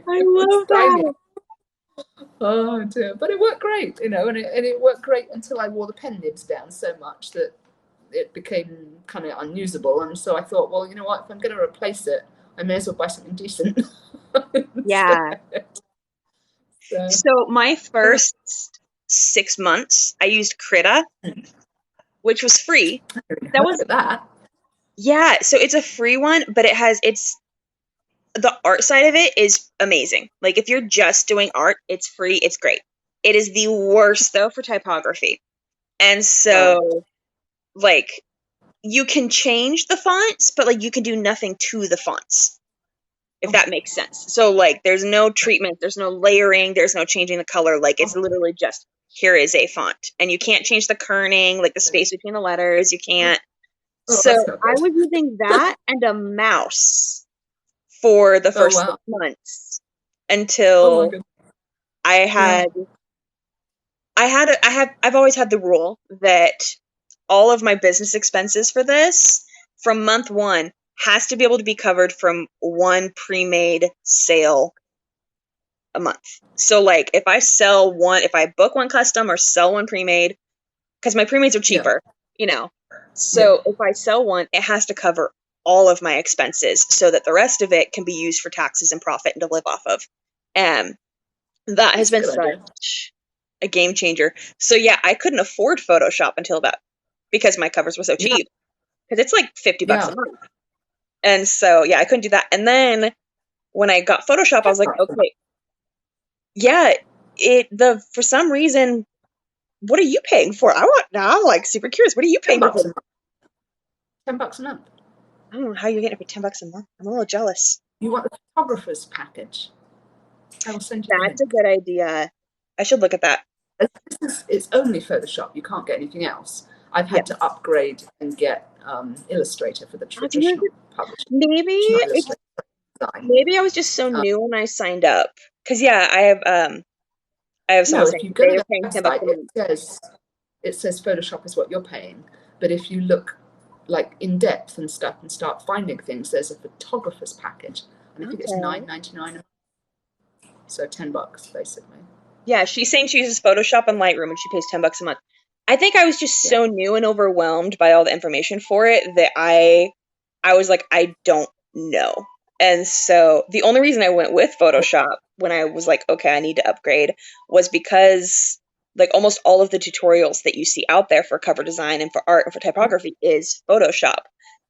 It was love tiny. that. Oh dear. But it worked great, and it worked great until I wore the pen nibs down so much that it became kind of unusable. And so I thought, well, you know what, if I'm going to replace it, I may as well buy something decent. Yeah. So, So my first 6 months, I used Krita, which was free. I haven't That heard was, of that. yeah, so it's a free one, but the art side of it is amazing. Like if you're just doing art, it's free, it's great. It is the worst though for typography. And Oh, so like you can change the fonts, but like you can do nothing to the fonts, if oh, that makes sense. So like there's no treatment, there's no layering, there's no changing the color. Like it's oh, literally just here is a font. And you can't change the kerning, like the space between the letters, you can't. oh, So that's not I good. was using that and a mouse for the Oh, first wow. 6 months Oh, my until goodness. I Yeah. had I've always had the rule that all of my business expenses for this from month 1 has to be able to be covered from one pre-made sale a month. So like if I book one custom or sell one pre-made, because my pre-mades are Yeah. cheaper, you know. Yeah. So if I sell one, it has to cover all of my expenses so that the rest of it can be used for taxes and profit and to live off of. And that has That's a been good idea. such a game changer. So yeah, I couldn't afford Photoshop until about because my covers were so Yeah. cheap. Because it's like $50 a Yeah. month. And so yeah, I couldn't do that. And then when I got Photoshop, I was like, okay, yeah, for some reason, what are you paying for? I'm like super curious. What are you ten paying for? bucks a month. $10 a month. I don't know how you're getting it for $10 a month. I'm a little jealous. You want the photographer's package? I will send you the That's a link. good idea. I should look at that. It's only Photoshop. You can't get anything else. I've Yeah. had to upgrade and get Illustrator for the I was gonna traditional publishing. maybe It's not it's Illustrator design. maybe I was just so new when I signed up. Cause yeah, I have No, someone if saying you go they to were the paying $10 website, a month. it says Photoshop is what you're paying. But if you look like in depth and stuff and start finding things, there's a photographer's package, and I think it's Okay. $9.99 a month. So $10 basically. Yeah, she's saying she uses Photoshop and Lightroom and she pays $10 a month. I think I was just Yeah. so new and overwhelmed by all the information for it that I was like, I don't know. And so the only reason I went with Photoshop when I was like, okay, I need to upgrade was because like almost all of the tutorials that you see out there for cover design and for art and for typography is Photoshop.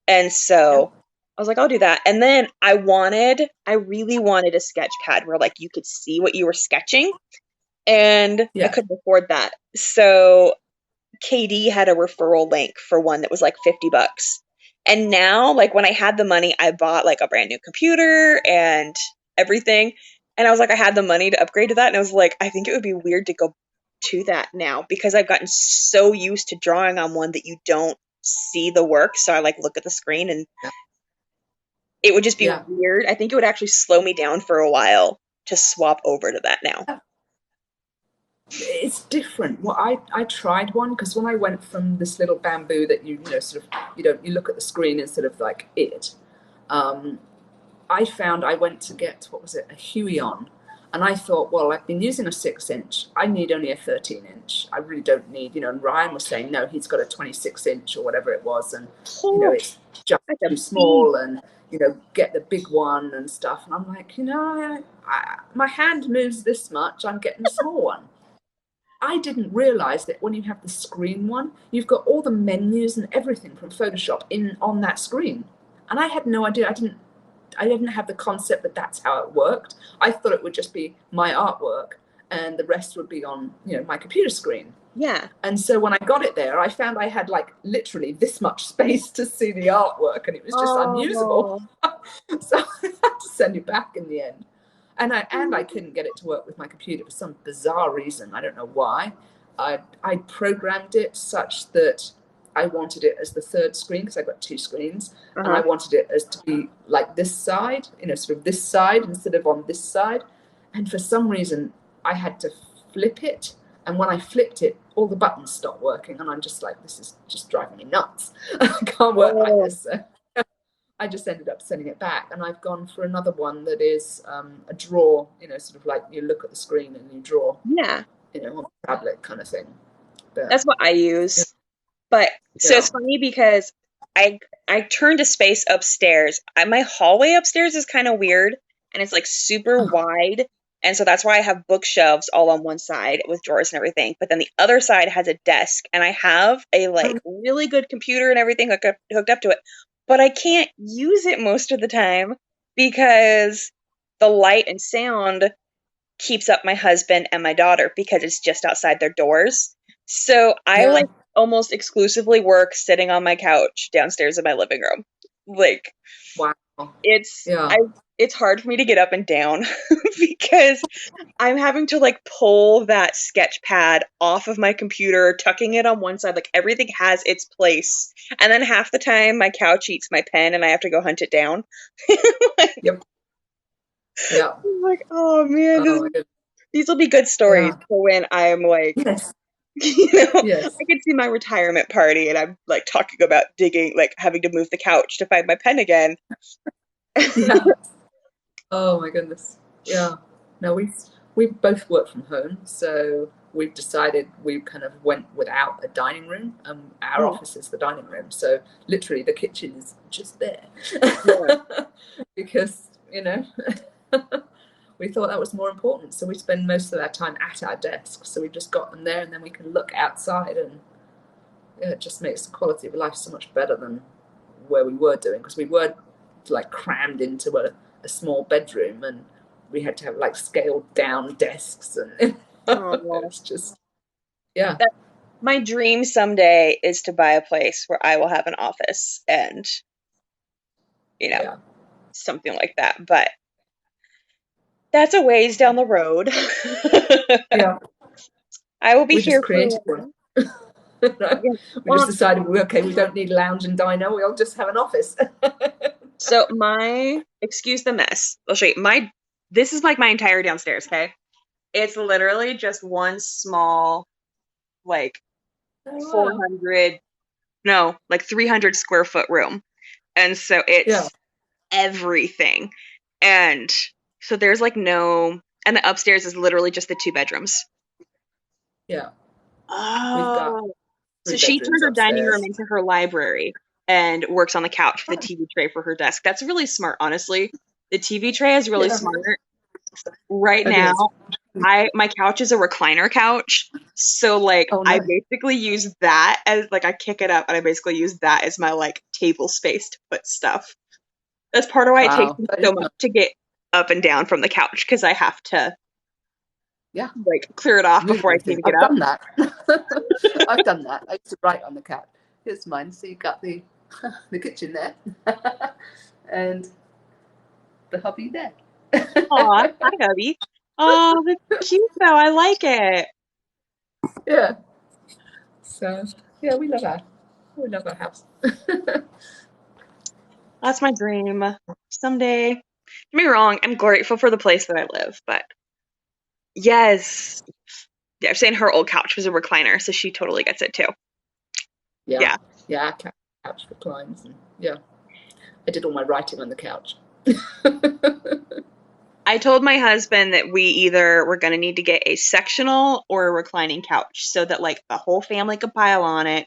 And Yeah. so I was like, I'll do that. And then I really wanted a sketch pad where like you could see what you were sketching and I Yeah. couldn't afford that. So KD had a referral link for one that was like $50. And now, like when I had the money, I bought like a brand new computer and everything. And I was like, I had the money to upgrade to that. And I was like, I think it would be weird to go to that now because I've gotten so used to drawing on one that you don't see the work. So I like look at the screen and it would just be Yeah. weird. I think it would actually slow me down for a while to swap over to that now. It's different. Well, I tried one because when I went from this little bamboo that you know sort of you look at the screen instead of like it. Um, I found I went to get, what was it, a Huion. And I thought, well, I've been using a 6 inch. I need only a 13 inch. I really don't need, and Ryan was saying, no, he's got a 26 inch or whatever it was. And, Oh, it's just that's a too beast. small and, get the big one and stuff. And I'm like, my hand moves this much. I'm getting the small one. I didn't realize that when you have the screen one, you've got all the menus and everything from Photoshop in on that screen. And I had no idea. I didn't have the concept that that's how it worked. I thought it would just be my artwork and the rest would be on, my computer screen. Yeah. And so when I got it there, I found I had like literally this much space to see the artwork and it was just unusable. So I had to send it back in the end. And I couldn't get it to work with my computer for some bizarre reason. I don't know why. I programmed it such that I wanted it as the third screen because I've got two screens, and I wanted it as to be like this side, sort of this side instead of on this side. And for some reason, I had to flip it. And when I flipped it, all the buttons stopped working. And I'm just like, this is just driving me nuts. I can't work like this. So I just ended up sending it back. And I've gone for another one that is a draw, sort of like you look at the screen and you draw, Yeah. on the tablet kind of thing. But, that's what I use. But so it's funny because I turned a space upstairs. My hallway upstairs is kind of weird and it's like super wide. And so that's why I have bookshelves all on one side with drawers and everything. But then the other side has a desk and I have a like really good computer and everything hooked up to it. But I can't use it most of the time because the light and sound keeps up my husband and my daughter because it's just outside their doors. So I like almost exclusively work sitting on my couch downstairs in my living room. Like, wow. It's hard for me to get up and down because I'm having to like pull that sketch pad off of my computer, tucking it on one side. Like everything has its place. And then half the time my couch eats my pen and I have to go hunt it down. Yep. Yeah. I'm like, oh man, these will be good stories for when I'm like, yes. I can see my retirement party and I'm like talking about digging, like having to move the couch to find my pen again. Yeah. Oh my goodness. Yeah. No, we both work from home, so we've decided we kind of went without a dining room. Our office is the dining room, so literally the kitchen is just there. Because we thought that was more important. So we spend most of our time at our desk. So we've just got them there, and then we can look outside, and it just makes the quality of life so much better than where we were doing, because we were like crammed into a small bedroom, and we had to have like scaled down desks, and it's just my dream someday is to buy a place where I will have an office and something like that, but that's a ways down the road. I will be here for one. We just decided we don't need a lounge and diner, we'll just have an office. So excuse the mess. I'll show you. This is like my entire downstairs, okay? It's literally just one small, like 300 square foot room. And so it's everything. And so there's like and the upstairs is literally just the 2 bedrooms. Yeah. Oh. So she turned her dining room into her library and works on the couch with the TV tray for her desk. That's really smart, honestly. The TV tray is really smart. Right now, my couch is a recliner couch. So like I basically use that as like I kick it up and I basically use that as my like table space to put stuff. That's part of why it takes me so much to get up and down from the couch, because I have to like clear it off before I can even get up. I've done that. I've done that. I used to write on the couch. Here's mine. So you got the kitchen there, and the hubby there. Aw, hi hubby. Oh, that's cute though. I like it. Yeah. So we love our house. That's my dream. Someday. Don't get me wrong, I'm grateful for the place that I live, but yes, Yeah, I'm saying her old couch was a recliner, so she totally gets it too. Yeah. Yeah. Yeah, couch reclines. And yeah. I did all my writing on the couch. I told my husband that we're going to need to get a sectional or a reclining couch so that like the whole family could pile on it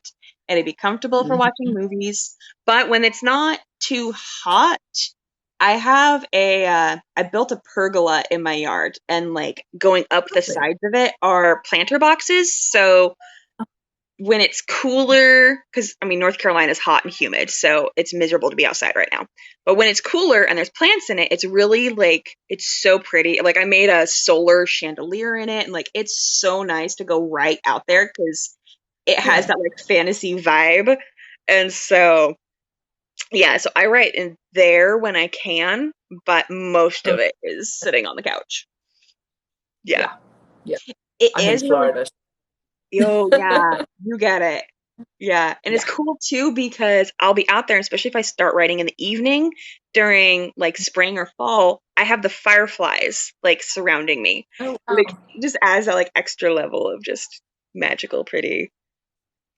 and it'd be comfortable for watching movies. But when it's not too hot, I built a pergola in my yard, and like going up the Lovely. sides of it are planter boxes. So when it's cooler, because I mean, North Carolina is hot and humid, so it's miserable to be outside right now. But when it's cooler and there's plants in it, it's really like, it's so pretty. Like I made a solar chandelier in it, and like it's so nice to go right out there because it has Yeah. that like fantasy vibe. And so, yeah, so I write in there when I can, but most of Oh, it is sitting on the couch. Yeah. yeah. Yeah. It I'm in is really, Florida. oh, yeah, you get it. Yeah, and it's Yeah. cool too because I'll be out there, especially if I start writing in the evening during like spring or fall, I have the fireflies like surrounding me. Oh, Like wow. just adds that like extra level of just magical pretty,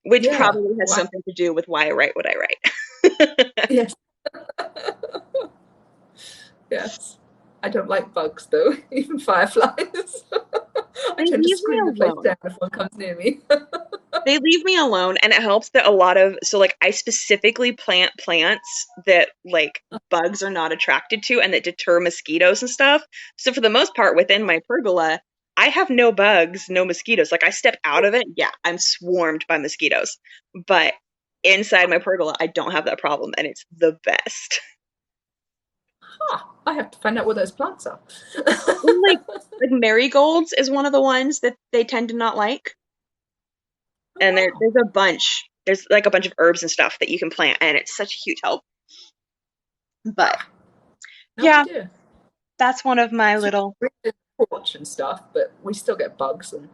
which Yeah. probably has Wow. something to do with why I write what I write. Yes. Yes. I don't like bugs though, even fireflies. I They tend to leave me scream the place alone. down if one comes near me. They leave me alone, and it helps that so like I specifically plant plants that like bugs are not attracted to and that deter mosquitoes and stuff. So for the most part within my pergola, I have no bugs, no mosquitoes. Like I step out of it, yeah, I'm swarmed by mosquitoes. But inside my pergola, I don't have that problem, and it's the best. Huh. I have to find out what those plants are. And, like marigolds is one of the ones that they tend to not like. Oh, And wow. there's a bunch. There's like a bunch of herbs and stuff that you can plant, and it's such a huge help. But Ah, no yeah, idea. that's one of my So little. we're in the porch and stuff, but we still get bugs and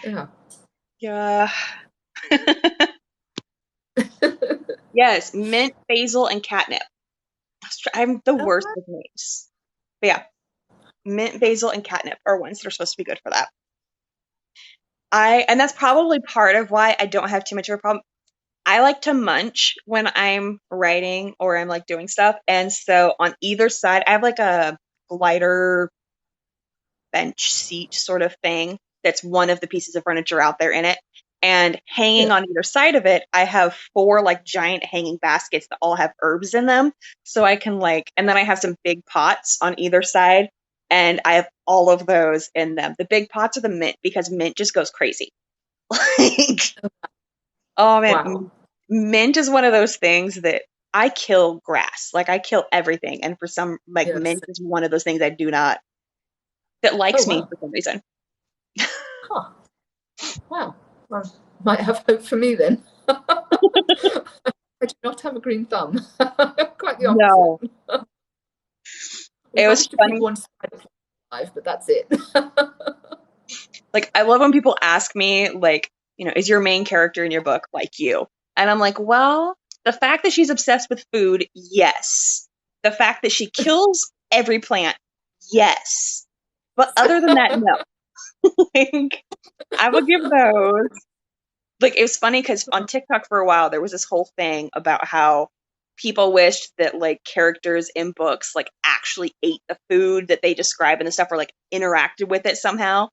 yeah. Yeah. Yes, mint, basil, and catnip. I'm the Oh, worst wow. with names. But yeah, mint, basil, and catnip are ones that are supposed to be good for that. And that's probably part of why I don't have too much of a problem. I like to munch when I'm writing or I'm like doing stuff. And so on either side, I have like a glider bench seat sort of thing that's one of the pieces of furniture out there in it. And hanging Yeah. on either side of it, I have 4 like giant hanging baskets that all have herbs in them. So I can like, and then I have some big pots on either side, and I have all of those in them. The big pots are the mint because mint just goes crazy. Like, oh man, Wow. mint is one of those things that I kill grass. Like I kill everything. And for some, like Yes. mint is one of those things I do not, that Oh, likes me wow. for some reason. Huh. Wow. Well, might have hope for me then. I do not have a green thumb. Quite the opposite. No, We've it was managed to keep funny. one spider alive, but that's it. Like, I love when people ask me, like, is your main character in your book like you? And I'm like, well, the fact that she's obsessed with food, yes. The fact that she kills every plant, yes. But other than that, no. Like, I will give those. Like, it was funny because on TikTok for a while, there was this whole thing about how people wished that, like, characters in books, like, actually ate the food that they describe and the stuff or, like, interacted with it somehow.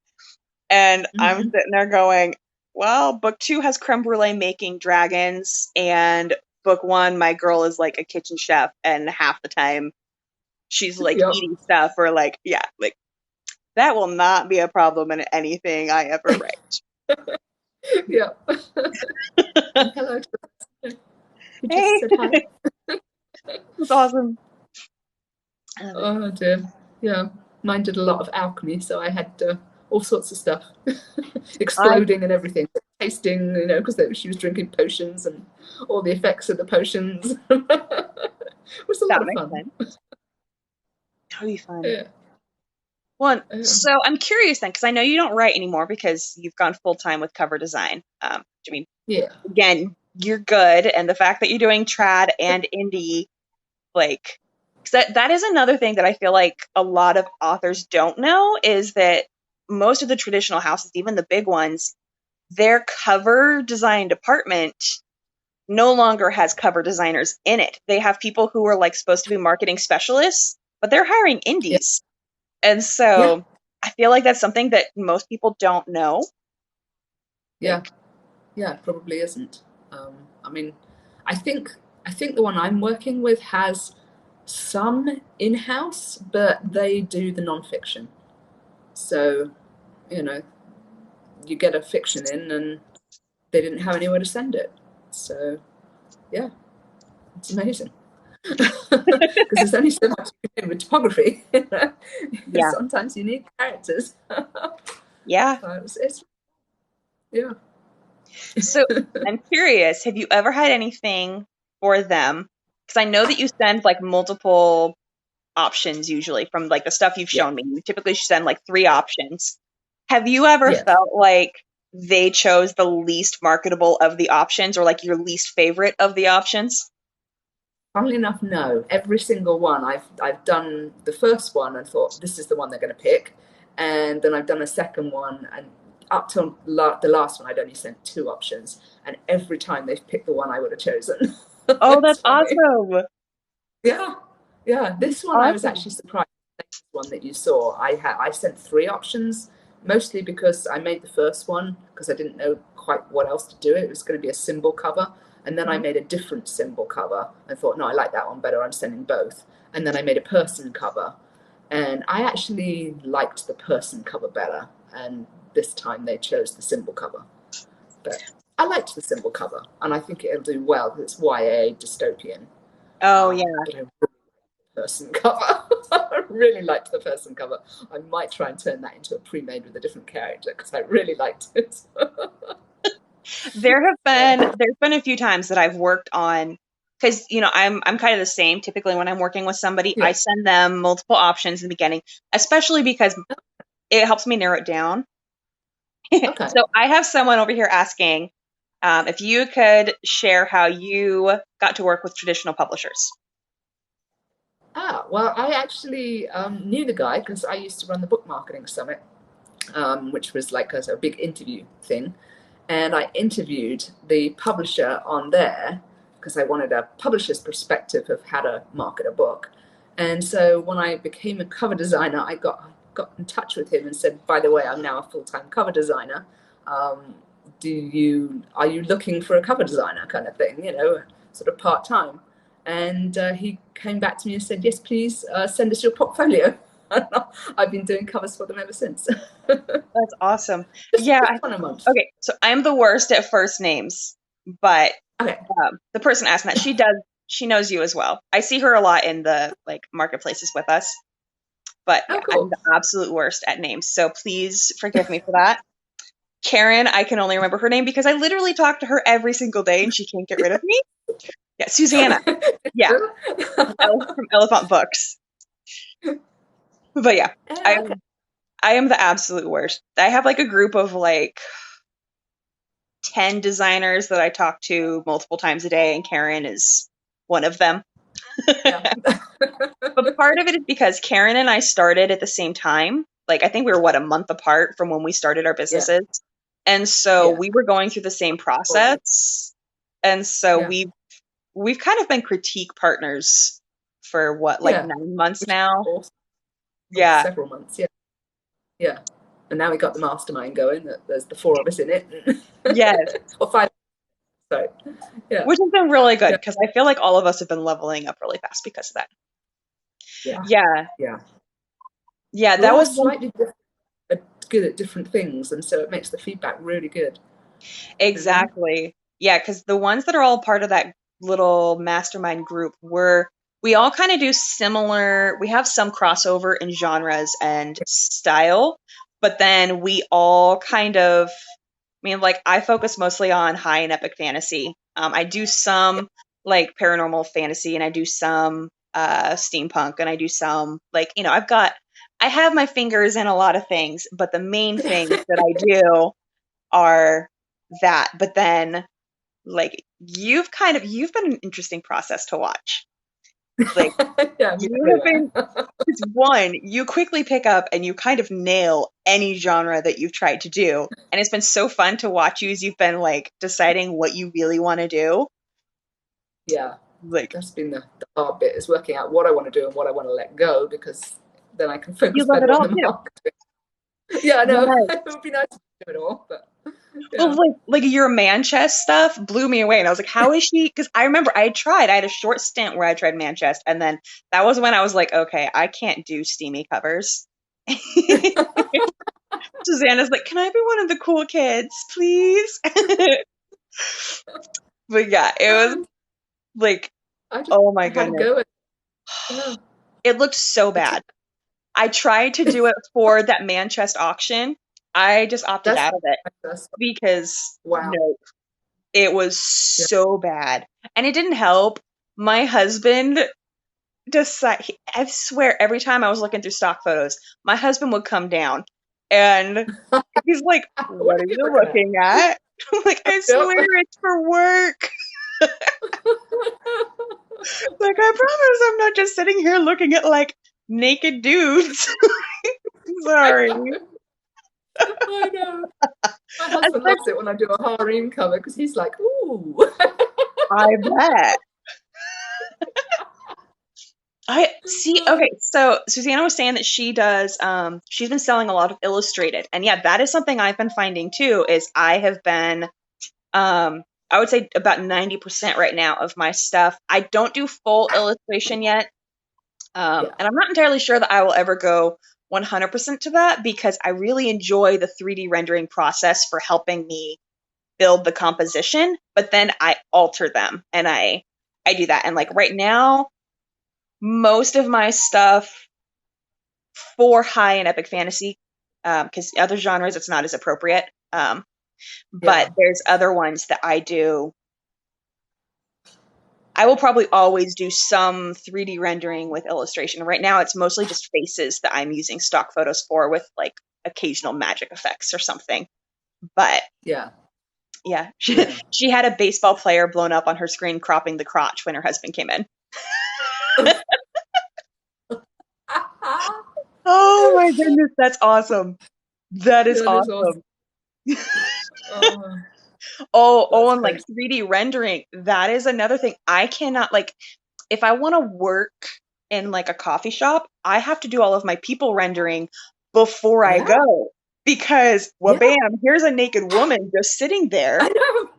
And I'm Mhm. sitting there going, well, book 2 has creme brulee making dragons, and book 1, my girl is like a kitchen chef, and half the time she's like Yep. eating stuff or like, yeah, like that will not be a problem in anything I ever write. Yep. And hello to the person who just Hey, said hi. that's awesome. Oh dear. Yeah. Mine did a lot of alchemy, so I had all sorts of stuff I exploding and everything, tasting, because she was drinking potions and all the effects of the potions. It was a That lot of makes fun. sense. That'll be fun. Yeah. Well, Yeah. so I'm curious then, because I know you don't write anymore because you've gone full time with cover design. I mean, Yeah. again, you're good, and the fact that you're doing trad and indie, like, That is another thing that I feel like a lot of authors don't know, is that most of the traditional houses, even the big ones, their cover design department no longer has cover designers in it. They have people who are like supposed to be marketing specialists, but they're hiring Yeah, indies. And yeah, so I feel like that's something that most people don't know. yeah, Like, yeah. It probably isn't. I mean, I think I think the one I'm working with has some in-house, but they do the non-fiction. So, you know, you get a fiction in, and they didn't have anywhere to send it. So, yeah, it's amazing. Because there's only so much you can do with topography. You know? yeah. Sometimes you need characters. Yeah. It's yeah. So I'm curious, have you ever had anything for them? Because I know that you send like multiple options usually from like the stuff you've Yeah. shown me. You typically send like 3 options. Have you ever Yeah. felt like they chose the least marketable of the options, or like your least favorite of the options? Funnily enough, no. Every single one, I've done the first one and thought this is the one they're going to pick, and then I've done a second one, and up till the last one, I'd only sent 2 options, and every time they've picked the one I would have chosen. Oh, that's It's funny. awesome. Yeah, yeah. That's This one I was awesome. actually surprised. This one that you saw, I sent 3 options, mostly because I made the first one because I didn't know quite what else to do. It was going to be a symbol cover, and then I Mhm. made a different symbol cover and thought, no, I like that one better. I'm sending both, and then I made a person cover, and I actually liked the person cover better. And this time they chose the symbol cover, but I liked the symbol cover, and I think it'll do well because it's YA dystopian. Oh, yeah. But I person cover. I really liked the person cover. I might try and turn that into a pre-made with a different character because I really liked it. There's been a few times that I've worked on, because I'm kind of the same. Typically when I'm working with somebody, I Yeah. send them multiple options in the beginning, especially because it helps me narrow it down. Okay. So I have someone over here asking if you could share how you got to work with traditional publishers. Well, I actually knew the guy because I used to run the book marketing summit, which was like a big interview thing. And I interviewed the publisher on there because I wanted a publisher's perspective of how to market a book. And so when I became a cover designer, I got in touch with him and said, by the way, I'm now a full-time cover designer. Um, are you looking for a cover designer kind of thing, sort of part-time? And he came back to me and said, yes, please send us your portfolio. I've been doing covers for them ever since. That's awesome. just, Yeah. just one a month. Okay. So I'm the worst at first names, but Okay. the person asking that, she knows you as well. I see her a lot in the like marketplaces with us, but Oh, yeah, I'm cool. the absolute worst at names. So please forgive me for that. Karen, I can only remember her name because I literally talk to her every single day and she can't get rid of me. Yeah, Susanna. Yeah, from Elephant Books. But yeah, I um, I am the absolute worst. I have like a group of like 10 designers that I talk to multiple times a day, and Karen is one of them. yeah. But part of it is because Karen and I started at the same time. Like, I think we were, what, a month apart from when we started our Yeah. businesses. And so Yeah. we were going through the same process. And so Yeah. we've kind of been critique partners for what, like Yeah. 9 months Which is now? awesome. Oh, Yeah. several months. Yeah. Yeah. And now we got the mastermind going. There's the 4 of us in it. Yes. Or 5. So, yeah. Which has been really good Yeah. because I feel like all of us have been leveling up really fast because of that. Yeah. Yeah. Yeah. Yeah. We're That all was one. slightly different, good at different things. And so it makes the feedback really good. You know? Exactly. Yeah, because the ones that are all part of that little mastermind group we all kind of do similar, we have some crossover in genres and style, but then we all kind of, I mean, like I focus mostly on high and epic fantasy. I do some like paranormal fantasy and I do some steampunk and I do some like, I have my fingers in a lot of things, but the main things that I do are that. But then like you've been an interesting process to watch. Like, Yeah, I mean, you have everywhere. been, it's one, you quickly pick up and you kind of nail any genre that you've tried to do. And it's been so fun to watch you as you've been like deciding what you really want to do. Yeah, Like, that's been the hard bit, is working out what I want to do and what I want to let go, because then I can focus you love it better on all the too. marketing. Yeah, I know. Yes. It would be nice to do it all, but Well, yeah. like your man chest stuff blew me away, and I was like, "How is she?" Because I remember I tried. I had a short stint where I tried man chest, and then that was when I was like, "Okay, I can't do steamy covers." Susanna's like, "Can I be one of the cool kids, please?" But yeah, it was like, I just oh my had to goodness, go. Yeah. it looked so bad. I tried to do it for that man chest auction. I just opted That's out of it that's because wow. no, it was Yeah. so bad. And it didn't help. My husband I swear every time I was looking through stock photos, my husband would come down and he's like, What "What are are you you looking at? looking at?" I'm like, "I Yep. swear it's for work." Like, I promise I'm not just sitting here looking at like naked dudes. I Sorry. know. I know. My husband loves it when I do a harem cover, because he's like, ooh. I bet. I see. Okay, so Susanna was saying that she does. She's been selling a lot of illustrated, and yeah, that is something I've been finding too. Is I have been, I would say about 90% right now of my stuff. I don't do full illustration yet, Yeah. and I'm not entirely sure that I will ever go 100% to that because I really enjoy the 3D rendering process for helping me build the composition. But then I alter them, and I do that. And like right now, most of my stuff for high and epic fantasy, because other genres it's not as appropriate. But Yeah. there's other ones that I do. I will probably always do some 3D rendering with illustration. Right now, it's mostly just faces that I'm using stock photos for, with like occasional magic effects or something. But Yeah. yeah, Yeah. she had a baseball player blown up on her screen cropping the crotch when her husband came in. Oh my goodness, that's awesome. That is That is awesome. awesome. Oh, Oh, that's and like crazy. 3D rendering, that is another thing. I cannot, like, if I want to work in like a coffee shop, I have to do all of my people rendering before I Yeah. go because, well, Yeah. bam, here's a naked woman just sitting there. I know.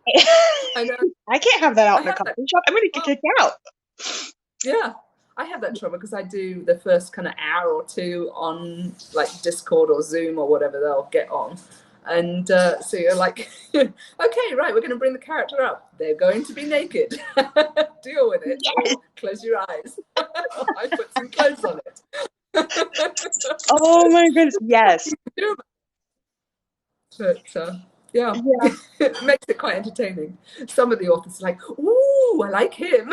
I know. I can't have that out I in a have that. coffee shop. I'm going to get Well, kicked out. yeah. I have that trouble because I do the first kind of hour or two on like Discord or Zoom or whatever they'll get on. And so you're like, okay, right, we're going to bring the character up. They're going to be naked. Deal with it, Yes. or close your eyes. I put some clothes on it. Oh my goodness. Yes. But yeah, Yeah. it makes it quite entertaining. Some of the authors are like, ooh, I like him.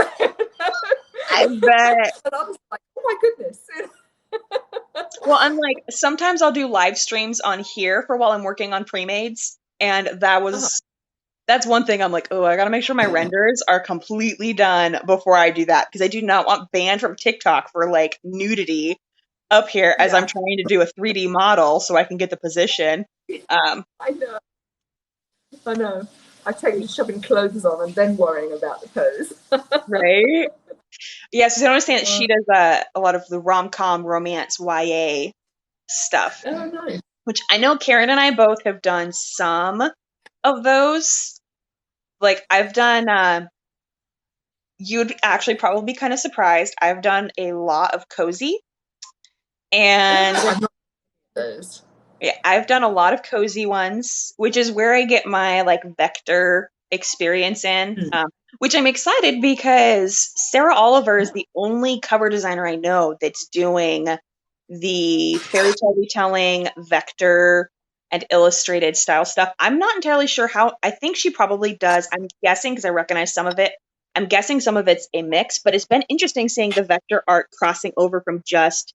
I bet. And others are like, oh my goodness. Well, I'm like, sometimes I'll do live streams on here for while I'm working on pre-mades. And that's one thing I'm like, oh, I gotta make sure my renders are completely done before I do that because I do not want banned from TikTok for like nudity up here as I'm Yeah, trying to do a 3D model so I can get the position. I know. I know. I take to shoving clothes on and then worrying about the pose. Right? Yeah, so I understand that she Uh, does a lot of the rom-com romance YA stuff, oh, nice. which I know Karen and I both have done some of those. Like I've done you'd actually probably be kind of surprised. I've done a lot of cozy, and I'm not those. yeah, I've done a lot of cozy ones, which is where I get my like vector experience in. Hmm. Which I'm excited because Sarah Oliver is the only cover designer I know that's doing the fairy tale retelling, vector, and illustrated style stuff. I'm not entirely sure how. I think she probably does. I'm guessing because I recognize some of it. I'm guessing some of it's a mix, but it's been interesting seeing the vector art crossing over from just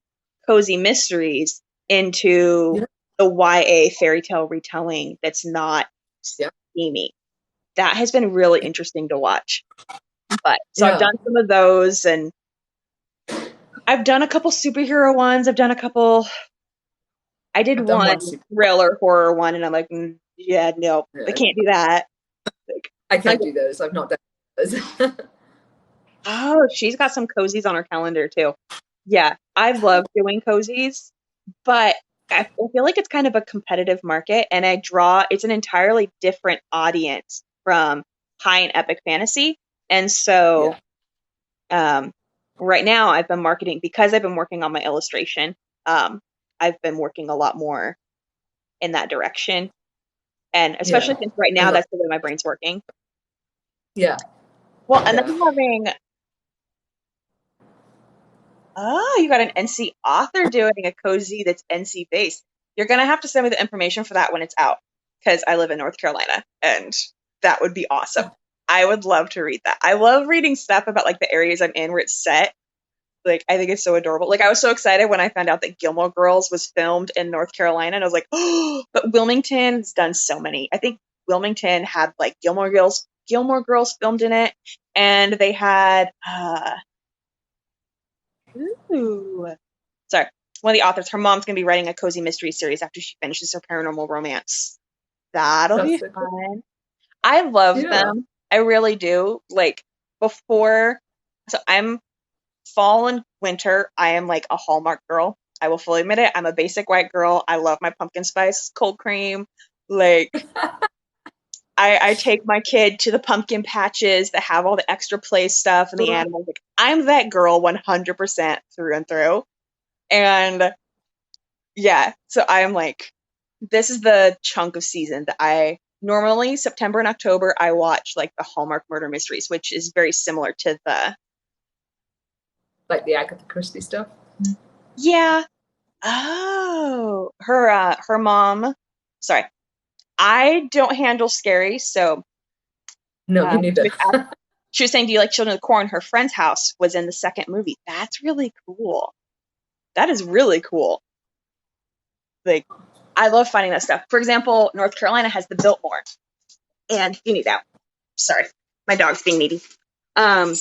cozy mysteries into Yeah, the YA fairy tale retelling that's not yeah, steamy. That has been really interesting to watch. But so I've yeah. done some of those, and I've done a couple superhero ones. I've done a couple. I did I've done one one super. thriller horror one, and I'm like, yeah, no, I Yeah, can't do that. Like, I like, can't do those. I've not done those. oh, she's got some cozies on her calendar too. Yeah, I love doing cozies, but I feel like it's kind of a competitive market, and it's an entirely different audience from high and epic fantasy. And so, Yeah. right now I've been marketing because I've been working on my illustration. I've been working a lot more in that direction. And especially Yeah. since right I now love. that's the way my brain's working. Yeah. Well, and then Yeah. you got an NC author doing a cozy that's NC based. You're going to have to send me the information for that when it's out, because I live in North Carolina, and that would be awesome. I would love to read that. I love reading stuff about like the areas I'm in where it's set. Like, I think it's so adorable. Like, I was so excited when I found out that Gilmore Girls was filmed in North Carolina, and I was like, oh, but Wilmington's done so many. I think Wilmington had like Gilmore Girls filmed in it, and they had ooh, sorry, one of the authors, her mom's gonna be writing a cozy mystery series after she finishes her paranormal romance. That'll That's be so cool. fun. I love Yeah. them. I really do. Like, before, so I'm fall and winter, I am like a Hallmark girl. I will fully admit it. I'm a basic white girl. I love my pumpkin spice cold cream. Like, I take my kid to the pumpkin patches that have all the extra play stuff and the Wow. animals. Like, I'm that girl 100% through and through. And yeah, so I'm like, this is the chunk of season that I normally September and October I watch like the Hallmark murder mysteries, which is very similar to the Like the Agatha Christie stuff. yeah. Oh, her mom. Sorry, I don't handle scary, so No, me she neither. was she was saying, "Do you like Children of the Corn?" Her friend's house was in the second movie. That's really cool. That is really cool. Like, I love finding that stuff. For example, North Carolina has the Biltmore, and you need that. Sorry, my dog's being needy. But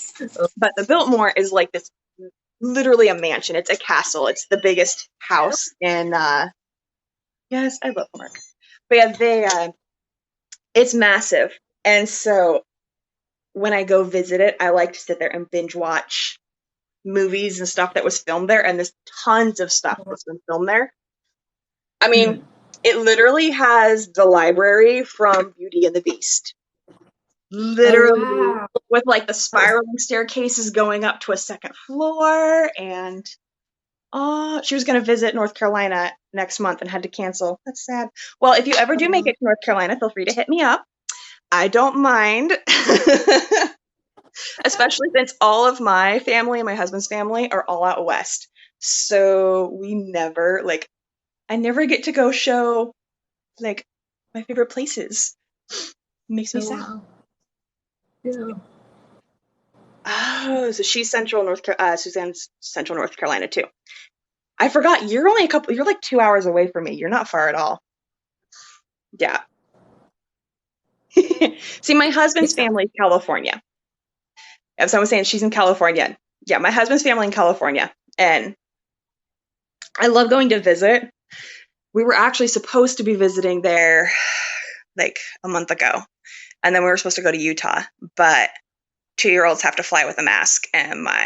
the Biltmore is like this, literally a mansion. It's a castle. It's the biggest house in. Yes, I love Hallmark. But yeah, it's massive, and so when I go visit it, I like to sit there and binge watch movies and stuff that was filmed there, and there's tons of stuff that's been filmed there. I mean, Mm. it literally has the library from Beauty and the Beast. Oh Literally, wow. with like the That's spiraling staircases going up to a second floor. And she was going to visit North Carolina next month and had to cancel. That's sad. Well, if you ever do make it to North Carolina, feel free to hit me up. I don't mind. Especially since all of my family and my husband's family are all out west. So we never, like, I never get to go show, like, my favorite places. It makes me oh sad. wow. Yeah. Oh, so she's Suzanne's Central North Carolina too. I forgot, you're like 2 hours away from me. You're not far at all. Yeah. See, my husband's Yeah. family is California. If someone's saying she's in California. Yeah, my husband's family in California. And I love going to visit. We were actually supposed to be visiting there like a month ago. And then we were supposed to go to Utah. But 2-year-olds have to fly with a mask. And my